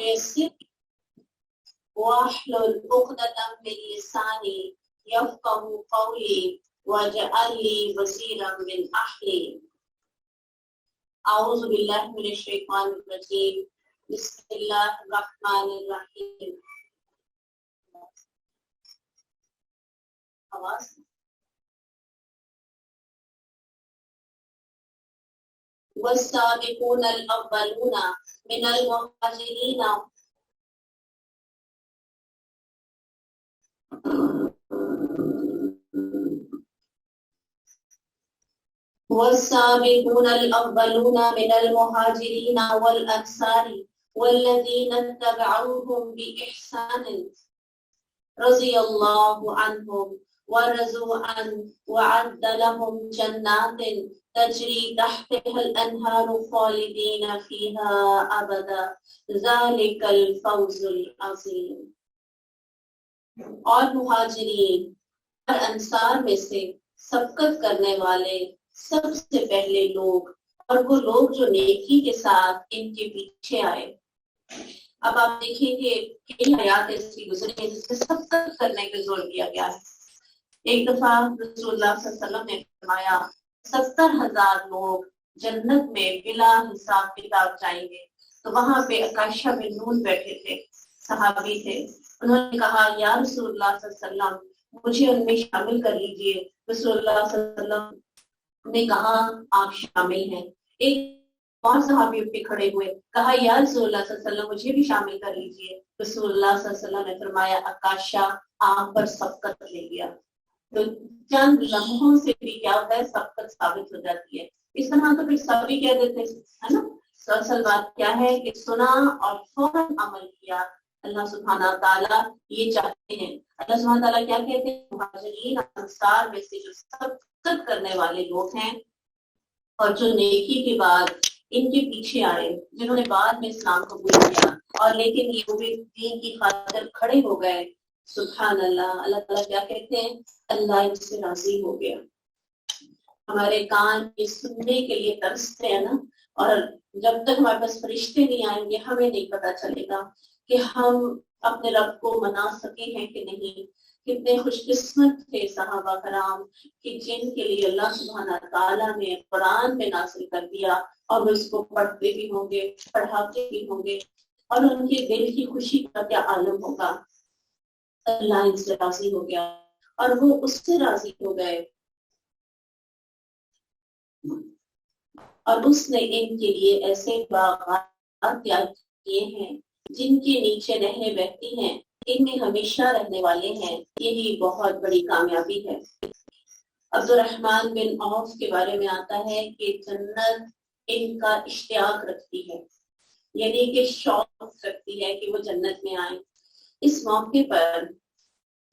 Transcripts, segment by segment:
ويسر واحلل عقدة من لساني يفقهوا قولي واجعل لي وزيرا من أهلي أعوذ بالله من الشيطان الرجيم بسم الله الرحمن الرحيم آواز والسابقون الأولون من المهاجرين والسابقون الأولون من المهاجرين والأنصار والذين اتبعوهم بإحسان رضي الله عنهم ورضوا عنه وأعد لهم جنات تجري تحتها الأنهار خالدين فيها أبدا ذلك الفوز العظيم. اور مہاجرین اور انصار میں سے سبقت کرنے والے سب سے پہلے لوگ اور وہ لوگ جو نیکی کے ساتھ ان کے پیچھے آئے. اب آپ دیکھیں کہ کئی آیات ایسی گزری ہیں جس میں سبقت کرنے پہ زور دیا گیا ہے. ایک دفعہ رسول اللہ صلی اللہ علیہ وسلم نے فرمایا 70,000 لوگ جنت میں بلا حساب کتاب جائیں گے. تو وہاں پہ عکاشہ بن نون بیٹھے تھے، صحابی تھے. انہوں نے کہا یا رسول اللہ صلی اللہ علیہ وسلم مجھے ان میں شامل کر لیجئے. رسول اللہ صلی اللہ علیہ وسلم نے کہا آپ شامل ہیں. ایک اور صحابی اٹھ کے کھڑے ہوئے، کہا یا رسول اللہ صلی اللہ علیہ وسلم مجھے بھی شامل کر لیجئے. رسول اللہ صلی اللہ علیہ وسلم نے فرمایا عکاشہ آپ پر سبقت لے گیا. تو چند لمحوں سے بھی کیا ہوتا ہے، سبقت ثابت ہو جاتی ہے. اس طرح تو پھر سب بھی کہہ دیتے ہے نا. اصل بات کیا ہے کہ سنا اور فوراً عمل کیا. اللہ سبحانہ تعالیٰ یہ چاہتے ہیں. اللہ سبحانہ تعالیٰ کیا کہتے ہیں، مہاجرین انصار میں سے جو سبقت کرنے والے لوگ ہیں اور جو نیکی کے بعد ان کے پیچھے آئے، جنہوں نے بعد میں اسلام قبول کیا اور لیکن یہ وہ بھی دین کی خاطر کھڑے ہو گئے. سبحان اللہ. اللہ تعالیٰ کیا کہتے ہیں، اللہ ان سے راضی ہو گیا. ہمارے کان یہ سننے کے لیے ترستے ہیں نا، اور جب تک ہمارے پاس فرشتے نہیں آئیں گے ہمیں نہیں پتا چلے گا کہ ہم اپنے رب کو منا سکے ہیں کہ نہیں. کتنے خوش قسمت تھے صحابہ کرام کہ جن کے لیے اللہ سبحانہ تعالیٰ نے قرآن میں نازل کر دیا اور وہ اس کو پڑھتے بھی ہوں گے، پڑھاتے بھی ہوں گے، اور ان کے دل کی خوشی کا کیا عالم ہوگا. اللہ ان سے راضی ہو گیا اور وہ اس سے راضی ہو گئے، اور اس نے ان کے لیے ایسے باغات تیار کیے ہیں جن کے نیچے نہریں بہتی ہیں، ان میں ہمیشہ رہنے والے ہیں. یہی بہت بڑی کامیابی ہے. عبد الرحمن بن عوف کے بارے میں آتا ہے کہ جنت ان کا اشتیاق رکھتی ہے، یعنی کہ شوق رکھتی ہے کہ وہ جنت میں آئیں. اس موقع پر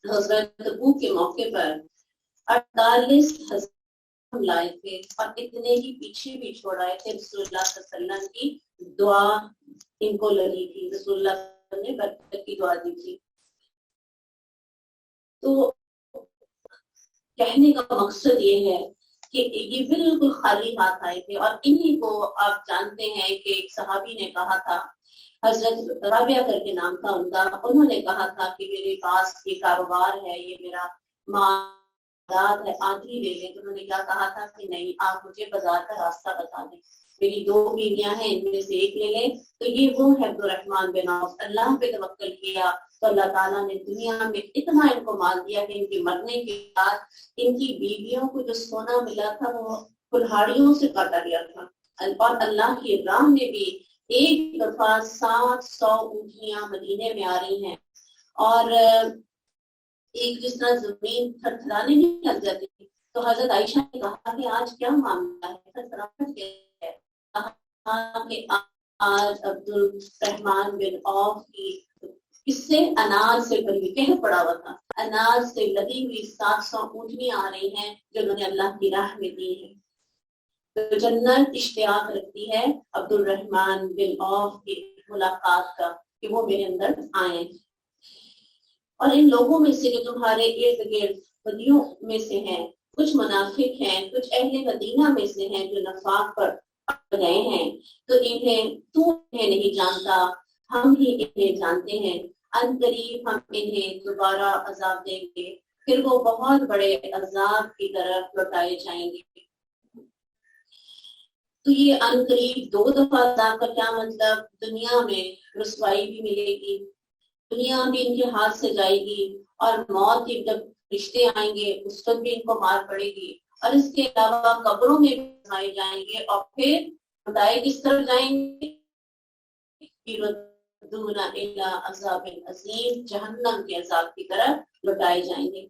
غزوہ تبوک کے موقع پر 48,000 لائے تھے اور اتنے ہی پیچھے بھی چھوڑ آئے تھے. رسول اللہ صلی اللہ علیہ وسلم کی دعا ان کو لگی تھی. رسول اللہ صلی اللہ علیہ وسلم نے برکت کی دعا دی تھی. تو کہنے کا مقصد یہ ہے کہ یہ بالکل خالی ہاتھ آئے تھے، اور انہی کو آپ جانتے ہیں کہ ایک صحابی نے کہا تھا، حضرت رابعہ کر کے نام تھا ان کا، انہوں نے کہا تھا کہ میرے پاس یہ کاروبار ہے، یہ میرا مالات ہے، آدھی لے لیں. تو انہوں نے کیا کہا تھا کہ نہیں، آپ مجھے بازار کا راستہ بتا دیں، میری 2 بیویاں ہیں، ان میں سے ایک لے لیں. تو یہ وہ ہے عبد الرحمن بن عوف. اللہ پہ توکل کیا تو اللہ تعالیٰ نے دنیا میں اتنا ان کو مال دیا کہ ان کے مرنے کے بعد ان کی بیویوں کو جو سونا ملا تھا وہ کلہاڑیوں سے کاٹا گیا تھا. اور اللہ کی راہ میں بھی ایک دفعہ 700 اونٹیاں مدینے میں آ رہی ہیں، اور ایک جس طرح زمین تھرتھرانے نہیں لگ جاتی. تو حضرت عائشہ نے کہا کہ آج کیا معاملہ ہے، تھرتھراہٹ کیا ہے. کہا کہ آج عبد الرحمن بن عوف کی اس سے اناج سے بھری کہہ پڑا ہوا تھا، اناج سے لدی ہوئی 700 اونٹیاں آ رہی ہیں جو انہوں نے اللہ کی راہ میں دی ہیں. تو جنت اشتیاق رکھتی ہے عبد الرحمن بن عوف کی ملاقات کا کہ وہ میرے اندر آئیں. اور ان لوگوں میں سے جو تمہارے ارد گرد بدیوں میں سے ہیں، کچھ منافق ہیں، کچھ اہل مدینہ میں سے ہیں جو نفاق پر گئے ہیں، تو انہیں نہیں جانتا ہم ہی انہیں جانتے ہیں، ان قریب ہم انہیں دوبارہ عذاب دیں گے، پھر وہ بہت بڑے عذاب کی طرف لوٹائے جائیں گے۔ تو یہ ان قریب 2 دفعہ عذاب کا کیا مطلب؟ دنیا میں رسوائی بھی ملے گی، دنیا بھی ان کے ہاتھ سے جائے گی، اور موت کے جب رشتے آئیں گے اس وقت بھی ان کو مار پڑے گی، اور اس کے علاوہ قبروں میں بھی آئے جائیں گے، اور پھر خدائے کس طرف جائیں گے؟ دون الی عذاب عظیم، جہنم کے عذاب کی طرف لوٹائے جائیں گے۔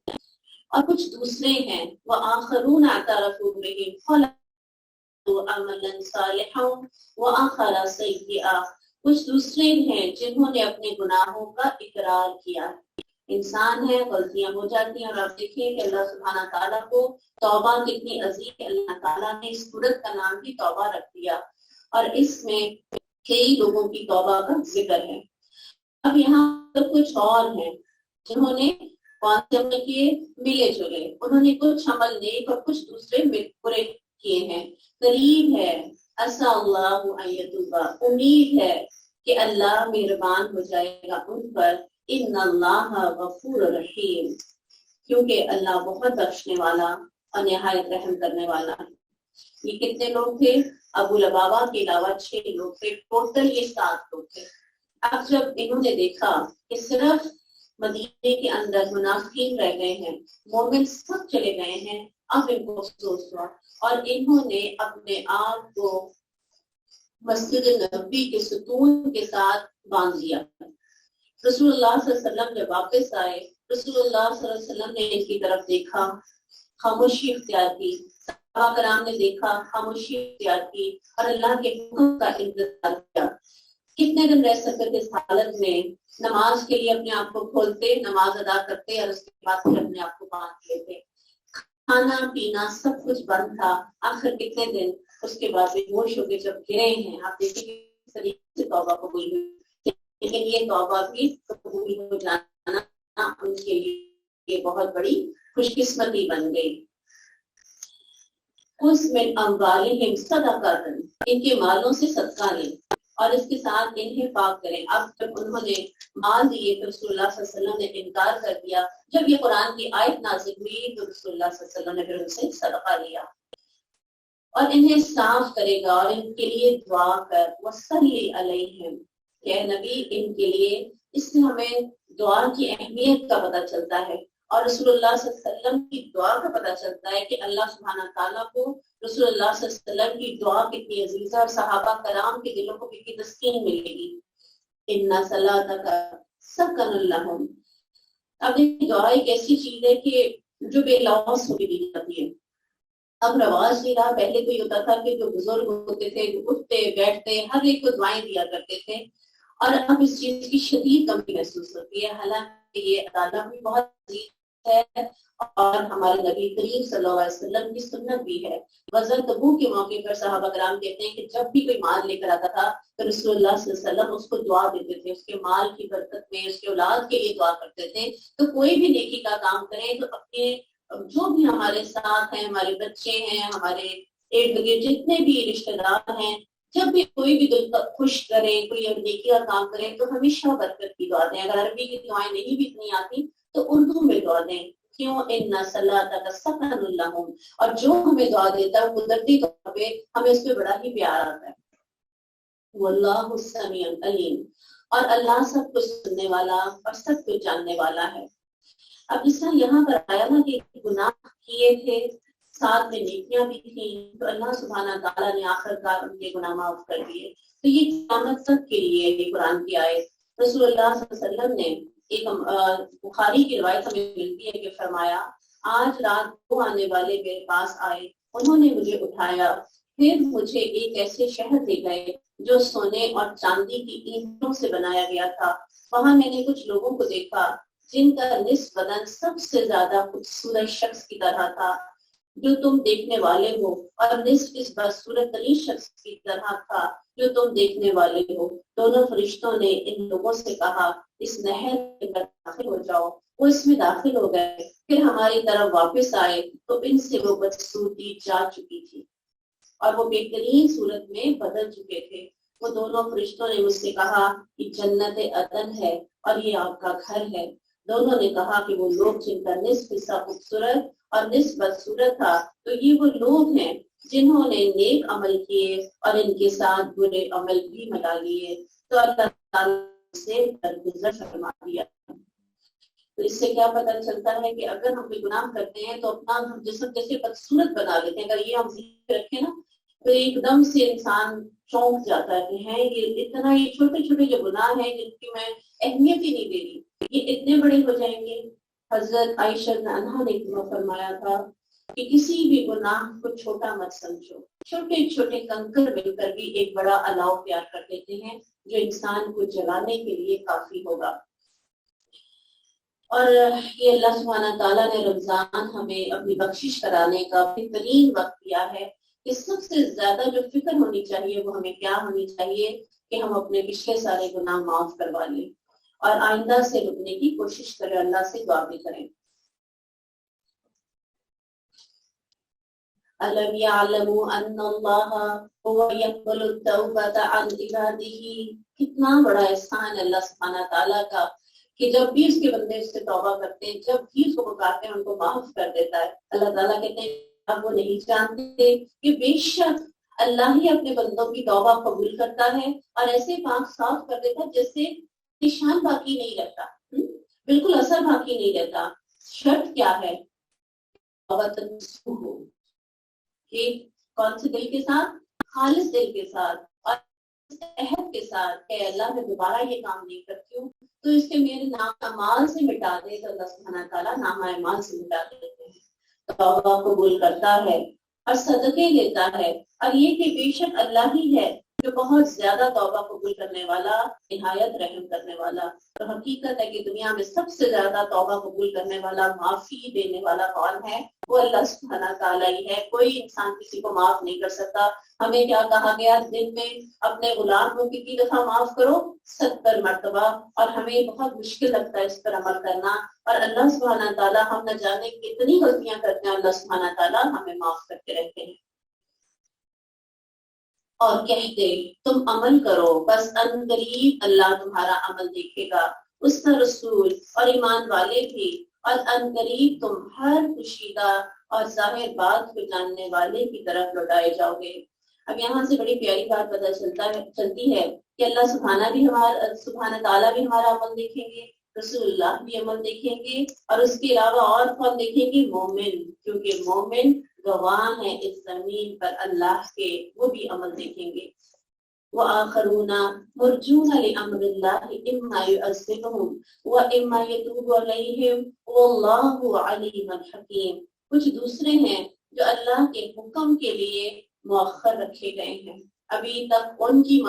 اور کچھ دوسرے ہیں، وآخرون اعترفوا بهم عملا صالحا وآخر سیئا، کچھ دوسرے ہیں جنہوں نے اپنے گناہوں کا اقرار کیا۔ انسان ہے، غلطیاں ہو جاتی ہیں، اور آپ دیکھیں کہ اللہ سبحانہ تعالیٰ کو توبہ کتنی عظیم ہے، اللہ تعالیٰ نے اس سورت کا نام بھی توبہ رکھ دیا، اور اس میں کئی لوگوں کی توبہ کا ذکر ہے۔ اب یہاں پر کچھ اور ہیں جنہوں نے کون سے عمل کیے؟ ملے جلے، انہوں نے کچھ عمل نیک اور کچھ دوسرے برے کیے ہیں۔ قریب ہے عسى اللہ ان يتوب، امید ہے کہ اللہ مہربان ہو جائے گا ان پر، ان اللہ غفور رحیم، کیونکہ اللہ بہت بخشنے والا اور نہایت رحم کرنے والا ہے۔ یہ کتنے لوگ تھے؟ ابو لبابہ کے علاوہ 6 لوگ تھے، ٹوٹل یہ 7 لوگ تھے۔ اب جب انہوں نے دیکھا کہ صرف مدینے کے اندر منافقین رہ گئے ہیں، مومن سب چلے گئے ہیں، اب ان کو افسوس ہوا، اور انہوں نے اپنے آپ کو مسجد نبوی کے ستون کے ساتھ باندھ لیا۔ رسول اللہ صلی اللہ علیہ وسلم جب واپس آئے، رسول اللہ صلی اللہ علیہ وسلم نے ان کی طرف دیکھا، خاموشی اختیار کی، صحابہ کرام نے دیکھا، خاموشی اختیار کی، اور اللہ کے حکم کا انتظار کیا۔ کتنے دن رہ سکتے تھے اس حالت میں؟ نماز کے لیے اپنے آپ کو کھولتے، نماز ادا کرتے، اور اس کے بعد پھر اپنے آپ کو باندھ لیتے۔ کھانا پینا سب کچھ بند تھا۔ آخر کتنے دن اس کے بعد بے ہوش ہو کے جب گرے ہیں، آپ دیکھیں کس طریقے سے توبہ قبول ہوئی، لیکن یہ توبہ بھی قبول ہو جانا ان کے لیے بہت بڑی خوش قسمتی بن گئی۔ خذ من اموالہم صدقۃ، ان کے مالوں سے صدقہ لیں اور اس کے ساتھ انہیں پاک کریں۔ اب جب انہوں نے مال دیے تو رسول اللہ صلی اللہ علیہ وسلم نے انکار کر دیا۔ جب یہ قرآن کی آیت نازل ہوئی تو رسول اللہ صلی اللہ علیہ وسلم نے پھر ان سے صدقہ لیا، اور انہیں صاف کرے گا، اور ان کے لیے دعا کر، وصلی علیہم، کہ نبی ان کے لیے۔ اس سے ہمیں دعا کی اہمیت کا پتہ چلتا ہے، اور رسول اللہ صلی اللہ علیہ وسلم کی دعا کا پتہ چلتا ہے کہ اللہ سبحانہ تعالیٰ کو رسول اللہ صلی اللہ علیہ وسلم کی دعا کتنی عزیز ہے، اور صحابہ کرام کے دلوں کو کتنی تسکین ملے گی۔ ان صلاتک سکن لہم، اب یہ دعا ایک ایسی چیز ہے کہ جو بے لوث ہو کے دی جاتی ہے۔ اب رواج نہیں رہا، پہلے تو یہ ہوتا تھا کہ جو بزرگ ہوتے تھے اٹھتے بیٹھتے ہر ایک کو دعائیں دیا کرتے تھے، اور اب اس چیز کی شدید کمی محسوس ہوتی ہے۔ حالانکہ یہ عدالت بھی بہت عزیز ہے، اور ہمارے نبی کریم صلی اللہ علیہ وسلم کی سنت بھی ہے۔ غزوہ تبوک کے موقع پر صحابہ کرام کہتے ہیں کہ جب بھی کوئی مال لے کر آتا تھا تو رسول اللہ صلی اللہ علیہ وسلم اس کو دعا دیتے تھے، اس کے مال کی برکت میں، اس کے اولاد کے لیے دعا کرتے تھے۔ تو کوئی بھی نیکی کا کام کریں تو اپنے جو بھی ہمارے ساتھ ہیں، ہمارے بچے ہیں، ہمارے ارد گرد جتنے بھی رشتہ دار ہیں، جب بھی کوئی بھی دل خوش کریں، کوئی نیکی کا کام کریں تو ہمیشہ برکت کی دعا دیں۔ اگر عربی کی دعائیں نہیں بھی اتنی آتی تو اردو میں دعا دیں۔ کیوں؟ ان صلاتک سکن لہم، اور جو ہمیں دعا دیتا ہے قدرتی طور پہ ہمیں اس پہ بڑا ہی پیار آتا ہے۔ واللہ السمیع العلیم، اور اللہ سب کچھ سننے والا اور سب کچھ جاننے والا ہے۔ اب جس طرح یہاں پر آیا نا کہ گناہ کیے تھے، ساتھ میں نیکیاں بھی تھیں، تو اللہ سبحانہ تعالیٰ نے آخر کار ان کے گناہ معاف کر دیے۔ تو یہ قیامت تک کے لیے یہ قرآن کی آیت۔ رسول اللہ صلی اللہ علیہ وسلم نے ایک بخاری کی روایت ہمیں ملتی ہے کہ فرمایا، آج رات وہ آنے والے میرے پاس آئے، انہوں نے مجھے اٹھایا، پھر مجھے ایک ایسے شہر لے گئے جو سونے اور چاندی کی اینٹوں سے بنایا گیا تھا۔ وہاں میں نے کچھ لوگوں کو دیکھا جن کا نصف بدن سب سے زیادہ خوبصورت شخص کی طرح تھا جو تم دیکھنے والے ہو، اور نصف اس بدصورت ترین شخص کی طرح تھا جو تم دیکھنے والے ہو۔ دونوں فرشتوں نے ان لوگوں سے کہا، اس نہر میں داخل ہو جاؤ۔ وہ اس میں داخل ہو گئے، پھر ہماری طرف واپس آئے تو ان سے وہ بدصورتی جا چکی تھی اور وہ بہترین صورت میں بدل چکے تھے۔ وہ دونوں فرشتوں نے مجھ سے کہا کہ جنت عدن ہے اور یہ آپ کا گھر ہے۔ دونوں نے کہا کہ وہ لوگ جن کا نصف حصہ خوبصورت اور نصف بدصورت تھا، تو یہ وہ لوگ ہیں جنہوں نے نیک عمل کیے اور ان کے ساتھ برے عمل بھی ملا لیے، تو اللہ تعالیٰ سے درگزر فرما دیا۔ تو اس سے کیا پتہ چلتا ہے کہ اگر ہم کوئی گناہ کرتے ہیں تو اپنا جسم جیسے بدصورت بنا لیتے ہیں۔ اگر یہ ہم ذہن رکھیں نا تو ایک دم سے انسان چونک جاتا ہے کہ ہے یہ اتنا، یہ چھوٹے چھوٹے جو گناہ ہیں جن کی میں اہمیت ہی نہیں دے رہی، یہ اتنے بڑے ہو جائیں گے۔ حضرت عائشہ عنہا نے فرمایا تھا کہ کسی بھی گناہ کو چھوٹا مت سمجھو، چھوٹے چھوٹے کنکر مل کر بھی ایک بڑا الاؤ پیار کر دیتے ہیں جو انسان کو جلانے کے لیے کافی ہوگا۔ اور یہ اللہ سبحانہ تعالیٰ نے رمضان ہمیں اپنی بخشش کرانے کا بہترین وقت دیا ہے کہ سب سے زیادہ جو فکر ہونی چاہیے وہ ہمیں کیا ہونی چاہیے کہ ہم اپنے پچھلے سارے گناہ معاف کروا لیں اور آئندہ سے رکنے کی کوشش کریں، اللہ سے دعا بھی کریں۔ أَلَمْ يَعْلَمُوا أَنَّ اللَّهَ هُوَ يَقْبَلُ التَّوْبَةَ عَنْ عِبَادِهِ۔ کتنا بڑا احسان اللہ سبحانہ تعالیٰ کا کہ جب بھی اس کے بندے اس سے توبہ کرتے ہیں، جب بھی اس کو پکارتے ہیں ان کو معاف کر دیتا ہے۔ اللہ تعالیٰ کہتے ہیں اب وہ نہیں جانتے کہ بے شک اللہ ہی اپنے بندوں کی توبہ قبول کرتا ہے اور ایسے پاک صاف کر دیتا ہے جیسے نشان باقی نہیں رہتا، بالکل اثر باقی نہیں رہتا۔ شرط کیا ہے؟ توبہ کہ کون سے دل کے ساتھ؟ خالص دل کے ساتھ اور عہد کے ساتھ کہ اللہ میں دوبارہ یہ کام نہیں کرتی ہوں تو اس کے میرے نام اعمال سے مٹا دے، تو اللہ سبحانہ تعالیٰ نام اعمال سے مٹا دیتے ہیں، توبہ قبول کرتا ہے اور صدقے دیتا ہے۔ اور یہ کہ بے شک اللہ ہی ہے جو بہت زیادہ توبہ قبول کرنے والا، نہایت رحم کرنے والا۔ تو حقیقت ہے کہ دنیا میں سب سے زیادہ توبہ قبول کرنے والا، معافی دینے والا کون ہے؟ وہ اللہ سبحانہ تعالیٰ ہی ہے۔ کوئی انسان کسی کو معاف نہیں کر سکتا۔ ہمیں کیا کہا گیا؟ دن میں اپنے غلام کو کتنی دفعہ معاف کرو؟ 70 مرتبہ۔ اور ہمیں بہت مشکل لگتا ہے اس پر عمل کرنا، اور اللہ سبحانہ تعالیٰ ہم نہ جانے کتنی غلطیاں کرتے ہیں، اللہ سبحانہ تعالیٰ ہمیں معاف کرتے رہتے ہیں۔ اور کہتے تم عمل کرو، بس ان قریب اللہ تمہارا عمل دیکھے گا، اس کا رسول اور ایمان والے بھی، اور ان قریب تم ہر پوشیدہ اور ظاہر بات کو جاننے والے کی طرف لوٹائے جاؤ گے۔ اب یہاں سے بڑی پیاری بات پتہ چلتی ہے کہ اللہ سبحانہ تعالیٰ بھی ہمارا عمل دیکھیں گے، رسول اللہ بھی عمل دیکھیں گے، اور اس کے علاوہ اور کون دیکھیں گے؟ مومن، کیونکہ مومن گواہ ہیں اس زمین پر اللہ کے، وہ بھی عمل دیکھیں گے۔ وآخرون مرجون لأمر اللہ اما يعذبهم واما يتوب علیہم واللہ علیم حکیم۔ کچھ دوسرے ہیں جو اللہ کے حکم کے لیے مؤخر رکھے گئے ہیں، ابھی تک ان کی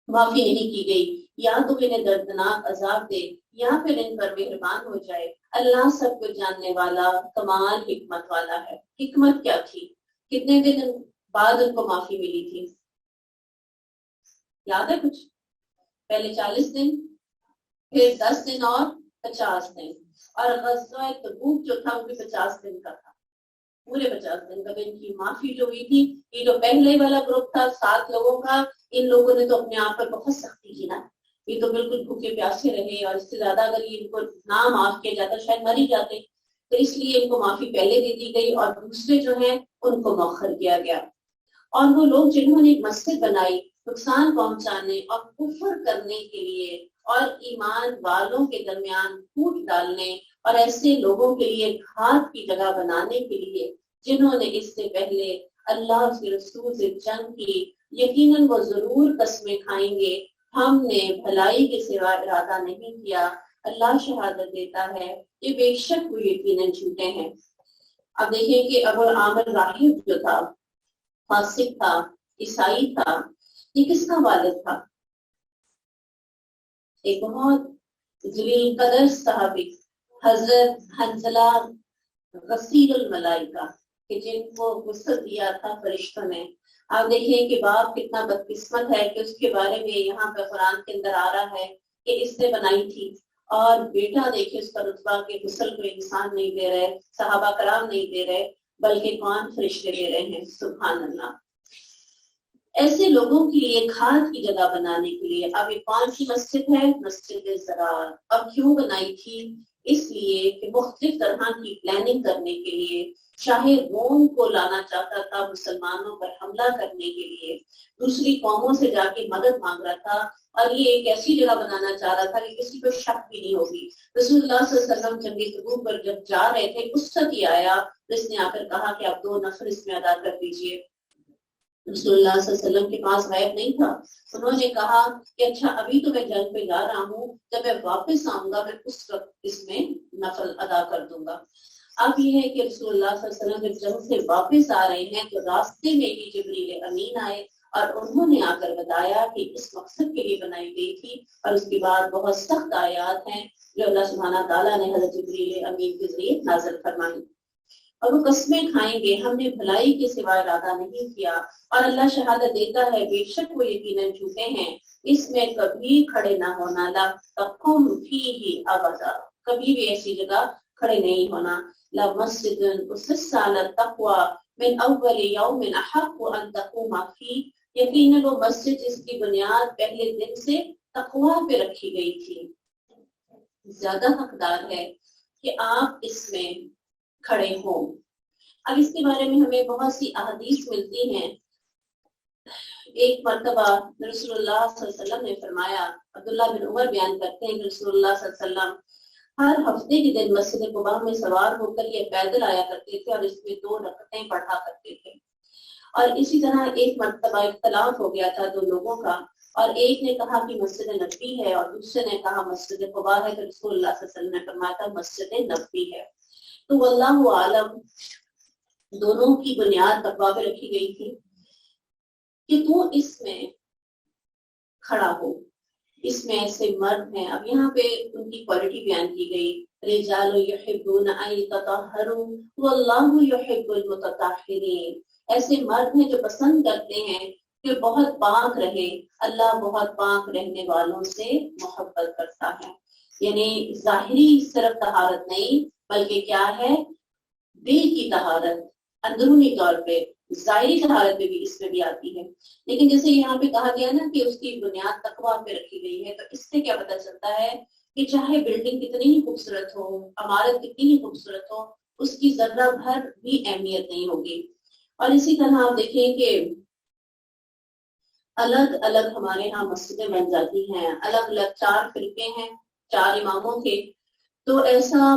معافی نہیں کی گئی، یا تو انہیں دردناک عذاب دے یا پھر ان پر مہربان ہو جائے۔ اللہ سب کو جاننے والا، کمال حکمت والا ہے۔ حکمت کیا تھی؟ کتنے دن بعد ان کو معافی ملی تھی؟ یاد ہے کچھ؟ پہلے 40 دن، پھر 10 دن اور 50 دن، اور غزوہ تبوک جو تھا وہ بھی 50 دن کا تھا، پورے 50 دن کا۔ ان کی معافی جو ہوئی تھی، یہ جو پہلے والا گروپ تھا 7 لوگوں کا، ان لوگوں نے تو اپنے آپ پر بہت سختی کی نا، یہ تو بالکل بھوکے پیاسے رہے، اور اس سے زیادہ اگر یہ ان کو نہ معاف کیا جاتا شاید مر ہی جاتے، تو اس لیے ان کو معافی پہلے دے دی گئی اور دوسرے جو ہیں ان کو مؤخر کیا گیا۔ اور وہ لوگ جنہوں نے ایک مسجد بنائی نقصان پہنچانے اور کفر کرنے کے لیے اور ایمان والوں کے درمیان پھوٹ ڈالنے اور ایسے لوگوں کے لیے گھات کی جگہ بنانے کے لیے جنہوں نے اس سے پہلے اللہ کے رسول سے جنگ کی، یقیناً وہ ضرور قسمیں کھائیں گے ہم نے بھلائی کے سوا ارادہ نہیں کیا۔ اللہ شہادت دیتا ہے کہ بے شک وہ یقیناً جھوٹے ہیں۔ اب دیکھیں کہ ابو عامر راہب جو تھا، فاسق تھا، عیسائی تھا، یہ کس کا والد تھا؟ ایک بہت جلیل قدر صحابی حضرت حنظلہ غسیل الملائکہ، کہ جن کو غسل دیا تھا فرشتوں نے۔ آپ دیکھیں کہ باپ کتنا بدقسمت ہے کہ اس کے بارے میں یہاں پہ قرآن کے اندر آ رہا ہے کہ اس نے بنائی تھی، اور بیٹا دیکھے اس کا رتبہ کہ غسل کو انسان نہیں دے رہے، صحابہ کرام نہیں دے رہے، بلکہ کون؟ فرشتے دے رہے ہیں۔ سبحان اللہ۔ ایسے لوگوں کے لیے کھاد کی جگہ بنانے کے لیے اب یہ کون سی مسجد ہے؟ مسجد زرار۔ اب کیوں بنائی تھی؟ اس لیے کہ مختلف طرح کی پلاننگ کرنے کے لیے، چاہے روم کو لانا چاہتا تھا مسلمانوں پر حملہ کرنے کے لیے، دوسری قوموں سے جا کے مدد مانگ رہا تھا، اور یہ ایک ایسی جگہ بنانا چاہ رہا تھا کہ کسی کو شک بھی نہیں ہوگی۔ رسول اللہ صلی اللہ علیہ وسلم جنگ تبوک پر جب جا رہے تھے، اس وقت یہ آیا، اس نے آ کر کہا کہ آپ 2 نفر اس میں ادا کر دیجئے۔ رسول اللہ صلی اللہ علیہ وسلم کے پاس غائب نہیں تھا، انہوں نے کہا کہ اچھا ابھی تو میں جنگ پہ جا رہا ہوں، جب میں واپس آؤں گا میں اس وقت اس میں نفل ادا کر دوں گا۔ اب یہ ہے کہ رسول اللہ صلی اللہ علیہ وسلم جب جنگ سے واپس آ رہے ہیں تو راستے میں ہی جبریل امین آئے اور انہوں نے آ کر بتایا کہ اس مقصد کے لیے بنائی گئی تھی، اور اس کے بعد بہت سخت آیات ہیں جو اللہ سبحانہ تعالیٰ نے حضرت جبریل امین کے ذریعے نازل فرمائی۔ اور وہ قسمیں کھائیں گے ہم نے بھلائی کے سوا ارادہ نہیں کیا، اور اللہ شہادت دیتا ہے بے شک وہ یقیناً جھوٹے ہیں، اس میں کبھی کھڑے نہ ہونا، لا تقم فیہ ابدا، کبھی بھی ایسی جگہ کھڑے نہیں ہونا۔ لمسجد اسس علی التقوی من اول یوم احق ان تقوم فیہ، یقیناً وہ مسجد جس کی بنیاد پہلے دن سے تقوی پہ رکھی گئی تھی، زیادہ حقدار ہے کہ آپ اس میں کھڑے ہوں۔ اب اس کے بارے میں ہمیں بہت سی احادیث ملتی ہیں۔ ایک مرتبہ رسول اللہ صلی اللہ علیہ وسلم نے فرمایا، عبداللہ بن عمر بیان کرتے ہیں کہ رسول اللہ صلی اللہ علیہ وسلم ہر ہفتے کے دن مسجد قباء میں سوار ہو کر یہ پیدل آیا کرتے تھے اور اس میں 2 رکعتیں پڑھا کرتے تھے۔ اور اسی طرح ایک مرتبہ اختلاف ہو گیا تھا 2 لوگوں کا، اور ایک نے کہا کہ مسجد نبوی ہے اور دوسرے نے کہا مسجد قباء ہے، تو رسول اللہ صلی اللہ علیہ وسلم نے فرمایا تھا مسجد نبوی ہے۔ تو واللہ عالم دونوں کی بنیاد تقوی پہ رکھی گئی تھی کہ تو اس میں کھڑا ہو، اس میں ایسے مرد ہیں۔ اب یہاں پہ ان کی کوالٹی بیان کی گئی، رجال یحبون ان یتطہروا واللہ یحب المتطہرین، ایسے مرد ہیں جو پسند کرتے ہیں کہ بہت پاک رہے، اللہ بہت پاک رہنے والوں سے محبت کرتا ہے۔ یعنی ظاہری صرف طہارت نہیں بلکہ کیا ہے، دل کی طہارت، اندرونی طور پہ ظاہری طہارت بھی اس میں بھی آتی ہے۔ لیکن جیسے یہاں پہ کہا گیا نا کہ اس کی بنیاد تقویٰ پہ رکھی گئی ہے، تو اس سے کیا پتہ چلتا ہے کہ چاہے بلڈنگ کتنی ہی خوبصورت ہو، عمارت کتنی ہی خوبصورت ہو، اس کی ذرہ بھر بھی اہمیت نہیں ہوگی۔ اور اسی طرح آپ دیکھیں کہ الگ الگ ہمارے ہاں مسجدیں بن جاتی ہیں، الگ الگ 4 فرقے ہیں 4 اماموں کے، تو ایسا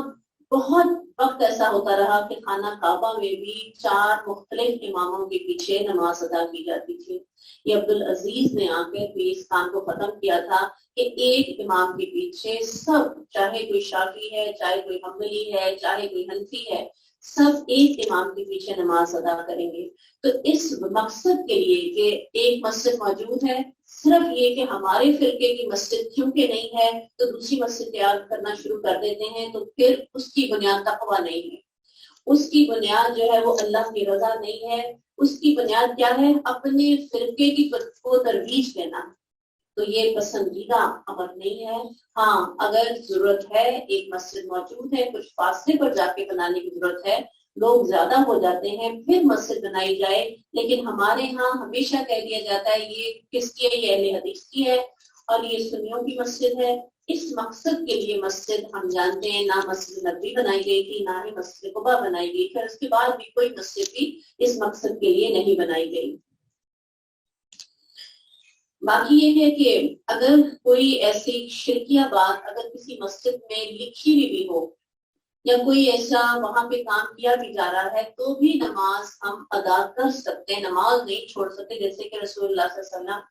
بہت وقت ایسا ہوتا رہا کہ خانہ کعبہ میں بھی 4 مختلف اماموں کے پیچھے نماز ادا کی جاتی تھی۔ یہ عبدالعزیز نے آ کر بھی اس کام کو ختم کیا تھا کہ ایک امام کے پیچھے سب، چاہے کوئی شافعی ہے، چاہے کوئی حنبلی ہے، چاہے کوئی حنفی ہے، سب ایک امام کے پیچھے نماز ادا کریں گے۔ تو اس مقصد کے لیے کہ ایک مسجد موجود ہے، صرف یہ کہ ہمارے فرقے کی مسجد کیونکہ نہیں ہے تو دوسری مسجد تیار کرنا شروع کر دیتے ہیں، تو پھر اس کی بنیاد تقویٰ نہیں ہے، اس کی بنیاد جو ہے وہ اللہ کی رضا نہیں ہے، اس کی بنیاد کیا ہے، اپنے فرقے کی کو ترویج دینا۔ تو یہ پسندیدہ امر نہیں ہے۔ ہاں اگر ضرورت ہے، ایک مسجد موجود ہے، کچھ فاصلے پر جا کے بنانے کی ضرورت ہے، لوگ زیادہ ہو جاتے ہیں، پھر مسجد بنائی جائے، لیکن ہمارے ہاں ہمیشہ کہہ دیا جاتا ہے یہ کس کی ہے، یہ اہل حدیث کی ہے اور یہ سنیوں کی مسجد ہے۔ اس مقصد کے لیے مسجد ہم جانتے ہیں، نہ مسجد نبوی بنائی گئی تھی، نہ ہی مسجد قباء بنائی گئی، پھر اس کے بعد بھی کوئی مسجد بھی اس مقصد کے لیے نہیں بنائی گئی۔ باقی یہ ہے کہ اگر کوئی ایسی شرکیہ بات اگر کسی مسجد میں لکھی ہوئی بھی ہو یا کوئی ایسا وہاں پہ کام کیا بھی جا رہا ہے، تو بھی نماز ہم ادا کر سکتے ہیں، نماز نہیں چھوڑ سکتے۔ جیسے کہ رسول اللہ صلی اللہ علیہ وسلم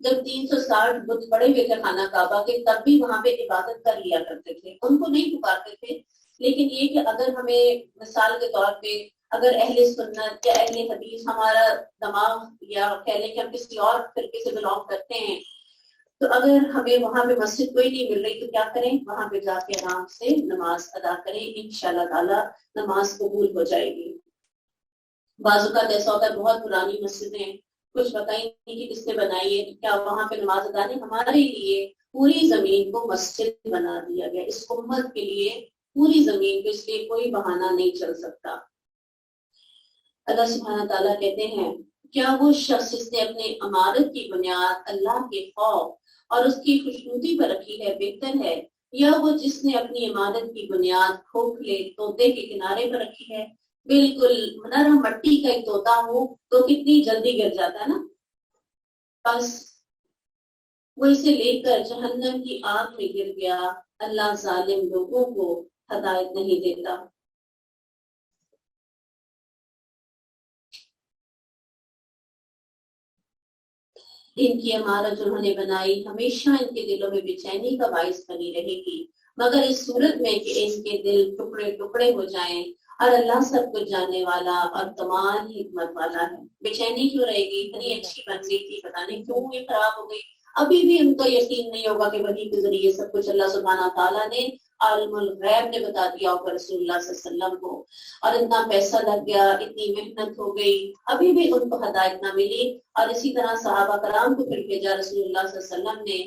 جب 360 بت پڑے ہوئے تھے خانہ کعبہ کے، تب بھی وہاں پہ عبادت کر لیا کرتے تھے، ان کو نہیں پکارتے تھے۔ لیکن یہ کہ اگر ہمیں مثال کے طور پہ اگر اہل سنت یا اہل حدیث ہمارا دماغ یا کہہ لیں کہ ہم کسی اور فرقے سے بلانگ کرتے ہیں، تو اگر ہمیں وہاں پہ مسجد کوئی نہیں مل رہی تو کیا کریں، وہاں پہ جا کے آرام سے نماز ادا کریں، انشاءاللہ تعالی نماز قبول ہو جائے گی۔ بعض اوقات ایسا ہوتا ہے بہت پرانی مسجدیں، کچھ پتہ ہی نہیں کہ کس نے بنائی ہے، کیا وہاں پہ نماز ادا نہیں، ہمارے لیے پوری زمین کو مسجد بنا دیا گیا، اس امت کے لیے پوری زمین کو، اس لیے کوئی بہانہ نہیں چل سکتا۔ اللہ سبحانہ تعالیٰ کہتے ہیں کیا وہ شخص جس نے اپنی عمارت کی بنیاد اللہ کے خوف اور اس کی خوشنودی پر رکھی ہے بہتر ہے، یا وہ جس نے اپنی عمارت کی بنیاد کھوکھلے طوطے کے کنارے پر رکھی ہے؟ بالکل نرم مٹی کا ایک طوطا ہو تو کتنی جلدی گر جاتا ہے نا. بس وہ اسے لے کر جہنم کی آگ میں گر گیا. اللہ ظالم لوگوں کو ہدایت نہیں دیتا. ان کی عمارت جو انہوں نے بنائی ہمیشہ ان کے دلوں میں بے چینی کا باعث بنی رہے گی، مگر اس صورت میں کہ ان کے دل ٹکڑے ٹکڑے ہو جائیں. اور اللہ سب کچھ جاننے والا اور تمام حکمت والا ہے. بے چینی کیوں رہے گی؟ اتنی اچھی بن گئی تھی، پتہ نہیں کیوں یہ خراب ہو گئی. ابھی بھی ان کو یقین نہیں ہوگا کہ وحی کے ذریعے سب کچھ اللہ سبحانہ تعالیٰ نے عالم الغیب نے بتا دیا ہوگا رسول اللہ صلی اللہ علیہ وسلم کو. اور اتنا پیسہ لگ گیا، اتنی محنت ہو گئی، ابھی بھی ان کو ہدایت نہ ملی. اور اسی طرح صحابہ کرام کو پھر بھیجا رسول اللہ صلی اللہ علیہ وسلم نے،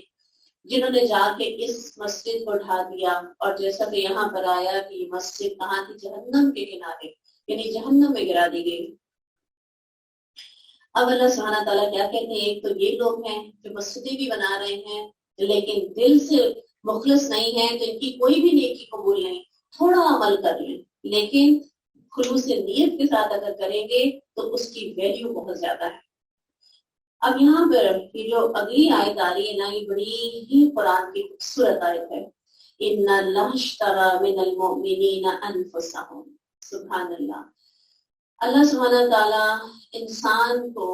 جنہوں نے جا کے اس مسجد کو ڈھا دیا. اور جیسا کہ یہاں پر آیا کہ یہ مسجد کہاں تھی؟ جہنم کے کنارے، یعنی جہنم میں گرا دی گئی. اب اللہ سبحانہ تعالیٰ کیا کہتے ہیں؟ ایک تو یہ لوگ ہیں جو مسجدیں بھی بنا رہے ہیں لیکن دل سے مخلص نہیں ہے، تو ان کی کوئی بھی نیکی قبول نہیں. تھوڑا عمل کر لیں لیکن خلوص نیت کے ساتھ اگر کریں گے تو اس کی ویلیو بہت زیادہ ہے. اب یہاں پر یہ جو اگلی آیت آ رہی ہے نا، یہ بڑی ہی قرآن کی خوبصورت آیت ہے. ان اللہ اشتری من المؤمنین انفسهم. سبحان اللہ. اللہ سبحانہ تعالیٰ انسان کو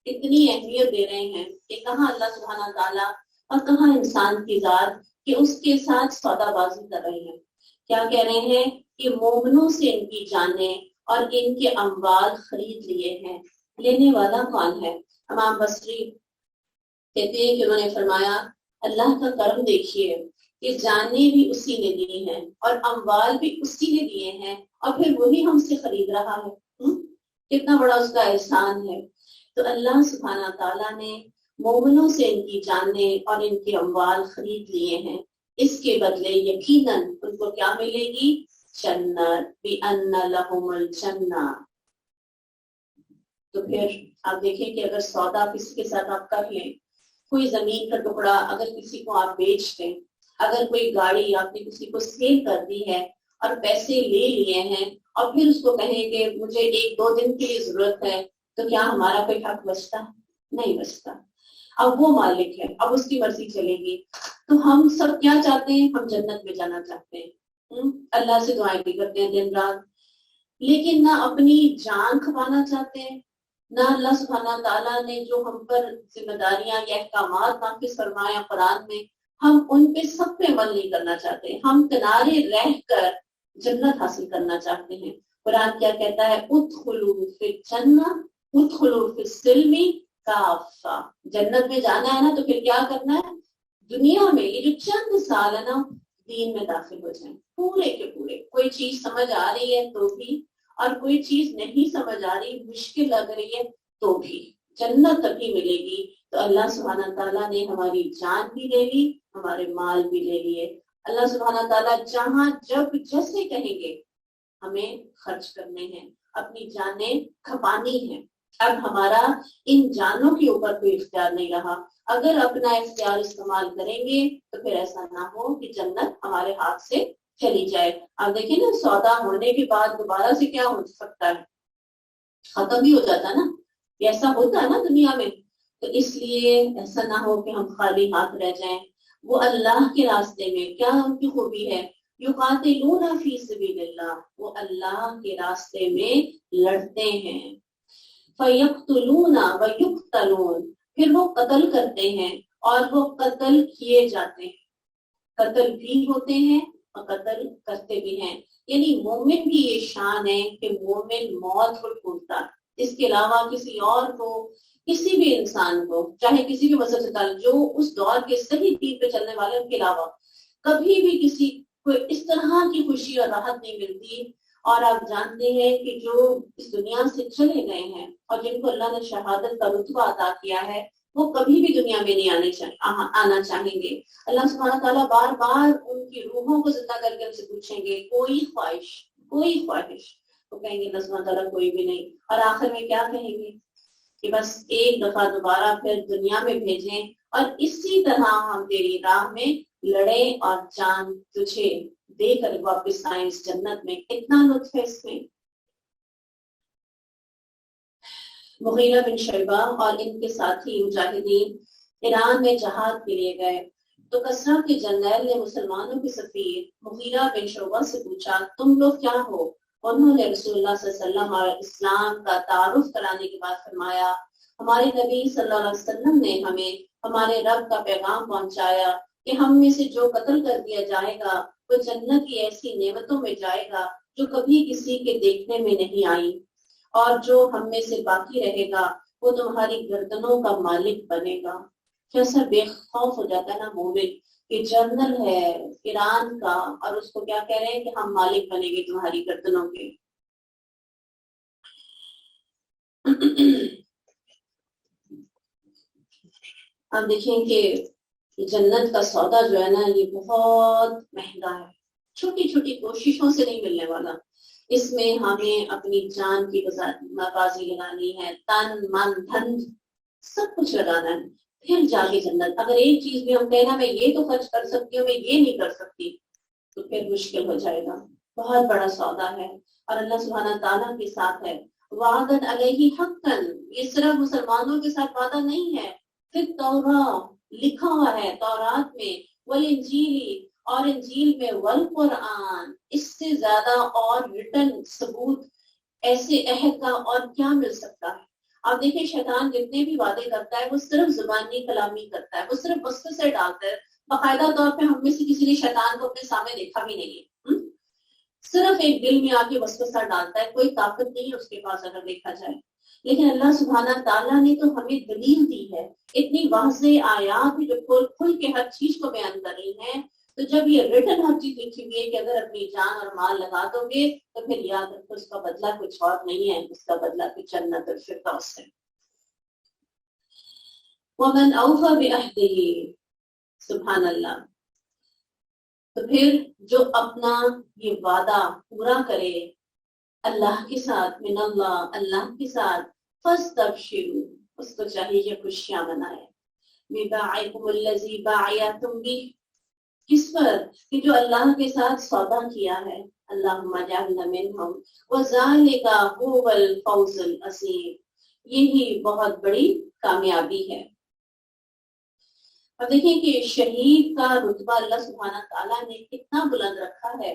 اتنی اہمیت دے رہے ہیں کہ کہاں اللہ سبحانہ تعالیٰ اور کہاں انسان کی ذات کہ اس کے ساتھ سودا بازی کر رہے ہیں. کیا کہہ رہے ہیں کہ مومنوں سے ان کی جانیں اور ان کے اموال خرید لیے ہیں. لینے والا کون ہے؟ امام بصری کہتے ہیں کہ انہوں نے فرمایا اللہ کا کرم دیکھیے کہ جانیں بھی اسی نے دی ہیں اور اموال بھی اسی نے دیے ہیں، اور پھر وہی ہم سے خرید رہا ہے. کتنا بڑا اس کا احسان ہے. تو اللہ سبحانہ تعالیٰ نے مومنوں سے ان کی جانیں اور ان کے اموال خرید لیے ہیں. اس کے بدلے یقیناً ان کو کیا ملے گی؟ جنت. بِأَنَّ لَهُمُ الْجَنَّةَ. تو پھر آپ دیکھیں کہ اگر سودا کسی کے ساتھ آپ کر لیں، کوئی زمین کا ٹکڑا اگر کسی کو آپ بیچ دیں، اگر کوئی گاڑی آپ نے کسی کو سیل کر دی ہے اور پیسے لے لیے ہیں اور پھر اس کو کہیں کہ مجھے 1-2 دن کے لیے ضرورت ہے، تو کیا ہمارا کوئی حق بچتا؟ نہیں بچتا. اب وہ مالک ہے، اب اس کی مرضی چلے گی. تو ہم سب کیا چاہتے ہیں؟ ہم جنت میں جانا چاہتے ہیں، اللہ سے دعائیں بھی کرتے ہیں دن رات، لیکن نہ اپنی جان کھپانا چاہتے ہیں، نہ اللہ سبحانہ تعالیٰ نے جو ہم پر ذمہ داریاں یا احکامات نافذ فرمایا قرآن میں، ہم ان پہ سب پہ عمل نہیں کرنا چاہتے. ہم کنارے رہ کر جنت حاصل کرنا چاہتے ہیں. قرآن کیا کہتا ہے؟ ادخلوا فی الجنہ ادخلوا فی السلم کافہ. جنت میں جانا ہے نا تو پھر کیا کرنا ہے؟ دنیا میں یہ جو چند سال ہے نا، دین میں داخل ہو جائیں پورے کے پورے. کوئی چیز سمجھ آ رہی ہے تو بھی، اور کوئی چیز نہیں سمجھ آ رہی، مشکل لگ رہی ہے تو بھی. جنت تبھی ملے گی. تو اللہ سبحانہ تعالیٰ نے ہماری جان بھی لے لی، ہمارے مال بھی لے لیے. اللہ سبحانہ تعالیٰ جہاں جب جیسے کہیں گے ہمیں خرچ کرنے ہیں، اپنی جانیں کھپانی ہیں. اب ہمارا ان جانوں کے اوپر کوئی اختیار نہیں رہا. اگر اپنا اختیار استعمال کریں گے تو پھر ایسا نہ ہو کہ جنت ہمارے ہاتھ سے چلی جائے. آپ دیکھیں نا، سودا ہونے کے بعد دوبارہ سے کیا ہو سکتا ہے؟ ختم بھی ہو جاتا ہے نا. ایسا ہوتا ہے نا دنیا میں. تو اس لیے ایسا نہ ہو کہ ہم خالی ہاتھ رہ جائیں. وہ اللہ کے راستے میں کیا ان کی خوبی ہے؟ یقاتلون فی سبیل اللہ. وہ اللہ کے راستے میں لڑتے ہیں. فیقتلون ویقتلون. پھر وہ قتل کرتے ہیں اور وہ قتل کیے جاتے ہیں. قتل بھی ہوتے ہیں اور قتل کرتے بھی ہیں. یعنی مومن کی یہ شان ہے کہ مومن موت کو ڈھونڈتا. اس کے علاوہ کسی اور کو، کسی بھی انسان کو، چاہے کسی بھی مذہب سے تعلق، جو اس دور کے صحیح دین پہ چلنے والے، ان کے علاوہ کبھی بھی کسی کو اس طرح کی خوشی اور راحت نہیں ملتی. اور آپ جانتے ہیں کہ جو اس دنیا سے چلے گئے ہیں اور جن کو اللہ نے شہادت کا رتبہ عطا کیا ہے، وہ کبھی بھی دنیا میں نہیں آنا چاہیں گے. اللہ سبحانہ تعالیٰ بار بار ان کی روحوں کو زندہ کر کے ان سے پوچھیں گے کوئی خواہش، کوئی خواہش. تو کہیں گے اللہ سبحانہ تعالیٰ کوئی بھی نہیں. اور آخر میں کیا کہیں گے؟ کہ بس ایک دفعہ دوبارہ پھر دنیا میں بھیجیں اور اسی طرح ہم تیری راہ میں لڑیں اور جان تجھے دے کر واپس آئیں اس جنت میں. کتنا لطف ہے اس میں. مغیرہ بن شعبہ اور ان کے ساتھی مجاہدین ایران میں جہاد کے لیے گئے تو کسرا کے جنرل نے مسلمانوں کے سفیر مغیرہ بن شعبہ سے پوچھا تم لوگ کیا ہو؟ انہوں نے رسول اللہ صلی اللہ علیہ وسلم اور اسلام کا تعارف کرانے کے بعد فرمایا ہمارے نبی صلی اللہ علیہ وسلم نے ہمیں ہمارے رب کا پیغام پہنچایا کہ ہم میں سے جو قتل کر دیا جائے گا وہ جنت کی ایسی نعمتوں میں جائے گا جو کبھی کسی کے دیکھنے میں نہیں آئی، اور جو ہم میں سے باقی رہے گا وہ تمہاری گردنوں کا مالک بنے گا. کیسا بے خوف ہو جاتا ہے نا مومن کہ جنرل ہے ایران کا اور اس کو کیا کہہ رہے ہیں کہ ہم مالک بنے گے تمہاری گردنوں کے. آپ دیکھیں کہ جنت کا سودا جو ہے نا یہ بہت مہنگا ہے، چھوٹی چھوٹی کوششوں سے نہیں ملنے والا. اس میں ہمیں اپنی جان کی بازی لگانی ہے، تن من دھن سب کچھ لگانا ہے، پھر جا کے جنت. اگر ایک چیز بھی ہم کہنا میں یہ تو خرچ کر سکتی ہوں میں یہ نہیں کر سکتی تو پھر مشکل ہو جائے گا. بہت بڑا سودا ہے اور اللہ سبحانہ تعالیٰ کے ساتھ ہے. وعدت علیہ حقا، یہ صرف مسلمانوں کے ساتھ وعدہ نہیں ہے، پھر تورات لکھا ہوا ہے تورات میں، والانجیل اور انجیل میں، والقرآن، اس سے زیادہ اور ریٹن ثبوت ایسے عہد کا اور کیا مل سکتا ہے. آپ دیکھیں شیطان جتنے بھی وعدے کرتا ہے وہ صرف زبانی کلامی کرتا ہے، وہ صرف وسوسے ڈالتا ہے. باقاعدہ طور پہ ہم میں سے کسی نے شیطان کو اپنے سامنے دیکھا بھی نہیں ہے، صرف ایک دل میں آ کے وسوسہ ڈالتا ہے، کوئی طاقت نہیں ہے اس کے پاس اگر دیکھا جائے. لیکن اللہ سبحانہ تعالیٰ نے تو ہمیں دلیل دی ہے، اتنی واضح آیات جو کھول کھل کے ہر چیز کو بیان کر رہی ہیں. تو جب یہ ریٹن ہر چیز لکھی ہوئی ہے کہ اگر اپنی جان اور مال لگا دو گے تو پھر یاد رکھو اس کا بدلہ کچھ اور نہیں ہے، اس کا بدلہ کچھ جنت الفردوس ہے. ومن اوفى بعهده، سبحان اللہ. تو پھر جو اپنا یہ وعدہ پورا کرے اللہ کے ساتھ، من اللہ، اللہ کے ساتھ، فاستبشروا، اس کو چاہیے کہ خوشیاں منائے. ببائعکم الذی باعتم بہ، کس پر کہ جو اللہ کے ساتھ سودا کیا ہے. اللہم اجعلنا منہم وذالک هو الفوز العظیم، یہی بہت بڑی کامیابی ہے. اب دیکھیں کہ شہید کا رتبہ اللہ سبحانہ تعالیٰ نے کتنا بلند رکھا ہے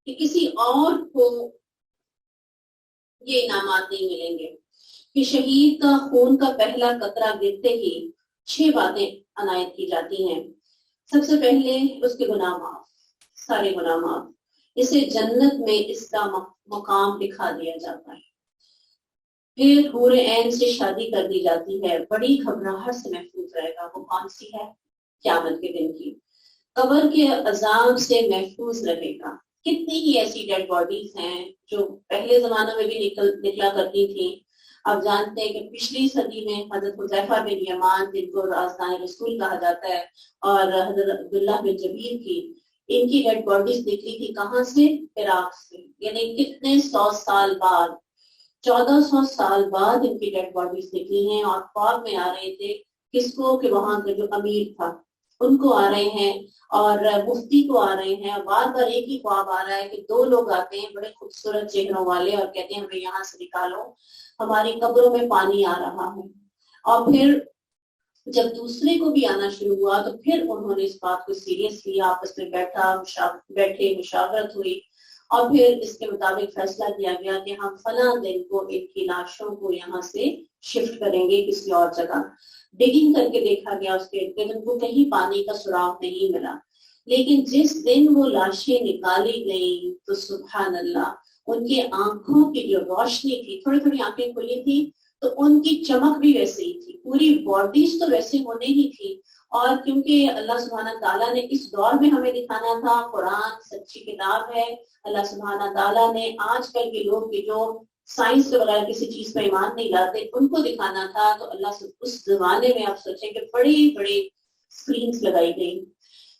کہ کسی اور کو یہ انعامات نہیں ملیں گے. کہ شہید کا خون کا پہلا قطرہ گرتے ہی 6 باتیں عنایت کی جاتی ہیں. سب سے پہلے اس کے گناہ معاف، سارے گناہ معاف، اسے جنت میں اس کا مقام دکھا دیا جاتا ہے. پھر حور عین سے شادی کر دی جاتی ہے، بڑی گھبراہٹ سے محفوظ رہے گا. وہ کون سی ہے؟ قیامت کے دن کی. قبر کے عذاب سے محفوظ رہے گا. کتنی ہی ایسی ڈیڈ باڈیز ہیں جو پہلے زمانوں میں بھی نکلا کرتی تھیں. آپ جانتے ہیں کہ پچھلی صدی میں حضرت حذیفہ بن یمان جن کو رازدان رسول کہا جاتا ہے اور حضرت عبداللہ بن جبیر کی، ان کی ڈیڈ باڈیز نکلی تھی کہاں سے؟ عراق سے. یعنی کتنے 100 سال بعد، 1400 سال بعد ان کی ڈیڈ باڈیز نکلی ہیں. اور خواب میں آ رہے تھے کس کو؟ کہ وہاں کا جو امیر تھا ان کو آ رہے ہیں اور مفتی کو آ رہے ہیں. بار بار ایک ہی خواب آ رہا ہے کہ 2 لوگ آتے ہیں بڑے خوبصورت چہروں والے اور کہتے ہیں ہمیں یہاں سے نکالو، ہماری قبروں میں پانی آ رہا ہے. اور پھر جب دوسرے کو بھی آنا شروع ہوا تو پھر انہوں نے اس بات کو سیریس لیا، آپس میں بیٹھے مشاورت ہوئی اور پھر اس کے مطابق فیصلہ کیا گیا کہ ہم فلاں دن کو ان کی لاشوں کو یہاں سے شفٹ کریں گے کسی اور جگہ. ڈگنگ کر کے دیکھا گیا اس کے ان کو کہیں پانی کا سراغ نہیں ملا. لیکن جس دن وہ لاشیں نکالی گئیں تو سبحان اللہ ان کی آنکھوں کی جو روشنی تھی، تھوڑی تھوڑی آنکھیں کھلی تھی تو ان کی چمک بھی ویسے ہی تھی، پوری باڈیز تو ویسے ہونے ہی تھی. اور کیونکہ اللہ سبحانہ تعالیٰ نے اس دور میں ہمیں دکھانا تھا، قرآن سچی کتاب ہے. اللہ سبحانہ تعالیٰ نے آج کل کے لوگ کے جو سائنس کے بغیر کسی چیز پہ ایمان نہیں لاتے ان کو دکھانا تھا. تو اللہ سے اس زمانے میں آپ سوچیں کہ بڑی بڑی اسکرینز لگائی گئی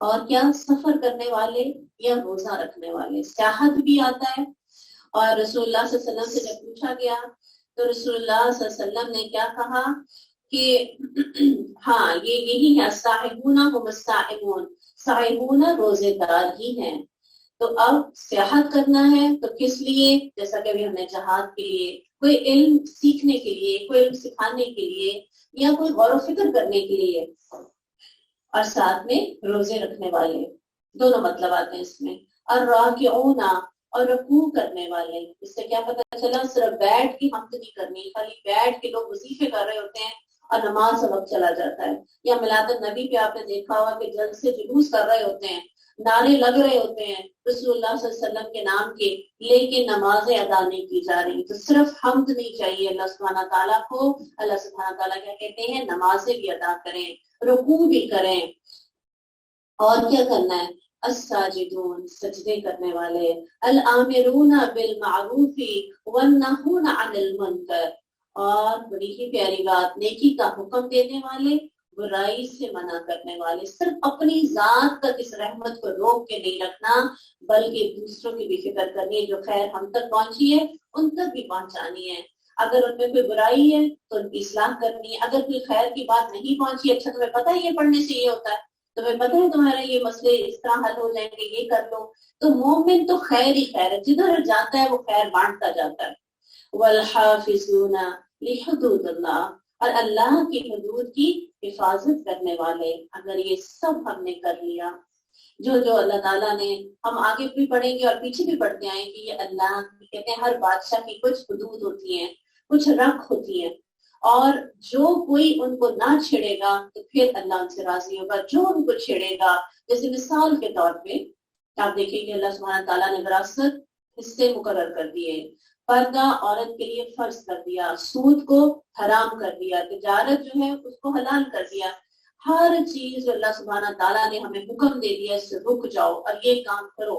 اور کیا سفر کرنے والے یا روزہ رکھنے والے، سیاحت بھی آتا ہے۔ اور رسول اللہ صلی اللہ علیہ وسلم سے جب پوچھا گیا تو رسول اللہ صلی اللہ علیہ وسلم نے کیا کہا کہ ہاں یہی ہے، الصائمون هم الصائمون، صائمون روزے دار ہی ہیں۔ تو اب سیاحت کرنا ہے تو کس لیے؟ جیسا کہ ابھی ہم نے جہاد کے لیے، کوئی علم سیکھنے کے لیے، کوئی علم سکھانے کے لیے، یا کوئی غور و فکر کرنے کے لیے، اور ساتھ میں روزے رکھنے والے، دونوں مطلب آتے ہیں اس میں۔ اور راکعون، اور رکوع کرنے والے۔ اس سے کیا پتہ چلا؟ صرف بیٹھ کے حمد نہیں کرنی، خالی بیٹھ کے لوگ وظیفے کر رہے ہوتے ہیں اور نماز کا وقت چلا جاتا ہے، یا میلاد النبی پہ آپ نے دیکھا ہوا کہ جلد سے جلوس کر رہے ہوتے ہیں، نعرے لگ رہے ہوتے ہیں رسول اللہ صلی اللہ علیہ وسلم کے نام کے، لیکن نمازیں ادا نہیں کی جا رہی۔ تو صرف حمد نہیں چاہیے اللہ سبحانہ تعالیٰ کو، اللہ سبحانہ تعالیٰ کیا کہتے ہیں؟ نمازیں بھی ادا کریں، رکوع بھی کریں، اور کیا کرنا ہے؟ الساجدون، سجدے کرنے والے، الامرون بالمعروف والنہون عن المنکر، اور بڑی ہی پیاری بات، نیکی کا حکم دینے والے، برائی سے منع کرنے والے۔ صرف اپنی ذات تک اس رحمت کو روک کے نہیں رکھنا، بلکہ دوسروں کی بھی فکر کرنی ہے، جو خیر ہم تک پہنچی ہے ان تک بھی پہنچانی ہے۔ اگر ان میں کوئی برائی ہے تو ان کی اصلاح کرنی ہے، اگر کوئی خیر کی بات نہیں پہنچی، اچھا تمہیں پتہ ہے یہ پڑھنے سے یہ ہوتا ہے، تمہیں پتہ ہے تمہارے یہ مسئلے اس طرح حل ہو جائیں گے، یہ کر لو، تو مومن تو خیر ہی خیر ہے، جدھر جاتا ہے وہ خیر بانٹتا جاتا ہے۔ والحافظون لحدود اللہ، اور اللہ کی حدود کی حفاظت کرنے والے۔ اگر یہ سب ہم نے کر لیا، جو اللہ تعالیٰ نے، ہم آگے بھی پڑھیں گے اور پیچھے بھی پڑھتے آئیں کہ یہ اللہ کہتے ہیں ہر بادشاہ کی کچھ حدود ہوتی ہیں، کچھ رکھ ہوتی ہیں، اور جو کوئی ان کو نہ چھیڑے گا تو پھر اللہ ان سے راضی ہوگا، جو ان کو چھیڑے گا۔ جیسے مثال کے طور پہ آپ دیکھیں کہ اللہ سبحانہ تعالیٰ نے وراثت حصے مقرر کر دیے، پردہ عورت کے لیے فرض کر دیا، سود کو حرام کر دیا، تجارت جو ہے اس کو حلال کر دیا، ہر چیز جو اللہ سبحانہ تعالیٰ نے ہمیں حکم دے دیا اس سے رک جاؤ اور یہ کام کرو۔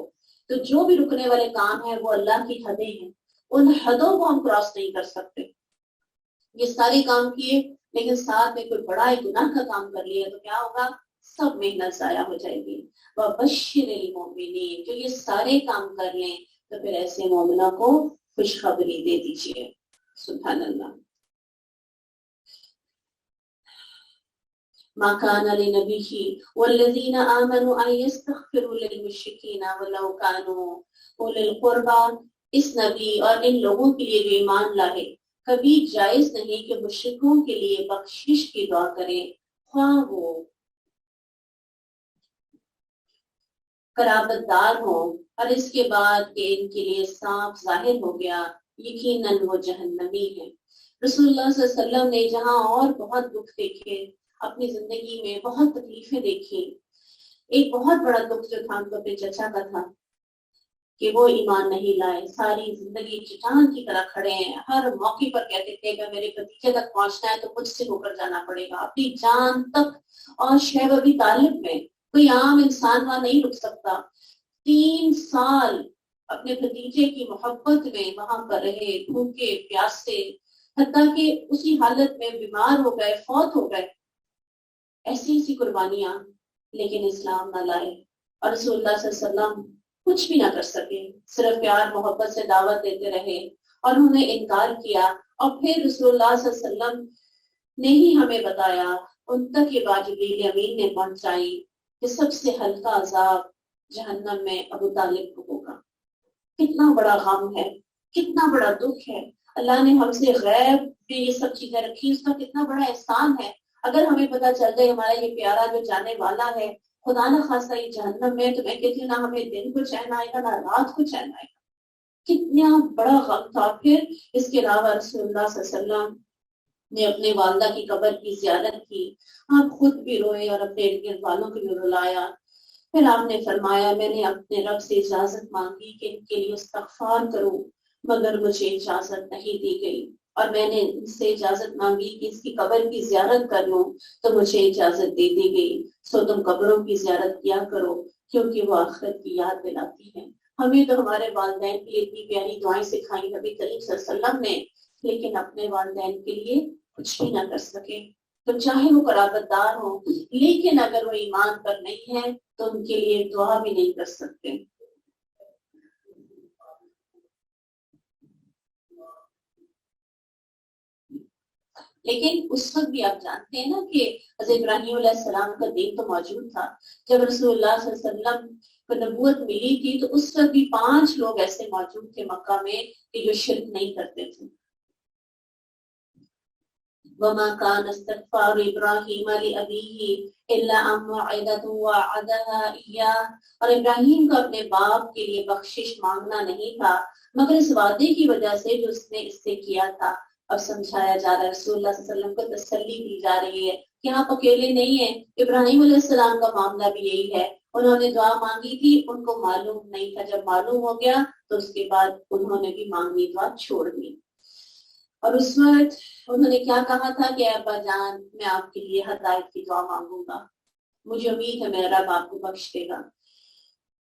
تو جو بھی رکنے والے کام ہیں وہ اللہ کی حدیں ہیں، ان حدوں کو ہم کراس نہیں کر سکتے۔ یہ سارے کام کیے لیکن ساتھ میں کوئی بڑا گناہ کا کام کر لیا تو کیا ہوگا؟ سب محنت ضائع ہو جائے گی۔ وَبَشِّرِ الْمُؤْمِنِينَ، جو یہ سارے کام کر لیں تو پھر ایسے مومنوں کو خوشخبری دے دیجیے۔ سبحان اللہ۔ ما كان لنبي والذين آمنوا أن يستغفروا للمشركين ولو كانوا أولي القربى، اس نبی اور ان لوگوں کے لیے جو ایمان لائے کبھی جائز نہیں کہ مشرکوں کے لیے بخشش کی دعا کریں، خواہ وہ قرابت دار ہوں، اور اس کے بعد کہ ان کے لیے صاف ظاہر ہو گیا یقیناً وہ جہنمی ہے۔ رسول اللہ صلی اللہ علیہ وسلم نے جہاں اور بہت دکھ دیکھے اپنی زندگی میں، بہت تکلیفیں دیکھی، ایک بہت بڑا دکھ جو تھا ان کو اپنے چچا کا تھا کہ وہ ایمان نہیں لائے، ساری زندگی چٹان کی طرح کھڑے ہیں، ہر موقع پر کہتے تھے کہ میرے بھتیجے تک پہنچنا ہے تو مجھ سے ہو کر جانا پڑے گا، اپنی جان تک۔ اور شیب ابی طالب میں کوئی عام انسان وہاں نہیں رک سکتا، 3 سال اپنے بھتیجے کی محبت میں وہاں پر رہے، بھوکے پیاسے، حتیٰ کہ اسی حالت میں بیمار ہو گئے، فوت ہو گئے، ایسی قربانیاں، لیکن اسلام نہ لائے، اور رسول اللہ صلی اللہ علیہ وسلم کچھ بھی نہ کر سکے، صرف پیار محبت سے دعوت دیتے رہے، اور انہوں نے انکار کیا، اور پھر رسول اللہ صلی اللہ علیہ وسلم نے ہی ہمیں بتایا، ان تک یہ بات جبریل امین نے پہنچائی کہ سب سے ہلکا عذاب جہنم میں ابو طالب کو ہوگا۔ کتنا بڑا غم ہے، کتنا بڑا دکھ ہے، اللہ نے ہم سے غیب میں یہ سب چیزیں رکھی، اس کا کتنا بڑا احسان ہے۔ اگر ہمیں پتہ چل جائے ہمارا یہ پیارا جو جانے والا ہے خدا نہ خاصہ یہ جہنم میں، تو میں کہتی ہوں نہ ہمیں دن کو چین آئے گا نہ رات کو چین آئے گا۔ کتنا بڑا غم تھا۔ پھر اس کے علاوہ رسول اللہ صلی اللہ علیہ وسلم نے اپنے والدہ کی قبر کی زیارت کی، آپ خود بھی روئے اور اپنے ارد گرد والوں کو بھی رلایا۔ پھر آپ نے فرمایا میں نے اپنے رب سے اجازت مانگی کہ ان کے لیے استغفار کروں، مگر مجھے اجازت نہیں دی گئی، اور میں نے ان سے اجازت مانگی کہ اس کی قبر کی زیارت کر لوں تو مجھے اجازت دے دی گئی، سو تم قبروں کی زیارت کیا کرو کیونکہ وہ آخرت کی یاد دلاتی ہے۔ ہمیں تو ہمارے والدین کے لیے اتنی پیاری دعائیں سکھائیں نبی کریم صلی اللہ علیہ وسلم نے، لیکن اپنے والدین کے لیے کچھ بھی نہ کر سکے۔ تو چاہے وہ قرابت دار ہو، لیکن اگر وہ ایمان پر نہیں ہے تو ان کے لیے دعا بھی نہیں کر سکتے۔ لیکن اس وقت بھی آپ جانتے ہیں نا کہ حضرت ابراہیم علیہ السلام کا دین تو موجود تھا۔ جب رسول اللہ صلی اللہ علیہ وسلم کو نبوت ملی تھی تو اس وقت بھی 5 لوگ ایسے موجود تھے مکہ میں کہ جو شرک نہیں کرتے تھے۔ وَمَا كَانَ اسْتِغْفَارُ إِبْرَاهِيمَ لِأَبِيهِ إِلَّا عَن مَّوْعِدَةٍ وَعَدَهَا إِيَّاهُ، اور ابراہیم کا اپنے باپ کے لیے بخشش مانگنا نہیں تھا مگر اس وعدے کی وجہ سے جو اس نے اس سے کیا تھا۔ اب سمجھایا جا رہا ہے، رسول اللہ صلی اللہ علیہ وسلم کو تسلی دی جا رہی ہے کہ آپ اکیلے نہیں ہیں، ابراہیم علیہ السلام کا معاملہ بھی یہی ہے۔ انہوں نے دعا مانگی تھی، ان کو معلوم نہیں تھا، جب معلوم ہو گیا تو اس کے بعد انہوں نے بھی مانگنی دعا چھوڑ دی۔ اور اس وقت انہوں نے کیا کہا تھا کہ ابا جان میں آپ کے لیے ہدایت کی دعا مانگوں گا، مجھے امید ہے میرا رب آپ کو بخش دے گا۔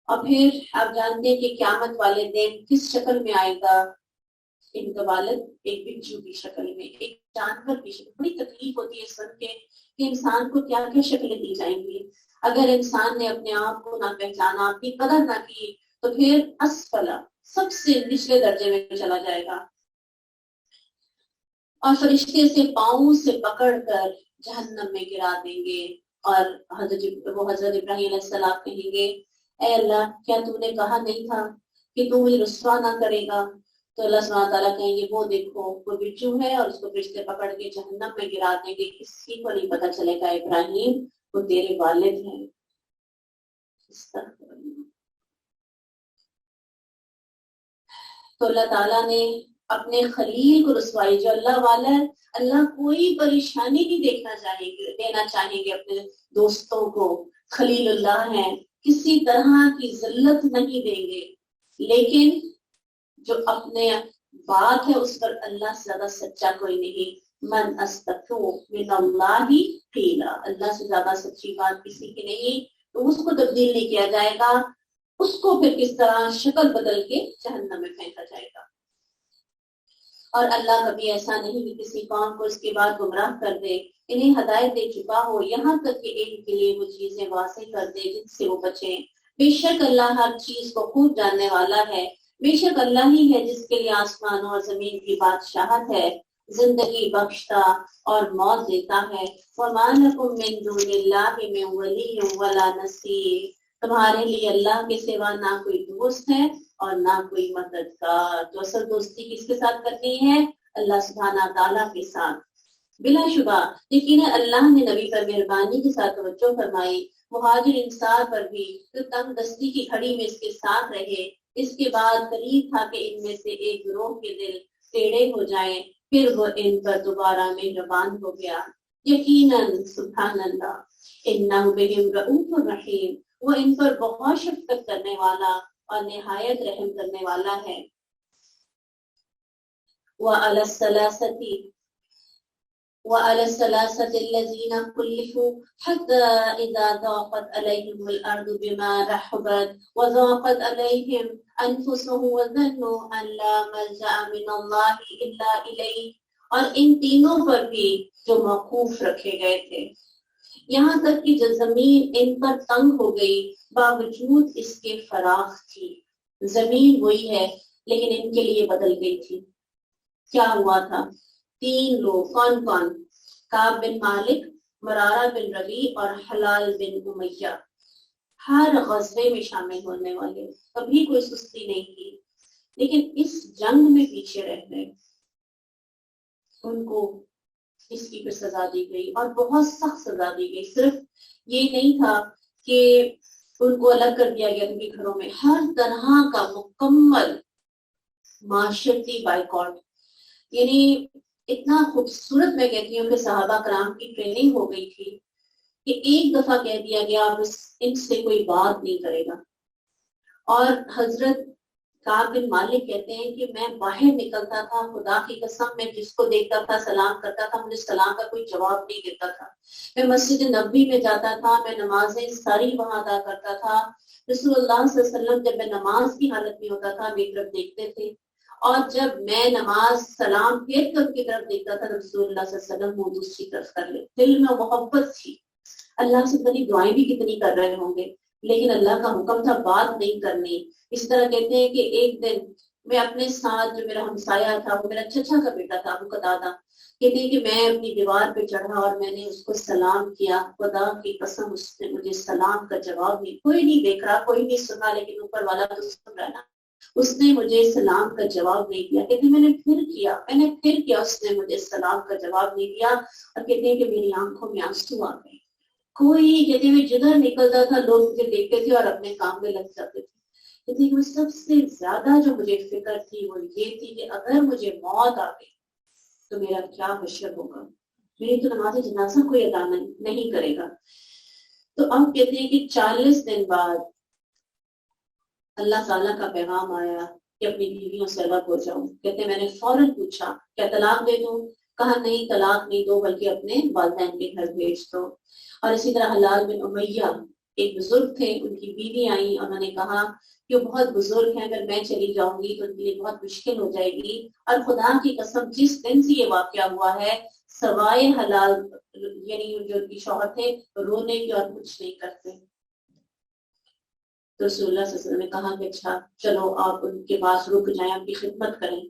اور پھر آپ جانتے ہیں کہ قیامت والے دن کس شکل میں آئے گا؟ ان کا والد ایک بچھو کی شکل میں، ایک جانور کی شکل۔ بڑی تکلیف ہوتی ہے سن کے کہ انسان کو کیا کیا شکلیں دی جائیں گی۔ اگر انسان نے اپنے آپ کو نہ پہچانا، اپنی قدر نہ کی تو پھر اسفلا، سب سے نچلے درجے میں چلا جائے گا۔ اور فرشتے سے پاؤں سے پکڑ کر جہنم میں گرا دیں گے، اور حضرت ابراہیم علیہ السلام کہیں گے اے اللہ کیا تم نے کہا نہیں تھا کہ تم مجھے رسوا نہ کرے گا؟ تو اللہ سبحانہ تعالیٰ کہیں گے وہ دیکھو وہ بچو ہے، اور اس کو فرشتے پکڑ کے جہنم میں گرا دیں گے، کسی کو نہیں پتا چلے گا ابراہیم وہ تیرے والد ہیں۔ تو اللہ تعالیٰ نے اپنے خلیل کو رسوائی، جو اللہ والا ہے، اللہ کوئی پریشانی نہیں دینا چاہیں گے اپنے دوستوں کو، خلیل اللہ ہیں، کسی طرح کی ذلت نہیں دیں گے، لیکن جو اپنے بات ہے اس پر اللہ سے زیادہ سچا کوئی نہیں۔ من اصدق من اللہ قیلا، اللہ سے زیادہ سچی بات کسی کی نہیں، تو اس کو تبدیل نہیں کیا جائے گا، اس کو پھر کس طرح شکل بدل کے جہنم میں پھینکا جائے گا۔ اور اللہ کبھی ایسا نہیں کہ کسی قوم کو اس کے بعد گمراہ کر دے، انہیں ہدایت دے چکا ہو یہاں تک کہ ان کے لیے وہ چیزیں واضح کر دے جن سے وہ بچیں۔ بے شک اللہ ہر چیز کو خوب جاننے والا ہے، بے شک اللہ ہی ہے جس کے لیے آسمانوں اور زمین کی بادشاہت ہے، زندگی بخشتا اور موت دیتا ہے۔ وَمَا لَكُم مِّن دُونِ اللَّهِ مِن وَلِيٍّ وَلَا نَصِيرٍ، تمہارے لیے اللہ کے سوا نہ کوئی دوست ہے اور نہ کوئی مددگار۔ تو اصل دوستی کس کے ساتھ کرنی ہے؟ اللہ سبحانہ تعالیٰ کے ساتھ۔ بلا شبہ یقیناً اللہ نے نبی پر مہربانی کے ساتھ توجہ فرمائی، مہاجر انصار پر بھی، جو تنگ دستی کی گھڑی میں اس کے ساتھ رہے۔ اس کے بعد قریب تھا کہ ان میں سے ایک گروہ کے دل ٹیڑے ہو جائیں، پھر وہ ان پر دوبارہ مہربان ہو گیا۔ یقیناً سبحان اللہ انہ بہم رؤوف رحیم، وہ ان پر بہت شفقت کرنے والا اور نہایت رحم کرنے والا ہے۔ وعلى الثلاثة الذين خلفوا حتى إذا ضاقت عليهم الأرض بما رحبت وضاقت عليهم أنفسهم وظنوا أن لا ملجأ من الله إلا إليه، اور ان تینوں پر بھی جو موقوف رکھے گئے تھے، یہاں تک کہ جو زمین ان پر تنگ ہو گئی باوجود اس کے فراخ تھی۔ زمین وہی ہے لیکن ان کے لیے بدل گئی تھی۔ کیا ہوا تھا؟ 3 لوگ، کون کون؟ کعب بن مالک، مرارہ بن ربیع اور حلال بن امیہ، ہر غزوے میں شامل ہونے والے، کبھی کوئی سستی نہیں کی، لیکن اس جنگ میں پیچھے رہ گئے۔ ان کو اس کی پھر سزا دی گئی اور بہت سخت سزا دی گئی۔ صرف یہ نہیں تھا کہ ان کو الگ کر دیا گیا ان کے گھروں میں، ہر طرح کا مکمل معاشرتی بائیکاٹ، یعنی اتنا خوبصورت میں کہتی ہوں کہ صحابہ کرام کی ٹریننگ ہو گئی تھی کہ ایک دفعہ کہہ دیا گیا بس ان سے کوئی بات نہیں کرے گا۔ اور حضرت کعب بن مالک کہتے ہیں کہ میں باہر نکلتا تھا، خدا کی قسم میں جس کو دیکھتا تھا سلام کرتا تھا، مجھے سلام کا کوئی جواب نہیں دیتا تھا۔ میں مسجد نبوی میں جاتا تھا، میں نمازیں ساری وہاں ادا کرتا تھا۔ رسول اللہ صلی اللہ علیہ وسلم جب میں نماز کی حالت میں ہوتا تھا میری طرف دیکھتے تھے اور جب میں نماز سلام پھیر کر ان کی طرف دیکھتا تھا رسول اللہ صلی اللہ علیہ وسلم وہ دوسری طرف کر لے. دل میں محبت تھی. اللہ سے بڑی دعائیں بھی کتنی کر رہے ہوں گے لیکن اللہ کا حکم تھا بات نہیں کرنی. اس طرح کہتے ہیں کہ ایک دن میں اپنے ساتھ جو میرا ہمسایہ تھا وہ میرا چچا کا بیٹا تھا ابو قتادہ, کہتے ہیں کہ میں اپنی دیوار پہ چڑھا اور میں نے اس کو سلام کیا. خدا کی قسم اس نے مجھے سلام کا جواب نہیں, کوئی نہیں دیکھ رہا کوئی نہیں سنا لیکن اوپر والا تو سن رہا نا, اس نے مجھے سلام کا جواب نہیں دیا. کہتے ہیں میں نے پھر کیا اس نے مجھے سلام کا جواب نہیں دیا. اور کہتے ہیں کہ میری آنکھوں میں آنسو آ گئے. کوئی کہتے ہیں جدھر نکلتا تھا لوگ مجھے دیکھتے تھے اور اپنے کام میں لگ جاتے تھے. کہتے ہیں کہ سب سے زیادہ جو مجھے فکر تھی وہ یہ تھی کہ اگر مجھے موت آ گئی تو میرا کیا حشر ہوگا, میری تو نماز جنازہ کوئی ادا نہیں کرے گا. تو اب کہتے ہیں کہ 40 دن بعد اللہ تعالیٰ کا پیغام آیا کہ اپنی بیویوں سے الگ ہو جاؤں. کہتے ہیں میں نے فوراً پوچھا کیا طلاق دے دوں؟ کہا نہیں طلاق نہیں دو بلکہ اپنے والدین کے گھر بھیج دو. اور اسی طرح حلال بن امیہ ایک بزرگ تھے, ان کی بیوی آئی, انہوں نے کہا کہ وہ بہت بزرگ ہیں, اگر میں چلی جاؤں گی تو ان کے لیے بہت مشکل ہو جائے گی. اور خدا کی قسم جس دن سے یہ واقعہ ہوا ہے سوائے حلال یعنی جو ان کی شوہر تھے رونے کی اور کچھ نہیں کرتے. تو رسول اللہ صلی اللہ علیہ وسلم نے کہا کہ اچھا چلو آپ ان کے پاس رک جائیں, آپ کی خدمت کریں.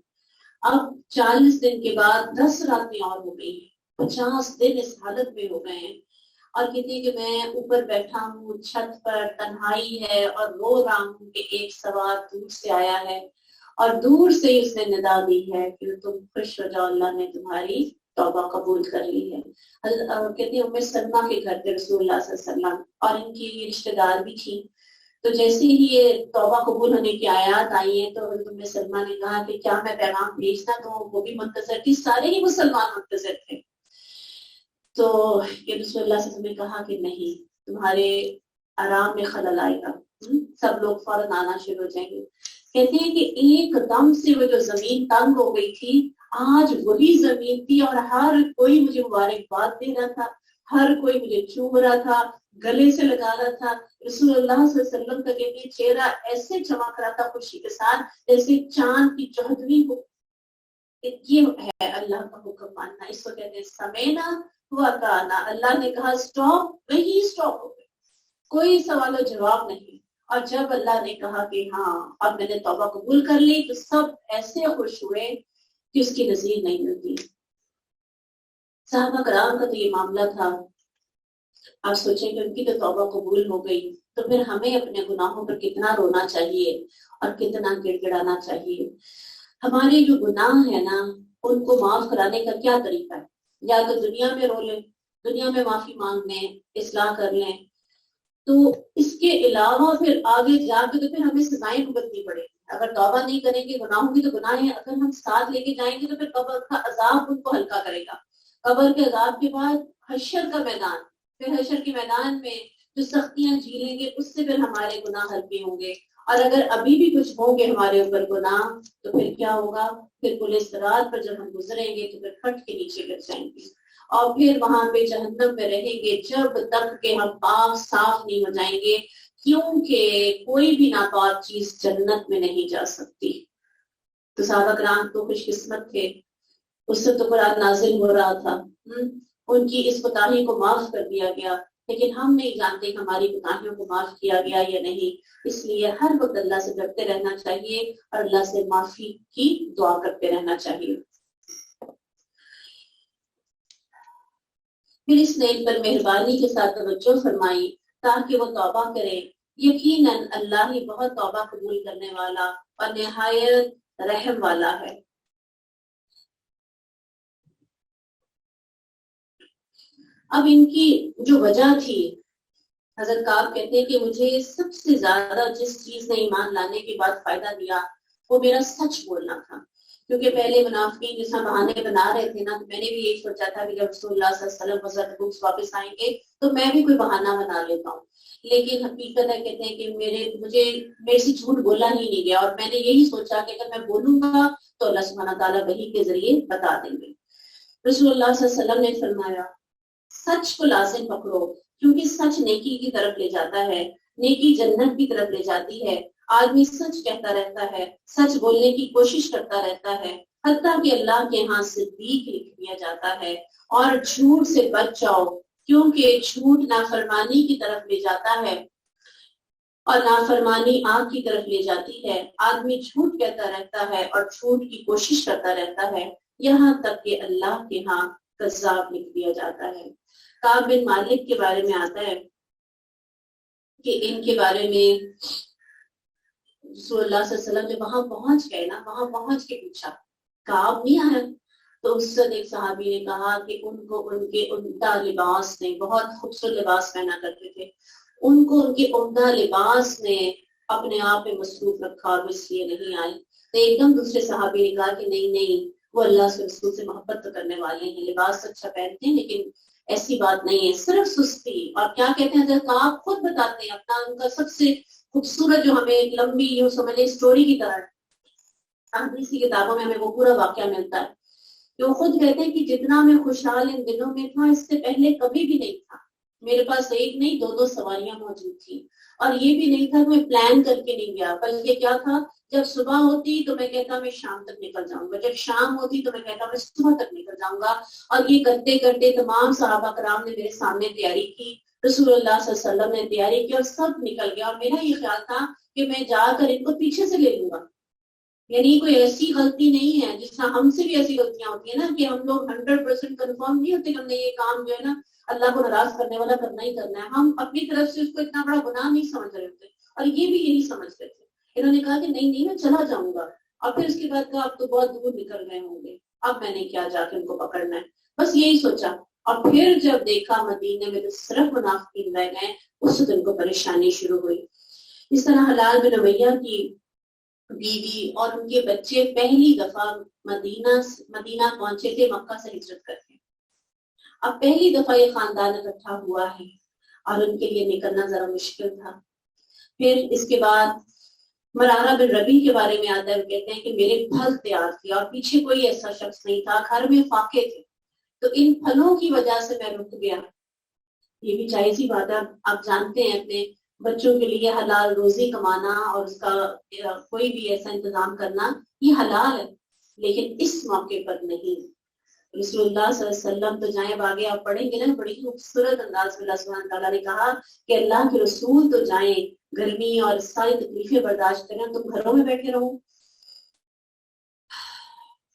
اب 40 دن کے بعد 10 راتیں اور ہو گئی ہیں, 50 دن اس حالت میں ہو گئے ہیں. اور کہتے ہیں کہ میں اوپر بیٹھا ہوں چھت پر, تنہائی ہے اور رو رہا ہوں کہ ایک سوار دور سے آیا ہے اور دور سے ہی اس نے ندا دی ہے کہ تم خوش ہو جاؤ, اللہ نے تمہاری توبہ قبول کر لی ہے. کہتے ہیں ام سلمہ کے گھر تھے رسول اللہ صلی اللہ علیہ وسلم اور ان کی رشتہ دار بھی تھی. تو جیسے ہی یہ توبہ قبول ہونے کی آیات آئی ہیں تو ام سلمہ نے کہا کہ کیا میں پیغام بھیجنا دوں؟ وہ بھی منتظر تھی, سارے ہی مسلمان منتظر تھے. تو یہ رسول اللہ صلی اللہ علیہ وسلم نے کہا کہ نہیں, تمہارے آرام میں خلل آئے گا, سب لوگ فوراً آنا شروع ہو جائیں گے. کہتے ہیں کہ ایک دم سے وہ جو زمین تنگ ہو گئی تھی آج وہی زمین تھی اور ہر کوئی مجھے مبارکباد دے رہا تھا, ہر کوئی مجھے چوم رہا تھا, گلے سے لگا رہا تھا. رسول اللہ صلی اللہ علیہ وسلم کا کہتے ہیں چہرہ ایسے چمک رہا تھا خوشی کے ساتھ جیسے چاند کی چودھویں ہو. یہ ہے اللہ کا حکم ماننا, اس کو کہتے ہیں سمینا ہوا کانا. اللہ نے کہا سٹاپ, وہی سٹاپ ہو گئے, کوئی سوال و جواب نہیں. اور جب اللہ نے کہا کہ ہاں اب میں نے توبہ قبول کر لی تو سب ایسے خوش ہوئے کہ اس کی نظیر نہیں ملتی. صحابہ کرام کا تو یہ معاملہ تھا. آپ سوچیں کہ ان کی تو توبہ قبول ہو گئی تو پھر ہمیں اپنے گناہوں پر کتنا رونا چاہیے اور کتنا گڑ گڑانا چاہیے. ہمارے جو گناہ ہیں نا ان کو معاف کرانے کا کیا طریقہ ہے؟ یا تو دنیا میں رو لیں, دنیا میں معافی مانگ لیں, اصلاح کر لیں. تو اس کے علاوہ پھر آگے جا کے تو پھر ہمیں سزائیں بھگتنی پڑے گی. اگر توبہ نہیں کریں گے گناہوں کی تو گناہ ہے, اگر ہم ساتھ لے کے جائیں گے تو پھر قبر کا عذاب ان کو ہلکا کرے گا. قبر کے عذاب کے بعد حشر کا میدان, پھر حشر کے میدان میں جو سختیاں جھیلیں گے اس سے پھر ہمارے گناہ ہلکے ہوں گے. اور اگر ابھی بھی کچھ ہوں گے ہمارے اوپر گناہ تو پھر کیا ہوگا, پھر پولیس صراط پر جب ہم گزریں گے تو پھر پھٹ کے نیچے گر جائیں گے اور پھر وہاں پہ جہنم میں رہیں گے جب تک کہ ہم پاک صاف نہیں ہو جائیں گے, کیونکہ کوئی بھی ناپاک چیز جنت میں نہیں جا سکتی. تو صحابہ کرام تو خوش قسمت تھے, اس سے تو قرآن نازل ہو رہا تھا, ان کی اس کوتاہی کو معاف کر دیا گیا. لیکن ہم نہیں جانتے کہ ہماری کوتاہیوں کو معاف کیا گیا یا نہیں. اس لیے ہر وقت اللہ سے ڈرتے رہنا چاہیے اور اللہ سے معافی کی دعا کرتے رہنا چاہیے. پھر اس نے ان پر مہربانی کے ساتھ توجہ فرمائی تاکہ وہ توبہ کریں. یقیناً اللہ ہی بہت توبہ قبول کرنے والا اور نہایت رحم والا ہے. اب ان کی جو وجہ تھی, حضرت کعب کہتے ہیں کہ مجھے سب سے زیادہ جس چیز نے ایمان لانے کے بعد فائدہ دیا وہ میرا سچ بولنا تھا. کیونکہ پہلے منافقین جس طرح بہانے بنا رہے تھے نا, تو میں نے بھی یہی سوچا تھا کہ جب رسول اللہ صلی اللہ علیہ وسلم حضرت بکس واپس آئیں گے تو میں بھی کوئی بہانہ بنا لیتا ہوں. لیکن حقیقت ہے کہتے ہیں کہ میرے سے جھوٹ بولا ہی نہیں گیا, اور میں نے یہی سوچا کہ اگر میں بولوں گا تو اللہ سبحانہ تعالیٰ وحی کے ذریعے بتا دیں گے. رسول اللہ صلی اللہ علیہ وسلم نے فرمایا سچ کو لازم پکڑو, کیونکہ سچ نیکی کی طرف لے جاتا ہے, نیکی جنت کی طرف لے جاتی ہے, آدمی سچ کہتا رہتا ہے، سچ بولنے کی کوشش کرتا رہتا ہے، حتیٰ کہ اللہ کے ہاں صدیق لکھ دیا جاتا ہے۔ اور جھوٹ سے بچ جاؤ، کیونکہ جھوٹ نافرمانی کی طرف لے جاتا ہے اور نافرمانی آگ کی طرف لے جاتی ہے۔ آدمی جھوٹ کہتا رہتا ہے اور جھوٹ کی کوشش کرتا رہتا ہے، یہاں تک کہ اللہ کے ہاں کذاب لکھ دیا جاتا ہے۔ کعب بن مالک کے بارے میں آتا ہے کہ ان کے بارے میں رسول اللہ صلی اللہ علیہ وسلم جب وہاں پہنچ گئے نا، وہاں پہنچ کے پوچھا کعب نہیں آیا؟ تو اس سے ایک صحابی نے کہا کہ ان کو ان کے عمدہ لباس نے، بہت خوبصورت لباس پہنا کرتے تھے، ان کو ان کے عمدہ لباس نے اپنے آپ میں مصروف رکھا اور اس لیے نہیں آئے۔ تو ایک دم دوسرے صحابی نے کہا کہ نہیں نہیں، وہ اللہ کے رسول سے محبت تو کرنے والے ہیں، لباس اچھا پہنتے ہیں، لیکن ایسی بات نہیں ہے، صرف سستی۔ اور کیا کہتے ہیں حضرت آپ خود بتاتے ہیں اپنا ان کا سب سے خوبصورت، جو ہمیں ایک لمبی یوں سمجھے اسٹوری کی طرح حدیث کی کتابوں میں ہمیں وہ پورا واقعہ ملتا ہے کہ وہ خود کہتے ہیں کہ جتنا میں خوشحال ان دنوں میں تھا اس سے پہلے کبھی بھی نہیں تھا۔ میرے پاس ایک نہیں دو سواریاں موجود تھیں، اور یہ بھی نہیں تھا کہ میں پلان کر کے نہیں گیا، بلکہ کیا تھا، جب صبح ہوتی تو میں کہتا میں شام تک نکل جاؤں گا، جب شام ہوتی تو میں کہتا میں صبح تک نکل جاؤں گا۔ اور یہ کرتے کرتے تمام صحابہ کرام نے میرے سامنے تیاری کی، رسول اللہ صلی اللہ علیہ وسلم نے تیاری کی، اور سب نکل گیا، اور میرا یہ خیال تھا کہ میں جا کر ان کو پیچھے سے لے لوں گا۔ یعنی کوئی ایسی غلطی نہیں ہے، جس طرح ہم سے بھی ایسی غلطیاں ہوتی ہیں نا کہ ہم لوگ 100% کنفرم نہیں ہوتے کہ ہم نے یہ کام جو ہے نا اللہ کو ناراض کرنے والا کرنا ہی کرنا ہے، ہم اپنی طرف سے اس کو اتنا بڑا گناہ نہیں سمجھ رہے ہوتے، اور یہ بھی یہی سمجھتے تھے۔ انہوں نے کہا کہ نہیں نہیں، میں چلا جاؤں گا، اور پھر اس کے بعد کہا اب تو بہت دور نکل گئے ہوں گے، اب میں نے کیا جا کے ان کو پکڑنا ہے، بس یہی سوچا۔ اور پھر جب دیکھا مدینے میں تو صرف منافقین رہ گئے، اس دن کو پریشانی شروع ہوئی۔ اس طرح حلال بن امیہ کی بیوی اور ان کے بچے پہلی دفعہ مدینہ پہنچے تھے مکہ سے ہجرت کر کے۔ اب پہلی دفعہ یہ خاندان اکٹھا ہوا ہے اور ان کے لیے نکلنا ذرا مشکل تھا۔ پھر اس کے بعد مرارہ بن ربیع کے بارے میں آتا ہے، وہ کہتے ہیں کہ میرے پھل تیار تھے اور پیچھے کوئی ایسا شخص نہیں تھا، گھر میں فاقے تھے، تو ان پھلوں کی وجہ سے میں رک گیا۔ یہ بھی جائز ہی بات ہے، آپ جانتے ہیں اپنے بچوں کے لیے حلال روزی کمانا اور اس کا کوئی بھی ایسا انتظام کرنا یہ حلال ہے، لیکن اس موقع پر نہیں۔ رسول اللہ صلی اللہ علیہ وسلم تو جائیں، اب آگے آپ پڑھیں گے نا، بڑی خوبصورت انداز میں اللہ سبحانہ تعالیٰ نے کہا کہ اللہ کے رسول تو جائیں، گرمی اور ساری تکلیفیں برداشت کریں، تم گھروں میں بیٹھے رہو۔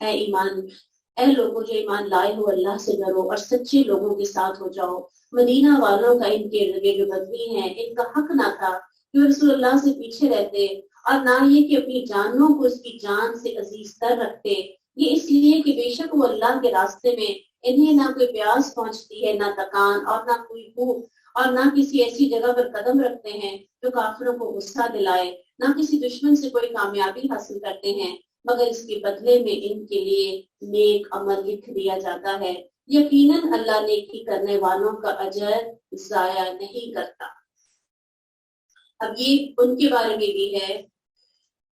اے لوگوں جو ایمان لائے ہو، اللہ سے ڈرو اور سچے لوگوں کے ساتھ ہو جاؤ۔ مدینہ والوں کا ان کے ارد گرد جو بدوی ہیں، ان کا حق نہ تھا کہ وہ رسول اللہ سے پیچھے رہتے، اور نہ یہ کہ اپنی جانوں کو اس کی جان سے عزیز تر رکھتے۔ یہ اس لیے کہ بے شک وہ اللہ کے راستے میں انہیں نہ کوئی پیاس پہنچتی ہے، نہ تکان، اور نہ کوئی بھوک، اور نہ کسی ایسی جگہ پر قدم رکھتے ہیں جو کافروں کو غصہ دلائے، نہ کسی دشمن سے کوئی کامیابی حاصل کرتے ہیں، مگر اس کے بدلے میں ان کے لیے نیک عمل لکھ دیا جاتا ہے۔ یقیناً اللہ نیکی کرنے والوں کا اجر ضائع نہیں کرتا۔ اب یہ ان کے بارے میں بھی ہے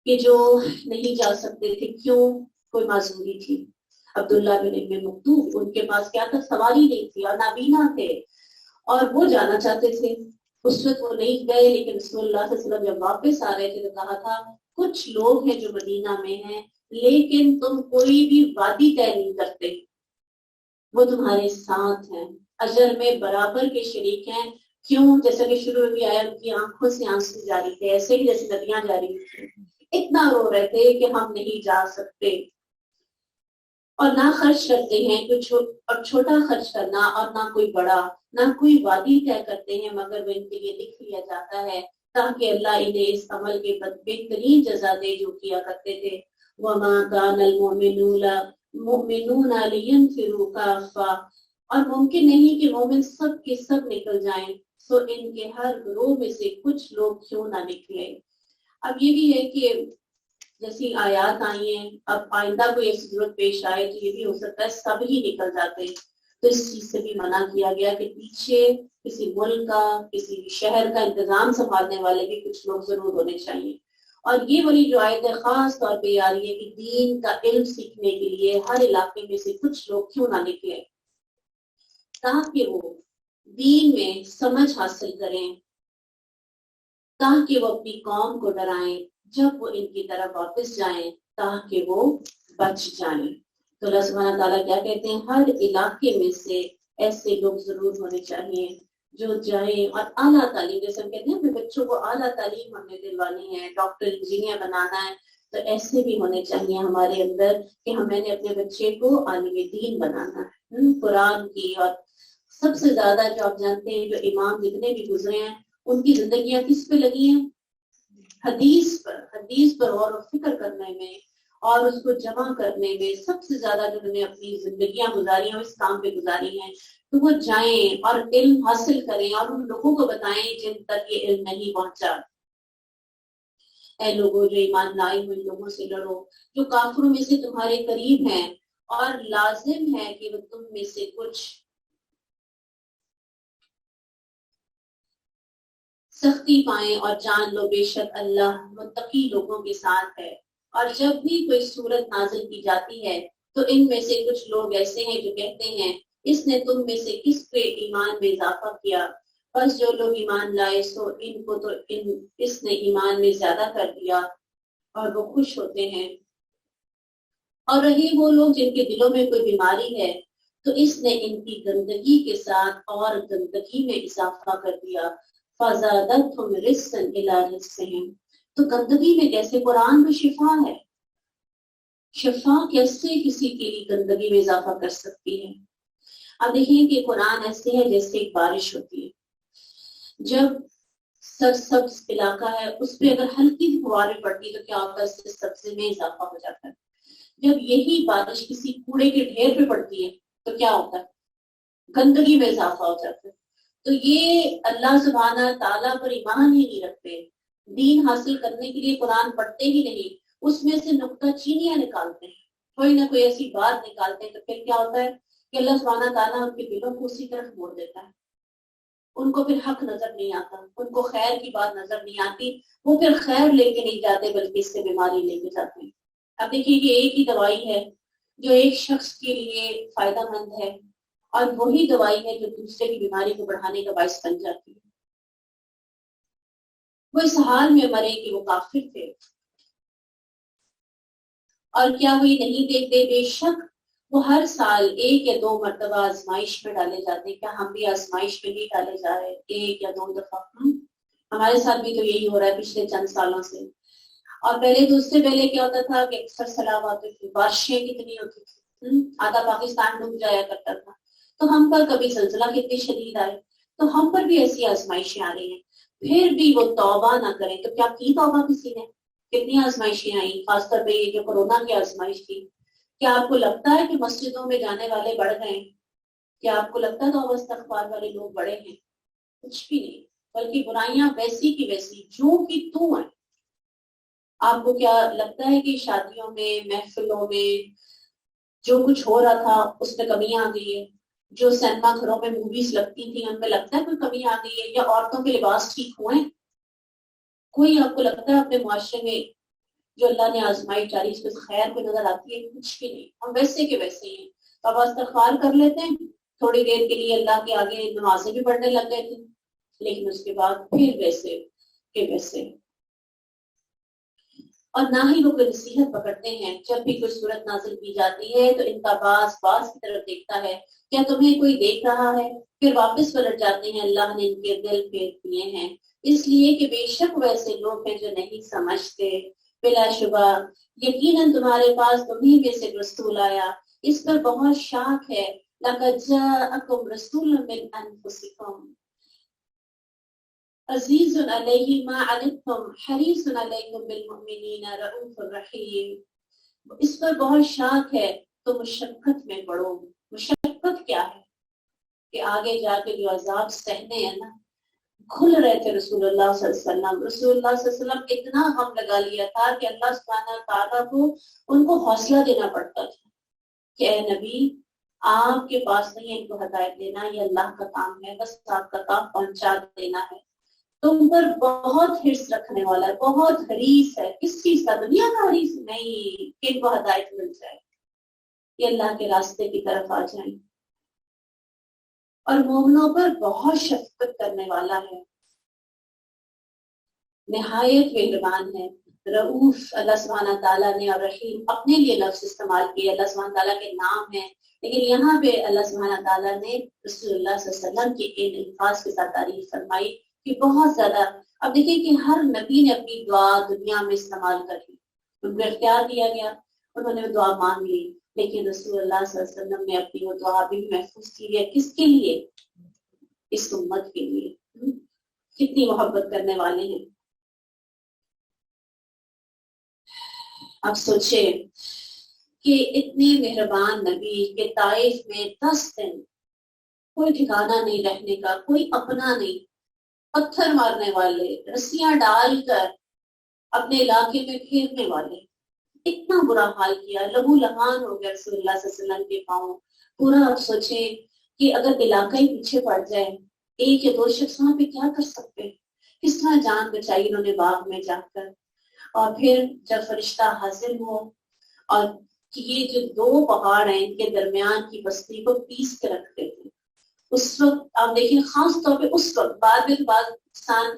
کہ جو نہیں جا سکتے تھے، کیوں؟ کوئی معذوری تھی۔ عبداللہ بن ابن مکتوم، ان کے پاس کیا تھا؟ سواری نہیں تھی اور نابینا تھے، اور وہ جانا چاہتے تھے، اس وقت وہ نہیں گئے، لیکن رسول اللہ صلی اللہ علیہ وسلم جب واپس آ رہے تھے تو کہا تھا کچھ لوگ ہیں جو مدینہ میں ہیں، لیکن تم کوئی بھی وادی طے نہیں کرتے، وہ تمہارے ساتھ ہیں، اجر میں برابر کے شریک ہیں۔ کیوں؟ جیسا کہ شروع میں بھی آیا، ان کی آنکھوں سے آنسو جاری تھے، ایسے ہی جیسے ندیاں جاری تھیں، اتنا رو رہے تھے کہ ہم نہیں جا سکتے، اور نہ خرچ کرتے ہیں کچھ، اور چھوٹا خرچ کرنا اور نہ کوئی بڑا، نہ کوئی وعدی طے کرتے ہیں، مگر وہ ان کے لیے لکھ لیا جاتا ہے تاکہ اللہ انہیں اس عمل کے بہترین جزا دے جو کیا کرتے تھے۔ وما كان المؤمنون لينفروا كافة، اور ممکن نہیں کہ مومن سب کے سب نکل جائیں، سو ان کے ہر گروہ میں سے کچھ لوگ کیوں نہ نکلے۔ اب یہ بھی ہے کہ جیسی آیات آئی ہیں، اب آئندہ کوئی ایسی ضرورت پیش آئے تو یہ بھی ہو سکتا ہے سب ہی نکل جاتے، تو اس چیز سے بھی منع کیا گیا کہ پیچھے کسی ملک کا، کسی شہر کا انتظام سنبھالنے والے بھی کچھ لوگ ضرور ہونے چاہیے۔ اور یہ والی جو آیت ہے خاص طور پہ آ رہی ہے کہ دین کا علم سیکھنے کے لیے ہر علاقے میں سے کچھ لوگ کیوں نہ نکلے، تاکہ وہ دین میں سمجھ حاصل کریں، تاکہ وہ اپنی قوم کو ڈرائیں جب وہ ان کی طرف واپس جائیں تاکہ وہ بچ جائیں۔ تو اللہ سبحانہ تعالیٰ کیا کہتے ہیں، ہر علاقے میں سے ایسے لوگ ضرور ہونے چاہیے جو جائیں اور اعلیٰ تعلیم، جیسے ہم کہتے ہیں اپنے بچوں کو اعلیٰ تعلیم ہم نے دلوانی ہے، ڈاکٹر انجینئر بنانا ہے، تو ایسے بھی ہونے چاہیے ہمارے اندر کہ میں نے اپنے بچے کو عالم دین بنانا ہے، قرآن کی۔ اور سب سے زیادہ جو آپ جانتے ہیں جو امام جتنے بھی گزرے ہیں ان کی زندگیاں کس پہ لگی ہیں؟ حدیث پر غور و فکر کرنے میں اور اس کو جمع کرنے میں سب سے زیادہ جو انہوں نے اپنی زندگیاں گزاری ہیں اس کام پہ گزاری ہیں۔ تو وہ جائیں اور علم حاصل کریں اور ان لوگوں کو بتائیں جن تک یہ علم نہیں پہنچا۔ اے لوگوں جو ایمان لائے ہوئے لوگوں سے لڑو جو کافروں میں سے تمہارے قریب ہیں، اور لازم ہے کہ وہ تم میں سے کچھ سختی پائیں، اور جان لو بے شک اللہ متقی لوگوں کے ساتھ ہے۔ اور جب بھی کوئی صورت نازل کی جاتی ہے تو ان میں سے کچھ لوگ ایسے ہیں جو کہتے ہیں اس نے تم میں سے کس پہ ایمان میں اضافہ کیا، بس جو لوگ ایمان لائے سو ان کو تو اس نے ایمان میں زیادہ کر دیا، اور وہ خوش ہوتے ہیں۔ اور رہے وہ لوگ جن کے دلوں میں کوئی بیماری ہے تو اس نے ان کی گندگی کے ساتھ اور گندگی میں اضافہ کر دیا، فزادتہم رجسا الی رجسہم۔ تو گندگی میں کیسے، قرآن میں شفا ہے، شفا کیسے کسی کے لیے گندگی میں اضافہ کر سکتی ہے؟ اب دیکھیں کہ قرآن ایسے ہے جیسے ایک بارش ہوتی ہے، جب سبز علاقہ ہے اس پہ اگر ہلکی سی فواریں پڑتی تو کیا ہوتا ہے، اس سے سبزے میں اضافہ ہو جاتا ہے۔ جب یہی بارش کسی کوڑے کے ڈھیر پہ پڑتی ہے تو کیا ہوتا ہے، گندگی میں اضافہ ہو جاتا ہے۔ تو یہ اللہ سبحانہ تعالیٰ پر ایمان ہی نہیں رکھتے، دین حاصل کرنے کے لیے قرآن پڑھتے ہی نہیں، اس میں سے نکتہ چینیاں نکالتے ہیں، کوئی نہ کوئی ایسی بات نکالتے ہیں، تو پھر کیا ہوتا ہے کہ اللہ سبحانہ تعالیٰ ان کے دلوں کو اسی طرف موڑ دیتا ہے، ان کو پھر حق نظر نہیں آتا، ان کو خیر کی بات نظر نہیں آتی، وہ پھر خیر لے کے نہیں جاتے بلکہ اس سے بیماری لے کے جاتے ہیں۔ اب دیکھیے کہ ایک ہی دوائی ہے جو ایک شخص کے لیے فائدہ مند ہے، اور وہی دوائی ہے جو دوسرے کی بیماری کو بڑھانے کا باعث بن جاتی ہے۔ وہ اس حال میں مرے کہ وہ کافر تھے، اور کیا وہی نہیں دیکھتے بے شک وہ ہر سال ایک یا دو مرتبہ آزمائش میں ڈالے جاتے ہیں۔ کیا ہم بھی آزمائش میں نہیں ڈالے جا رہے ایک یا دو دفعہ؟ ہمارے ساتھ بھی تو یہی ہو رہا ہے پچھلے چند سالوں سے۔ اور پہلے تو اس سے پہلے کیا ہوتا تھا کہ اکثر سیلاب آتے تھے، بارشیں کتنی ہوتی تھی، آدھا پاکستان ڈوب جایا کرتا تھا، تو ہم پر کبھی زلزلہ کتنی شدید آئے، تو ہم پر بھی ایسی آزمائشیں آ رہی ہیں، پھر بھی وہ توبہ نہ کریں۔ تو کیا کی توبہ کسی نے؟ کتنی آزمائشیں آئیں، خاص طور پہ یہ جو کورونا کی آزمائش تھی۔ کیا آپ کو لگتا ہے کہ مسجدوں میں جانے والے بڑھ گئے؟ کیا آپ کو لگتا ہے توبہ استغفار والے لوگ بڑے ہیں؟ کچھ بھی نہیں، بلکہ برائیاں ویسی کی ویسی جو کی تو ہیں۔ آپ کو کیا لگتا ہے کہ شادیوں میں، محفلوں میں جو کچھ ہو رہا تھا اس میں کمی آ گئی ہے؟ جو سینما گھروں میں موویز لگتی تھیں ان میں لگتا ہے کوئی کمی آ گئی ہے؟ یا عورتوں کے لباس ٹھیک ہوئے؟ کوئی آپ کو لگتا ہے اپنے معاشرے میں جو اللہ نے آزمائی جاری اس میں خیر کو نظر آتی ہے؟ کچھ بھی نہیں، ہم ویسے کے ویسے ہیں۔ توبہ استغفار کر لیتے ہیں تھوڑی دیر کے لیے، اللہ کے آگے نمازیں بھی پڑھنے لگ گئے تھے، لیکن اس کے بعد پھر ویسے کے ویسے۔ اور نہ ہی وہ کوئی نصیحت پکڑتے ہیں، جب بھی کوئی صورت نازل کی جاتی ہے تو ان کا باز کی طرف دیکھتا ہے، کیا تمہیں کوئی دیکھ رہا ہے؟ پھر واپس پلٹ جاتے ہیں، اللہ نے ان کے دل پھیر دیے ہیں، اس لیے کہ بے شک ویسے لوگ ہیں جو نہیں سمجھتے۔ بلا شبہ یقیناً تمہارے پاس تمہیں میں سے رسول آیا، اس پر بہت شاک ہے، لَقَدْ جَاءَكُمْ رَسُولٌ مِّنْ أَنفُسِكُمْ عزیز علیہ ما عنتم حریص علیکم بالمؤمنین رؤوف الرحیم۔ اس پر بہت شاک ہے تو مشقت میں پڑو۔ مشقت کیا ہے کہ آگے جا کے جو عذاب سہنے ہیں نا، کھل رہے تھے رسول اللہ صلی اللہ علیہ وسلم۔ رسول اللہ صلی اللہ علیہ وسلم اتنا غم لگا لیا تھا کہ اللہ سبحانہ تعالیٰ کو ان کو حوصلہ دینا پڑتا تھا کہ اے نبی آپ کے پاس نہیں ان کو ہدایت دینا، یہ اللہ کا کام ہے، بس آپ کا کام پہنچا دینا ہے۔ تم پر بہت حرص رکھنے والا ہے، بہت حریص ہے۔ کس چیز کا؟ دنیا کا حریص نہیں کہ ان کو ہدایت مل جائے، یہ اللہ کے راستے کی طرف آ جائیں۔ اور مومنوں پر بہت شفقت کرنے والا ہے۔ نہایت مہربان ہے۔ رؤوف اللہ سبحانہ تعالیٰ نے اور رحیم اپنے لیے لفظ استعمال کیے، اللہ سبحانہ تعالیٰ کے نام ہیں، لیکن یہاں پہ اللہ سبحانہ تعالیٰ نے رسول اللہ صلی اللہ علیہ وسلم کے ان الفاظ کے ساتھ تعریف فرمائی کہ بہت زیادہ۔ اب دیکھیں کہ ہر نبی نے اپنی دعا دنیا میں استعمال کر لی، ان کو اختیار دیا گیا، انہوں نے دعا مانگ لی، لیکن رسول اللہ صلی اللہ علیہ وسلم نے اپنی وہ دعا بھی محفوظ کی ہے، کس کے لیے؟ اس امت کے لیے۔ کتنی محبت کرنے والے ہیں۔ اب سوچیں کہ اتنے مہربان نبی کے طائف میں 10 دن کوئی ٹھکانہ نہیں رہنے کا، کوئی اپنا نہیں، پتھر مارنے والے، رسیاں ڈال کر اپنے علاقے میں پھیرنے والے، اتنا برا حال کیا، لہو لہان ہو گیا رسول اللہ صلی اللہ علیہ وسلم کے پاؤں پورا۔ اب سوچیں کہ اگر علاقہ ہی پیچھے پڑ جائے، ایک یا دو شخص وہاں پہ کیا کر سکتے، کس طرح جان بچائی انہوں نے باغ میں جا کر۔ اور پھر جب فرشتہ حاضر ہو اور کہ یہ جو 2 پہاڑ ہیں ان کے درمیان کی بستی کو پیس کے رکھتے تھے، اس وقت آپ دیکھیں خاص طور پہ اس وقت، بعد میں تو بعض انسان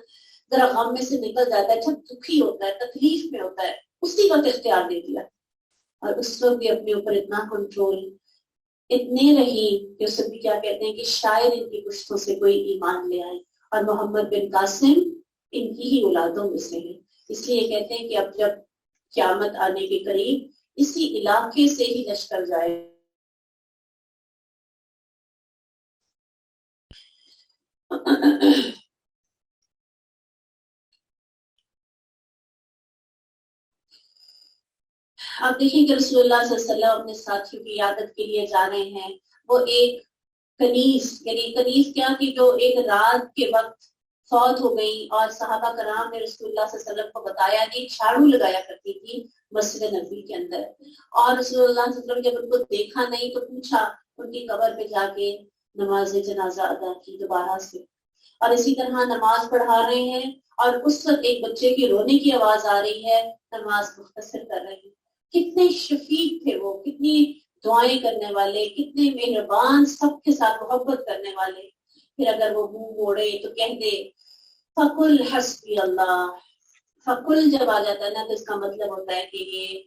ذرا غم میں سے نکل جاتا ہے، جب دکھی ہوتا ہے، تکلیف میں ہوتا ہے، اسی وقت اختیار دے دیا، اور اس وقت بھی اپنے اوپر اتنا کنٹرول، اتنے رحیم کہ اس وقت بھی کیا کہتے ہیں کہ شاید ان کی پشتوں سے کوئی ایمان لے آئے، اور محمد بن قاسم ان کی ہی اولادوں میں سے ہیں۔ اس لیے کہتے ہیں کہ اب جب قیامت آنے کے قریب اسی علاقے سے ہی لشکر جائے۔ اب دیکھیں کہ رسول اللہ صلی اللہ علیہ وسلم اپنے ساتھیوں کی عیادت کے لیے جا رہے ہیں، وہ ایک کنیز، یعنی کنیز کیا کہ جو ایک رات کے وقت فوت ہو گئی، اور صحابہ کرام نے رسول اللہ صلی اللہ علیہ وسلم کو بتایا کہ ایک جھاڑو لگایا کرتی تھی مسجد نبوی کے اندر، اور رسول اللہ صلی اللہ علیہ وسلم جب ان کو دیکھا نہیں تو پوچھا، ان کی قبر پہ جا کے نماز جنازہ ادا کی دوبارہ سے، اور اسی طرح نماز پڑھا رہے ہیں، اور اس وقت ایک بچے کی رونے کی آواز آ رہی ہے، نماز مختصر کر رہے ہیں۔ کتنے شفیق تھے وہ، کتنی دعائیں کرنے والے، کتنے مہربان، سب کے ساتھ محبت کرنے والے۔ پھر اگر وہ منہ موڑے تو کہہ دے فقل حسبی اللہ، فقل جب آ جاتا ہے نا تو اس کا مطلب ہوتا ہے کہ یہ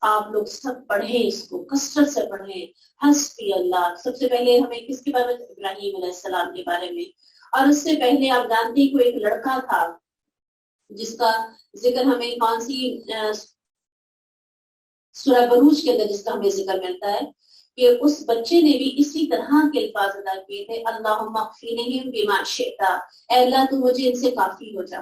آپ لوگ سب پڑھیں، اس کو کثرت سے پڑھیں، حسبی اللہ۔ سب سے پہلے ہمیں کس کے بارے میں؟ ابراہیم علیہ السلام کے بارے میں، اور اس سے پہلے آپ جانتے ہیں کوئی ایک لڑکا تھا جس کا ذکر ہمیں کون سی سورہ بروج کے اندر جس کا ہمیں ذکر ملتا ہے کہ اس بچے نے بھی اسی طرح کے الفاظ ادا کیے تھے، اللہم اکفینہم بما شئت، اے اللہ تو مجھے ان سے کافی ہو جا۔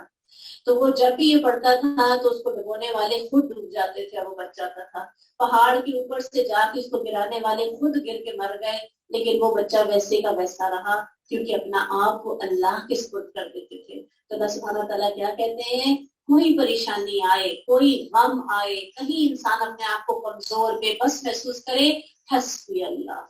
تو وہ جب بھی یہ پڑھتا تھا تو اس کو ڈبونے والے خود ڈوب جاتے تھے اور وہ بچ جاتا تھا، پہاڑ کے اوپر سے جا کے اس کو گرانے والے خود گر کے مر گئے، لیکن وہ بچہ ویسے کا ویسا رہا کیونکہ اپنا آپ کو اللہ کے سپرد کر دیتے تھے۔ تو اللہ سبحانہ تعالیٰ کیا کہتے ہیں، کوئی پریشانی آئے، کوئی غم آئے، کہیں انسان اپنے آپ کو کمزور بے بس محسوس کرے، حسبی اللہ،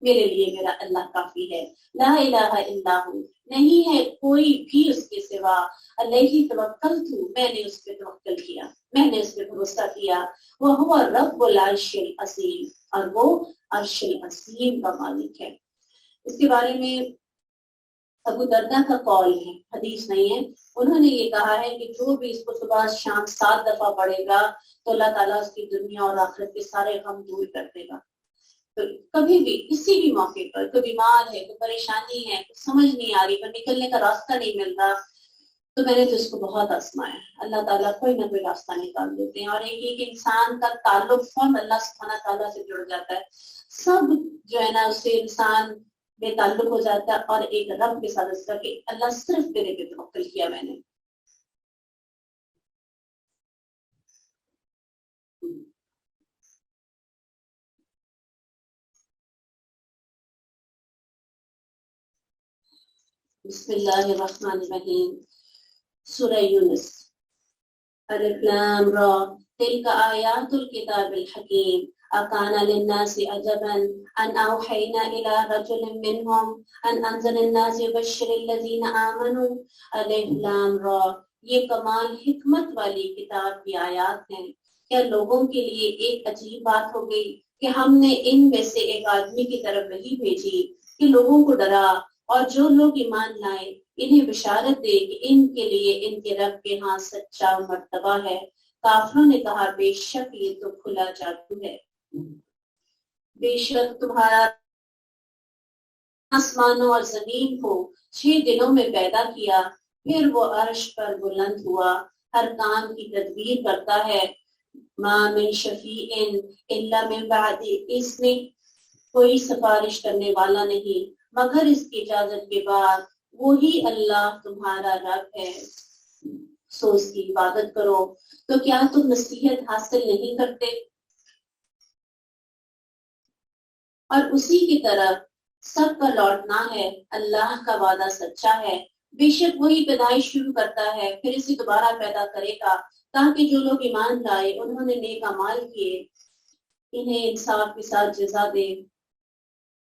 میرے لیے میرا اللہ کافی ہے، لا الہ الا ہو، نہیں ہے کوئی بھی اس کے سوا، علیہ توکلت، میں نے اس پہ توکل کیا، میں نے اس پہ بھروسہ کیا، وہو رب العرش العظیم، اور وہ عرش العظیم کا مالک ہے۔ اس کے بارے میں ابو دردہ کا قول ہے، حدیث نہیں ہے، انہوں نے یہ کہا ہے کہ جو بھی اس کو صبح شام 7 دفعہ پڑھے گا تو اللہ تعالیٰ اس کی دنیا اور آخرت کے سارے غم دور کر دے گا۔ تو کبھی بھی کسی بھی موقع پر کوئی بیمار ہے، کوئی پریشانی ہے، کوئی سمجھ نہیں آ رہی، پر نکلنے کا راستہ نہیں مل رہا، تو میں نے تو اس کو بہت آزمایا، اللہ تعالیٰ کوئی نہ کوئی راستہ نکال دیتے ہیں، اور ایک انسان کا تعلق فون اللہ سبحانہ تعالیٰ سے جڑ جاتا ہے، سب جو ہے نا اس سے انسان بے تعلق ہو جاتا ہے، اور ایک رب کے ساتھ اس کا کہ اللہ صرف تیرے پہ توکل کیا میں نے۔ بسم اللہ الرحمن الرحیم، سورہ یونس، الف لام را، تلک آیات الکتاب الحکیم، اکان للناس عجبا ان اوحینا الی رجل منہم ان انذر الناس وبشر الذین آمنوا، الف لام را، یہ کمال حکمت والی کتاب کی آیات ہیں، کیا لوگوں کے لیے ایک عجیب بات ہو گئی کہ ہم نے ان میں سے ایک آدمی کی طرف وحی بھیجی کہ لوگوں کو ڈرا، اور جو لوگ ایمان لائے انہیں بشارت دے کہ ان کے لیے ان کے رب کے ہاں سچا مرتبہ ہے۔ کافروں نے کہا بے شک یہ تو کھلا جادو ہے، بے شک تمہارا آسمانوں اور زمین کو 6 دنوں میں پیدا کیا، پھر وہ عرش پر بلند ہوا، ہر کام کی تدبیر کرتا ہے۔ ما من شفیع الا من بعد اذنہ، کوئی سفارش کرنے والا نہیں مگر اس کی اجازت کے بعد، وہی اللہ تمہارا رب ہے، سو اس کی عبادت کرو۔ تو کیا تم نصیحت حاصل نہیں کرتے؟ اور اسی کی طرف سب کا لوٹنا ہے، اللہ کا وعدہ سچا ہے، بے شک وہی پیدائش شروع کرتا ہے پھر اسے دوبارہ پیدا کرے گا، تاکہ جو لوگ ایمان لائے انہوں نے نیک اعمال کیے انہیں انصاف کے ساتھ جزا دے۔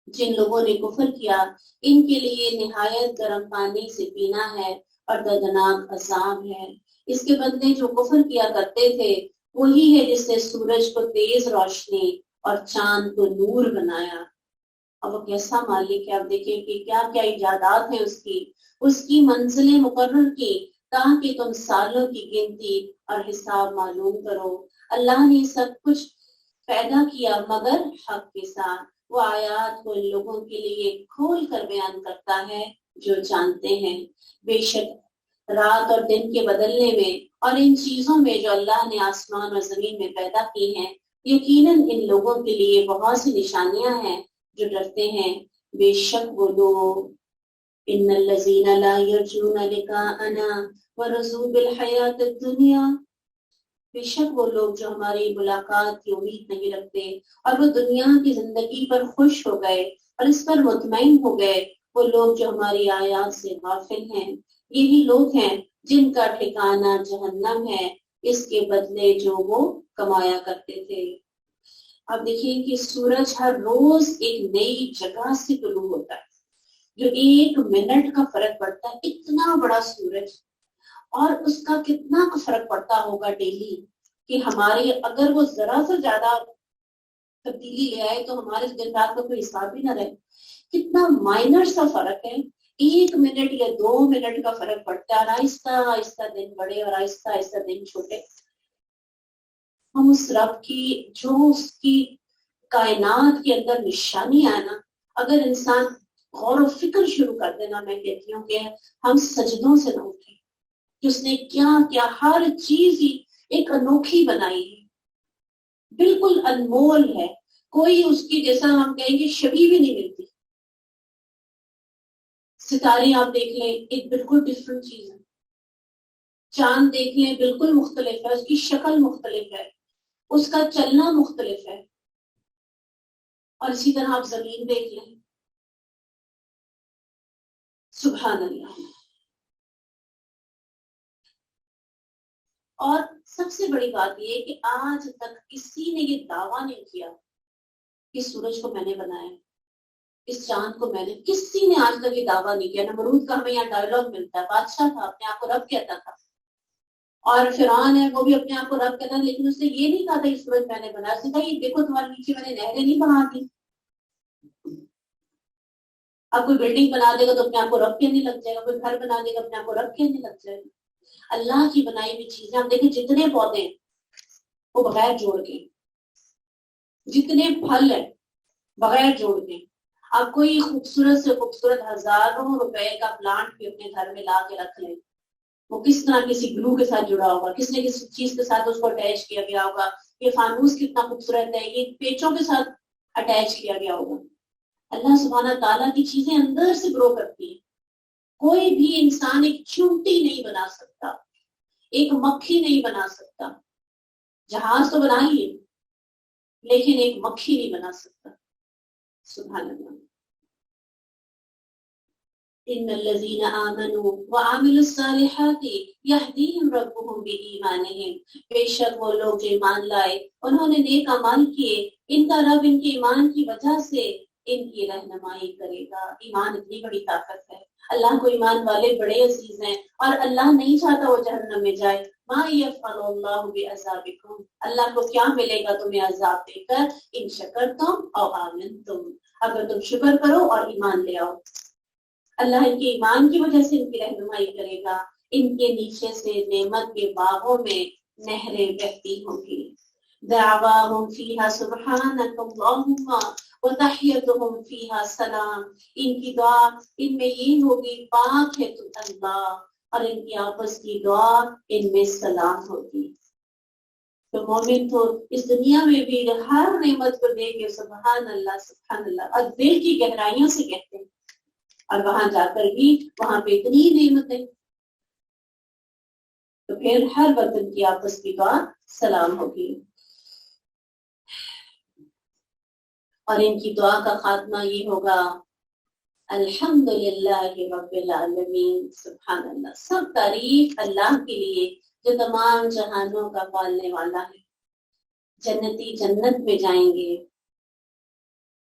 جن لوگوں نے کفر کیا ان کے لیے نہایت گرم پانی سے پینا ہے اور دردناک عذاب ہے۔ اس کے بندے جو کفر کیا کرتے تھے وہی ہے جس نے سورج کو تیز روشنی اور چاند کو نور بنایا۔ اب وہ کیسا مالک ہے، اب دیکھیں کہ کیا کیا ایجادات ہیں اس کی منزلیں مقرر کی تاکہ تم سالوں کی گنتی اور حساب معلوم کرو۔ اللہ نے سب کچھ پیدا کیا مگر حق کے ساتھ، وہ آیات کو ان لوگوں کے لیے کھول کر بیان کرتا ہے جو جانتے ہیں۔ بے شک رات اور دن کے بدلنے میں اور ان چیزوں میں جو اللہ نے آسمان اور زمین میں پیدا کی ہیں، یقیناً ان لوگوں کے لیے بہت سی نشانیاں ہیں جو ڈرتے ہیں۔ بے شک وہ لوگ ان الذین لا یرجون لقاءنا ورضوا بالحیات الدنیا، بے شک وہ لوگ جو ہماری ملاقات کی امید نہیں رکھتے اور وہ دنیا کی زندگی پر خوش ہو گئے اور اس پر مطمئن ہو گئے، وہ لوگ جو ہماری آیات سے غافل ہیں، یہی لوگ ہیں جن کا ٹھکانہ جہنم ہے، اس کے بدلے جو وہ کمایا کرتے تھے۔ اب دیکھیں کہ سورج ہر روز ایک نئی جگہ سے طلوع ہوتا ہے، جو 1 منٹ کا فرق پڑتا ہے، اتنا بڑا سورج، اور اس کا کتنا فرق پڑتا ہوگا ڈیلی کہ ہمارے اگر وہ ذرا سے زیادہ تبدیلی لے آئے تو ہمارے دن رات کا کوئی حساب بھی نہ رہے۔ کتنا مائنر سا فرق ہے، 1 منٹ یا 2 منٹ کا فرق پڑتا ہے، اور آہستہ آہستہ دن بڑے اور آہستہ آہستہ دن چھوٹے۔ ہم اس رب کی جو اس کی کائنات کے اندر نشانیاں ہیں نا، اگر انسان غور و فکر شروع کر دینا، میں کہتی ہوں کہ ہم سجدوں سے نہ اٹھیں کہ اس نے کیا کیا، ہر چیز ہی ایک انوکھی بنائی ہے، بالکل انمول ہے، کوئی اس کی جیسا ہم کہیں گے شبیہ بھی نہیں ملتی۔ ستارے آپ دیکھ لیں، ایک بالکل ڈفرنٹ چیز ہے، چاند دیکھ لیں بالکل مختلف ہے، اس کی شکل مختلف ہے، اس کا چلنا مختلف ہے، اور اسی طرح آپ زمین دیکھ لیں، سبحان اللہ۔ اور سب سے بڑی بات یہ کہ آج تک کسی نے یہ دعویٰ نہیں کیا کہ سورج کو میں نے بنایا، اس چاند کو میں نے، کسی نے آج تک یہ دعویٰ نہیں کیا۔ نمرود کا ہمیں یہاں ڈائلاگ ملتا ہے، بادشاہ تھا، اپنے آپ کو رب کہتا تھا، اور فرعون ہے وہ بھی اپنے آپ کو رب کہتا ہے، لیکن اس نے یہ نہیں کہا تھا یہ سورج میں نے بنایا، اس نے کہا یہ دیکھو تمہارے نیچے میں نے نہریں نہیں بنا دی۔ اب کوئی بلڈنگ بنا دے گا تو اپنے آپ کو رب کہنے لگ جائے گا، کوئی گھر بنا دے گا اپنے آپ کو رب کہنے لگ جائے گا۔ اللہ کی بنائی ہوئی چیزیں، ہم دیکھیں جتنے پودے ہیں وہ بغیر جوڑ کے، جتنے پھل ہیں بغیر جوڑ کے، آپ کوئی خوبصورت سے خوبصورت ہزاروں روپے کا پلانٹ بھی اپنے گھر میں لا کے رکھ لیں، وہ کس طرح کسی گلو کے ساتھ جڑا ہوگا، کس نے کسی چیز کے ساتھ اس کو اٹیچ کیا گیا ہوگا، یہ فانوس کتنا خوبصورت ہے، یہ پیچوں کے ساتھ اٹیچ کیا گیا ہوگا۔ اللہ سبحانہ تعالیٰ کی چیزیں اندر سے گرو کرتی ہیں، کوئی بھی انسان ایک چونٹی نہیں بنا سکتا، ایک مکھی نہیں بنا سکتا، جہاز تو بنا لیے لیکن ایک مکھی نہیں بنا سکتا۔ سبحان اللہ۔ ان الذين آمنوا وعملوا الصالحات يهديهم ربهم بإيمانهم، بے شک وہ لوگ جو ایمان لائے انہوں نے نیک اعمال کیے، ان کا رب ان کے ایمان کی وجہ سے ان کی رہنمائی کرے گا۔ ایمان اتنی بڑی طاقت ہے، اللہ کو ایمان والے بڑے عزیز ہیں، اور اللہ نہیں چاہتا وہ جہنم میں جائے۔ ما يفعل اللہ بعذابکم، اللہ کو کیا ملے گا تمہیں عذاب دے کر، ان شکرتم او آمنتم، اگر تم شکر کرو اور ایمان لے آؤ۔ اللہ ان کے ایمان کی وجہ سے ان کی رہنمائی کرے گا، ان کے نیچے سے نعمت کے باغوں میں نہریں بہتی ہوں گی۔ دعواہم فیہا سبحانک اللہم وتحیتہم فیہا سلام، ان کی دعا ان میں یہ ہوگی پاک ہے تو اللہ، اور ان کی آپس کی دعا ان میں سلام ہوگی۔ تو مومن تو اس دنیا میں بھی ہر نعمت کو دے کے سبحان اللہ اور دل کی گہرائیوں سے کہتے ہیں، اور وہاں جا کر بھی وہاں پہ اتنی نعمتیں، تو پھر ہر وقت ان کی آپس کی دعا سلام ہوگی، اور ان کی دعا کا خاتمہ یہ ہوگا الحمدللہ رب العالمین۔ سبحان اللہ، سب تعریف اللہ کے لیے جو تمام جہانوں کا پالنے والا ہے۔ جنتی جنت میں جائیں گے،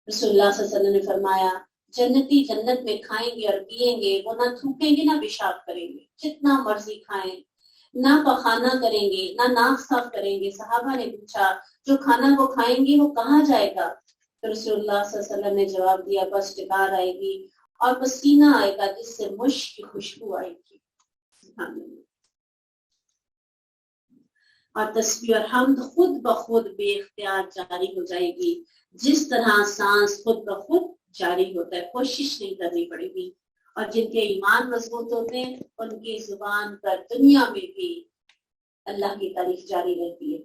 رسول اللہ صلی اللہ علیہ وسلم نے فرمایا جنتی جنت میں کھائیں گے اور پیئیں گے، وہ نہ تھوکیں گے نہ پیشاب کریں گے، جتنا مرضی کھائیں، نہ پخانہ کریں گے نہ ناک صاف کریں گے۔ صحابہ نے پوچھا جو کھانا وہ کھائیں گے وہ کہاں جائے گا؟ تو رسول اللہ صلی اللہ علیہ وسلم نے جواب دیا بس ڈکار آئے گی اور پسینہ آئے گا جس سے مشک کی خوشبو آئے گی۔ اور تسبیح اور حمد خود بخود بے اختیار جاری ہو جائے گی، جس طرح سانس خود بخود جاری ہوتا ہے، کوشش نہیں کرنی پڑے گی۔ اور جن کے ایمان مضبوط ہوتے ہیں ان کی زبان پر دنیا میں بھی اللہ کی تعریف جاری رہتی ہے،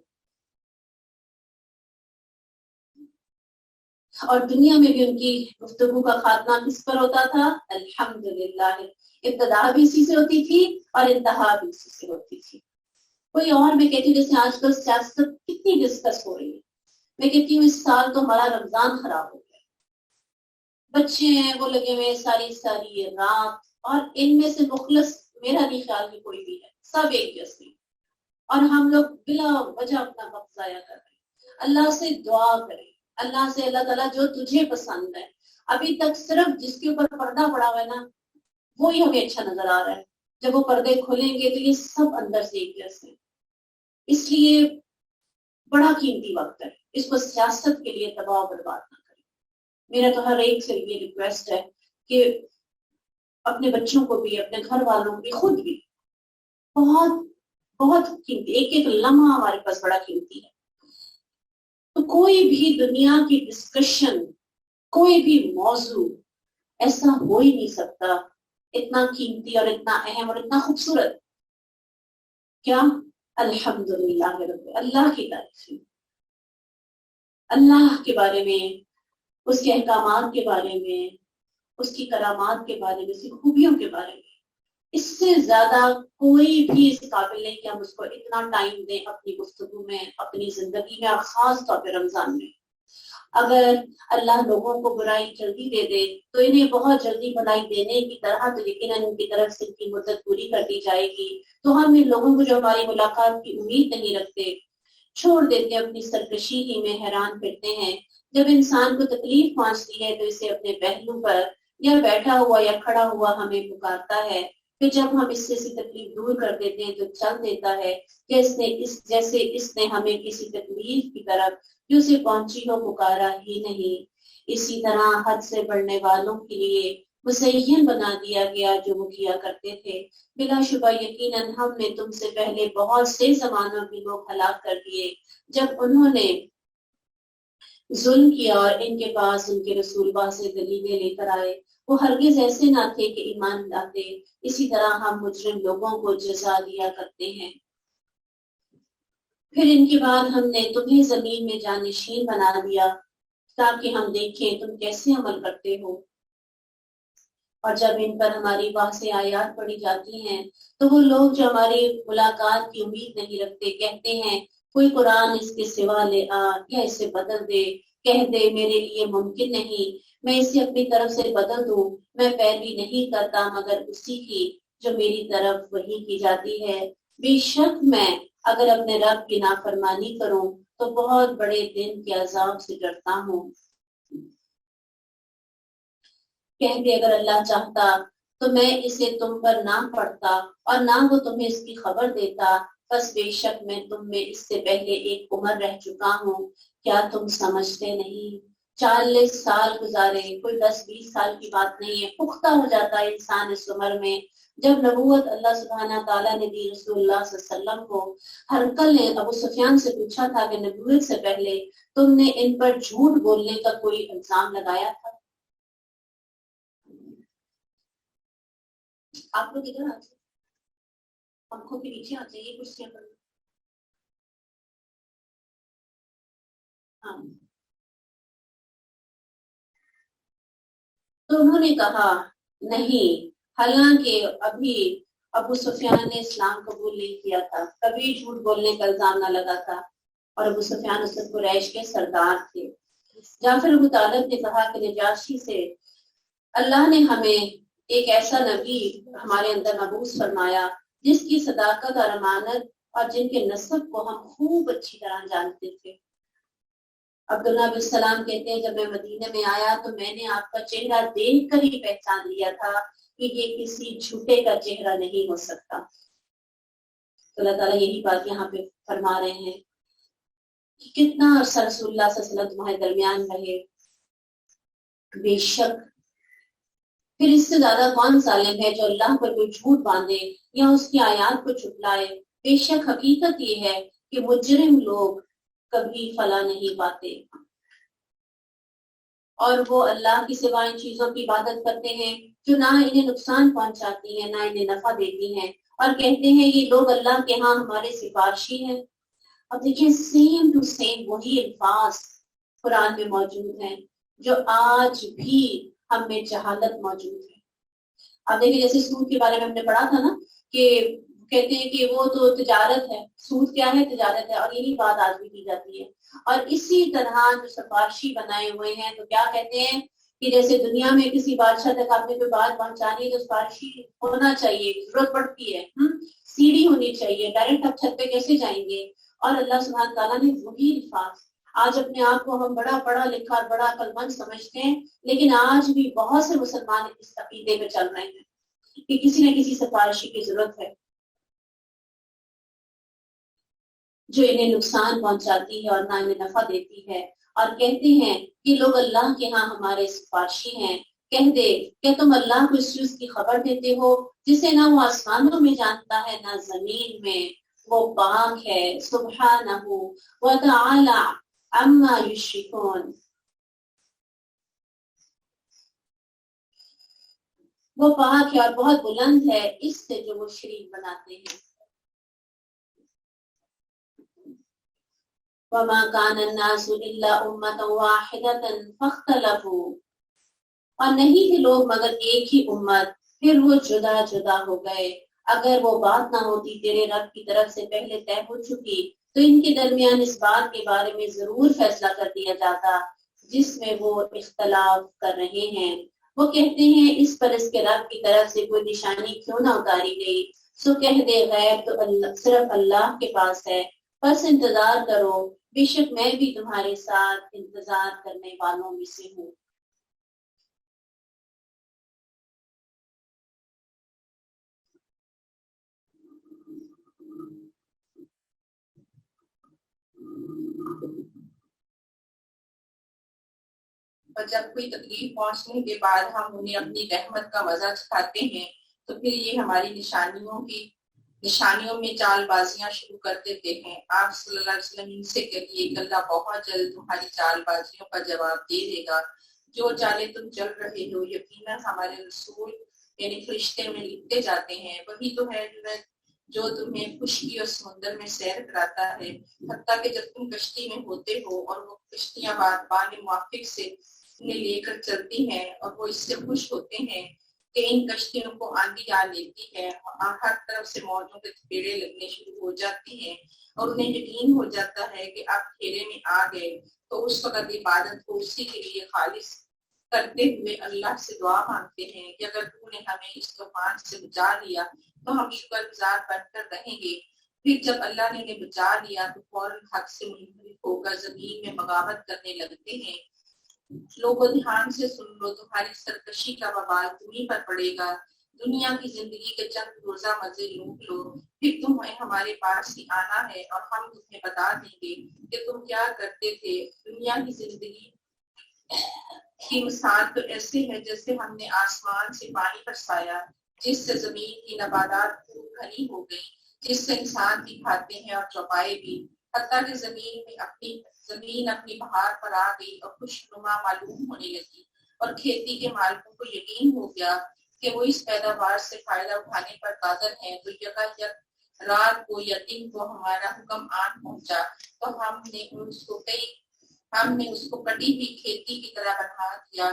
اور دنیا میں بھی ان کی گفتگو کا خاتمہ کس پر ہوتا تھا؟ الحمدللہ۔ ابتدا بھی اسی سے ہوتی تھی اور انتہا بھی اسی سے ہوتی تھی۔ کوئی اور میں کہتی ہوں جیسے آج کل سیاست کتنی ڈسکس ہو رہی ہے، میں کہتی ہوں اس سال تو ہمارا رمضان خراب ہو گیا، بچے ہیں وہ لگے ہوئے ساری رات، اور ان میں سے مخلص میرا نہیں خیال کہ کوئی بھی ہے، سب ایک جیسے، اور ہم لوگ بلا وجہ اپنا وقت ضائع کر رہے ہیں۔ اللہ سے دعا کریں، اللہ سے اللہ تعالیٰ جو تجھے پسند ہے، ابھی تک صرف جس کے اوپر پردہ پڑا ہوا ہے نا وہی ہمیں اچھا نظر آ رہا ہے، جب وہ پردے کھلیں گے تو یہ سب اندر سے ایک جیسے، اس لیے بڑا قیمتی وقت ہے، اس کو سیاست کے لیے تباہ و برباد نہ کریں۔ میرا تو ہر ایک سے یہ ریکویسٹ ہے کہ اپنے بچوں کو بھی، اپنے گھر والوں کو بھی، خود بھی، بہت بہت قیمتی، ایک ایک لمحہ ہمارے پاس بڑا قیمتی ہے۔ تو کوئی بھی دنیا کی ڈسکشن، کوئی بھی موضوع ایسا ہو ہی نہیں سکتا اتنا قیمتی اور اتنا اہم اور اتنا خوبصورت، کیا؟ الحمدللہ رب، اللہ کی تعریف، اللہ کے بارے میں، اس کے احکامات کے بارے میں، اس کی کرامات کے بارے میں، اس کی خوبیوں کے بارے میں، اس سے زیادہ کوئی بھی اس قابل نہیں کہ ہم اس کو اتنا ٹائم دیں اپنی گفتگو میں، اپنی زندگی میں، اور خاص طور پہ رمضان میں۔ اگر اللہ لوگوں کو برائی جلدی دے دے تو انہیں بہت جلدی بھلائی دینے کی طرح تو یقیناً ان کی طرف سے ان کی مدت پوری کر دی جائے گی، تو ہم ان لوگوں کو جو ہماری ملاقات کی امید نہیں رکھتے چھوڑ دیتے، اپنی سرکشی ہی میں حیران پھرتے ہیں۔ جب انسان کو تکلیف پہنچتی ہے تو اسے اپنے پہلو پر یا بیٹھا ہوا یا کھڑا ہوا ہمیں پکارتا ہے، پھر جب ہم اس سے تکلیف دور کر دیتے ہیں تو چل دیتا ہے جیسے اس نے ہمیں کسی تکلیف کی طرف جو اسے پہنچی ہو پکارا ہی نہیں۔ اسی طرح حد سے بڑھنے والوں کے لیے مزین بنا دیا گیا جو وہ کیا کرتے تھے۔ بلا شبہ یقیناً ہم نے تم سے پہلے بہت سے زمانوں کے لوگ ہلاک کر دیے جب انہوں نے ظلم کیا اور ان کے پاس ان کے رسول سے دلیلیں لے کر آئے، وہ ہرگز ایسے نہ تھے کہ ایمان لاتے۔ اسی طرح ہم مجرم لوگوں کو جزا دیا کرتے ہیں۔ پھر ان کے بعد ہم نے تمہیں زمین میں جانشین بنا دیا تاکہ ہم دیکھیں تم کیسے عمل کرتے ہو، اور جب ان پر ہماری واضح آیات پڑھی جاتی ہیں تو وہ لوگ جو ہماری ملاقات کی امید نہیں رکھتے کہتے ہیں کوئی قرآن اس کے سوا لے آ یا اسے بدل دے، کہہ دے میرے لیے ممکن نہیں میں اسے اپنی طرف سے بدل دوں، میں پیروی نہیں کرتا مگر اسی کی جو میری طرف وحی کی جاتی ہے۔ بے شک میں اگر اپنے رب کی نافرمانی کروں تو بہت بڑے دن کے عذاب سے ڈرتا ہوں۔ کہہ دے اگر اللہ چاہتا تو میں اسے تم پر نہ پڑھتا اور نہ وہ تمہیں اس کی خبر دیتا، بس بے شک میں تم میں اس سے پہلے ایک عمر رہ چکا ہوں، کیا تم سمجھتے نہیں؟ 40 سال گزارے، کوئی 10-20 سال کی بات نہیں ہے، پختہ ہو جاتا ہے انسان اس عمر میں. جب نبوت اللہ سبحانہ تعالیٰ نے دی رسول اللہ صلی اللہ علیہ وسلم کو، ہرقل نے ابو سفیان سے پوچھا تھا کہ نبوت سے پہلے تم نے ان پر جھوٹ بولنے کا کوئی الزام لگایا تھا؟ آپ لوگ ادھر آ جائیں، پنکھوں کے نیچے آ جائیے، کرسیاں پر. ہاں، تو انہوں نے کہا نہیں، حالانکہ ابھی ابو سفیان نے اسلام قبول نہیں کیا تھا، کبھی جھوٹ بولنے کا الزام نہ لگا تھا، اور ابو سفیان اس وقت قریش کے سردار تھے. جعفر ابو طالب نے کہا کہ نجاشی سے اللہ نے ہمیں ایک ایسا نبی ہمارے اندر مبعوث فرمایا جس کی صداقت اور امانت اور جن کے نسب کو ہم خوب اچھی طرح جانتے تھے. عبداللہ بن سلام کہتے ہیں جب میں مدینہ میں آیا تو میں نے آپ کا چہرہ دیکھ کر ہی پہچان لیا تھا کہ یہ کسی جھوٹے کا چہرہ نہیں ہو سکتا. تو اللہ تعالیٰ یہی بات یہاں پہ فرما رہے ہیں کہ کتنا عرصہ رسول اللہ صلی اللہ علیہ وسلم تمہارے درمیان رہے، بے شک پھر اس سے زیادہ کون ظالم ہے جو اللہ پر کوئی جھوٹ باندھے یا اس کی آیات کو چھٹلائے. بے شک حقیقت یہ ہے کہ مجرم لوگ کبھی فلاح نہیں پاتے، اور وہ اللہ کی سوا ان چیزوں کی عبادت کرتے ہیں جو نہ انہیں نقصان پہنچاتی ہیں نہ انہیں نفع دیتی ہیں، اور کہتے ہیں یہ لوگ اللہ کے ہاں ہمارے سفارشی ہیں. اب دیکھیں سیم ٹو سیم وہی الفاظ قرآن میں موجود ہیں جو آج بھی ہم میں جہالت موجود ہے. اب دیکھیں جیسے سود کے بارے میں ہم نے پڑھا تھا نا کہ کہتے ہیں کہ وہ تو تجارت ہے، سود کیا ہے؟ تجارت ہے، اور یہی بات آج بھی کی جاتی ہے. اور اسی طرح جو سفارشی بنائے ہوئے ہیں تو کیا کہتے ہیں کہ جیسے دنیا میں کسی بادشاہ تک آپ نے کوئی بات پہنچانی ہے تو سفارشی ہونا چاہیے، ضرورت پڑتی ہے، سیڑھی ہونی چاہیے، ڈائریکٹ آپ چھت پہ کیسے جائیں گے. اور اللہ سبحانہ تعالیٰ نے وہی الفاظ، آج اپنے آپ کو ہم بڑا پڑھا لکھا بڑا عقلمند سمجھتے ہیں، لیکن آج بھی بہت سے مسلمان اس عقیدے میں چل رہے ہیں کہ کسی نہ کسی سفارشی کی ضرورت ہے جو انہیں نقصان پہنچاتی ہے اور نہ انہیں نفع دیتی ہے، اور کہتے ہیں کہ لوگ اللہ کے ہاں ہمارے سفارشی ہیں. کہہ دے کہ تم اللہ کو اس چیز کی خبر دیتے ہو جسے نہ وہ آسمانوں میں جانتا ہے نہ زمین میں، وہ پاک ہے، سبحانہ وتعالی عما یشرکون، وہ پاک ہے اور بہت بلند ہے اس سے جو وہ شریک بناتے ہیں. وما كان الناس الا امة واحدة فاختلفوا، اور نہیں تھے لوگ مگر ایک ہی امت، پھر وہ جدا جدا ہو گئے. اگر وہ بات نہ ہوتی تیرے رب کی طرف سے پہلے طے ہو چکی تو ان کے درمیان اس بات کے بارے میں ضرور فیصلہ کر دیا جاتا جس میں وہ اختلاف کر رہے ہیں. وہ کہتے ہیں اس پر اس کے رب کی طرف سے کوئی نشانی کیوں نہ اتاری گئی. سو کہہ دے غیب تو صرف اللہ کے پاس ہے، بس انتظار کرو، بے شک میں بھی تمہارے ساتھ انتظار کرنے والوں میں سے ہوں. اور جب کوئی تکلیف پہنچنے کے بعد ہم انہیں اپنی رحمت کا مزہ چکھاتے ہیں تو پھر یہ ہماری نشانیوں میں چال بازیاں شروع کر دیتے ہیں. آپ صلی اللہ علیہ وسلم ان سے کہیے کہ اللہ بہت جلد تمہاری چال بازیوں کا جواب دے دے گا. جو چالیں تم چل رہے ہو یقیناً ہمارے رسول یعنی فرشتے میں لکھتے جاتے ہیں. وہی تو ہے جو تمہیں خشکی اور سمندر میں سیر کراتا ہے، حتیٰ کہ جب تم کشتی میں ہوتے ہو اور وہ کشتیاں بان موافق سے انہیں لے کر چلتی ہیں اور وہ اس سے خوش ہوتے ہیں کہ ان کشتیوں کو آندھی آ لیتی ہے اور ہر طرف سے موجوں کے تھپیڑے لگنے شروع ہو جاتی ہیں اور انہیں یقین ہو جاتا ہے کہ آپ گھیرے میں آ گئے، تو اس وقت عبادت کو اسی کے لیے خالص کرتے ہوئے اللہ سے دعا مانگتے ہیں کہ اگر تو نے ہمیں اس طوفان سے بچا لیا تو ہم شکر گزار بن کر رہیں گے. پھر جب اللہ نے انہیں بچا لیا تو فوراً حق سے منحرف ہو کر زمین میں بغاوت کرنے لگتے ہیں. لوگوں دھیان سے سن لو، تمہاری سرکشی کا وبال تمہیں پر پڑے گا. دنیا کی زندگی کے چند روزہ مزے لوٹ لو، پھر تمہیں ہمارے پاس ہی آنا ہے اور ہم تمہیں بتا دیں گے کہ تم کیا کرتے تھے. دنیا کی زندگی کی مثال تو ایسے ہے جیسے ہم نے آسمان سے پانی برسایا، جس سے زمین کی نباتات خوب گھنی ہو گئی، جس سے انسان بھی کھاتے ہیں اور چوپائے بھی، حتیٰ کہ زمین اپنی بہار پر آ گئی اور خوشنما معلوم ہونے لگی، اور کھیتی کے مالکوں کو یقین ہو گیا کہ وہ اس پیداوار سے فائدہ اٹھانے پر قادر ہیں، تو یکایک رات کو یا دن کو ہمارا حکم آن پہنچا، تو ہم نے اس کو کٹی ہوئی کھیتی کی طرح بنا دیا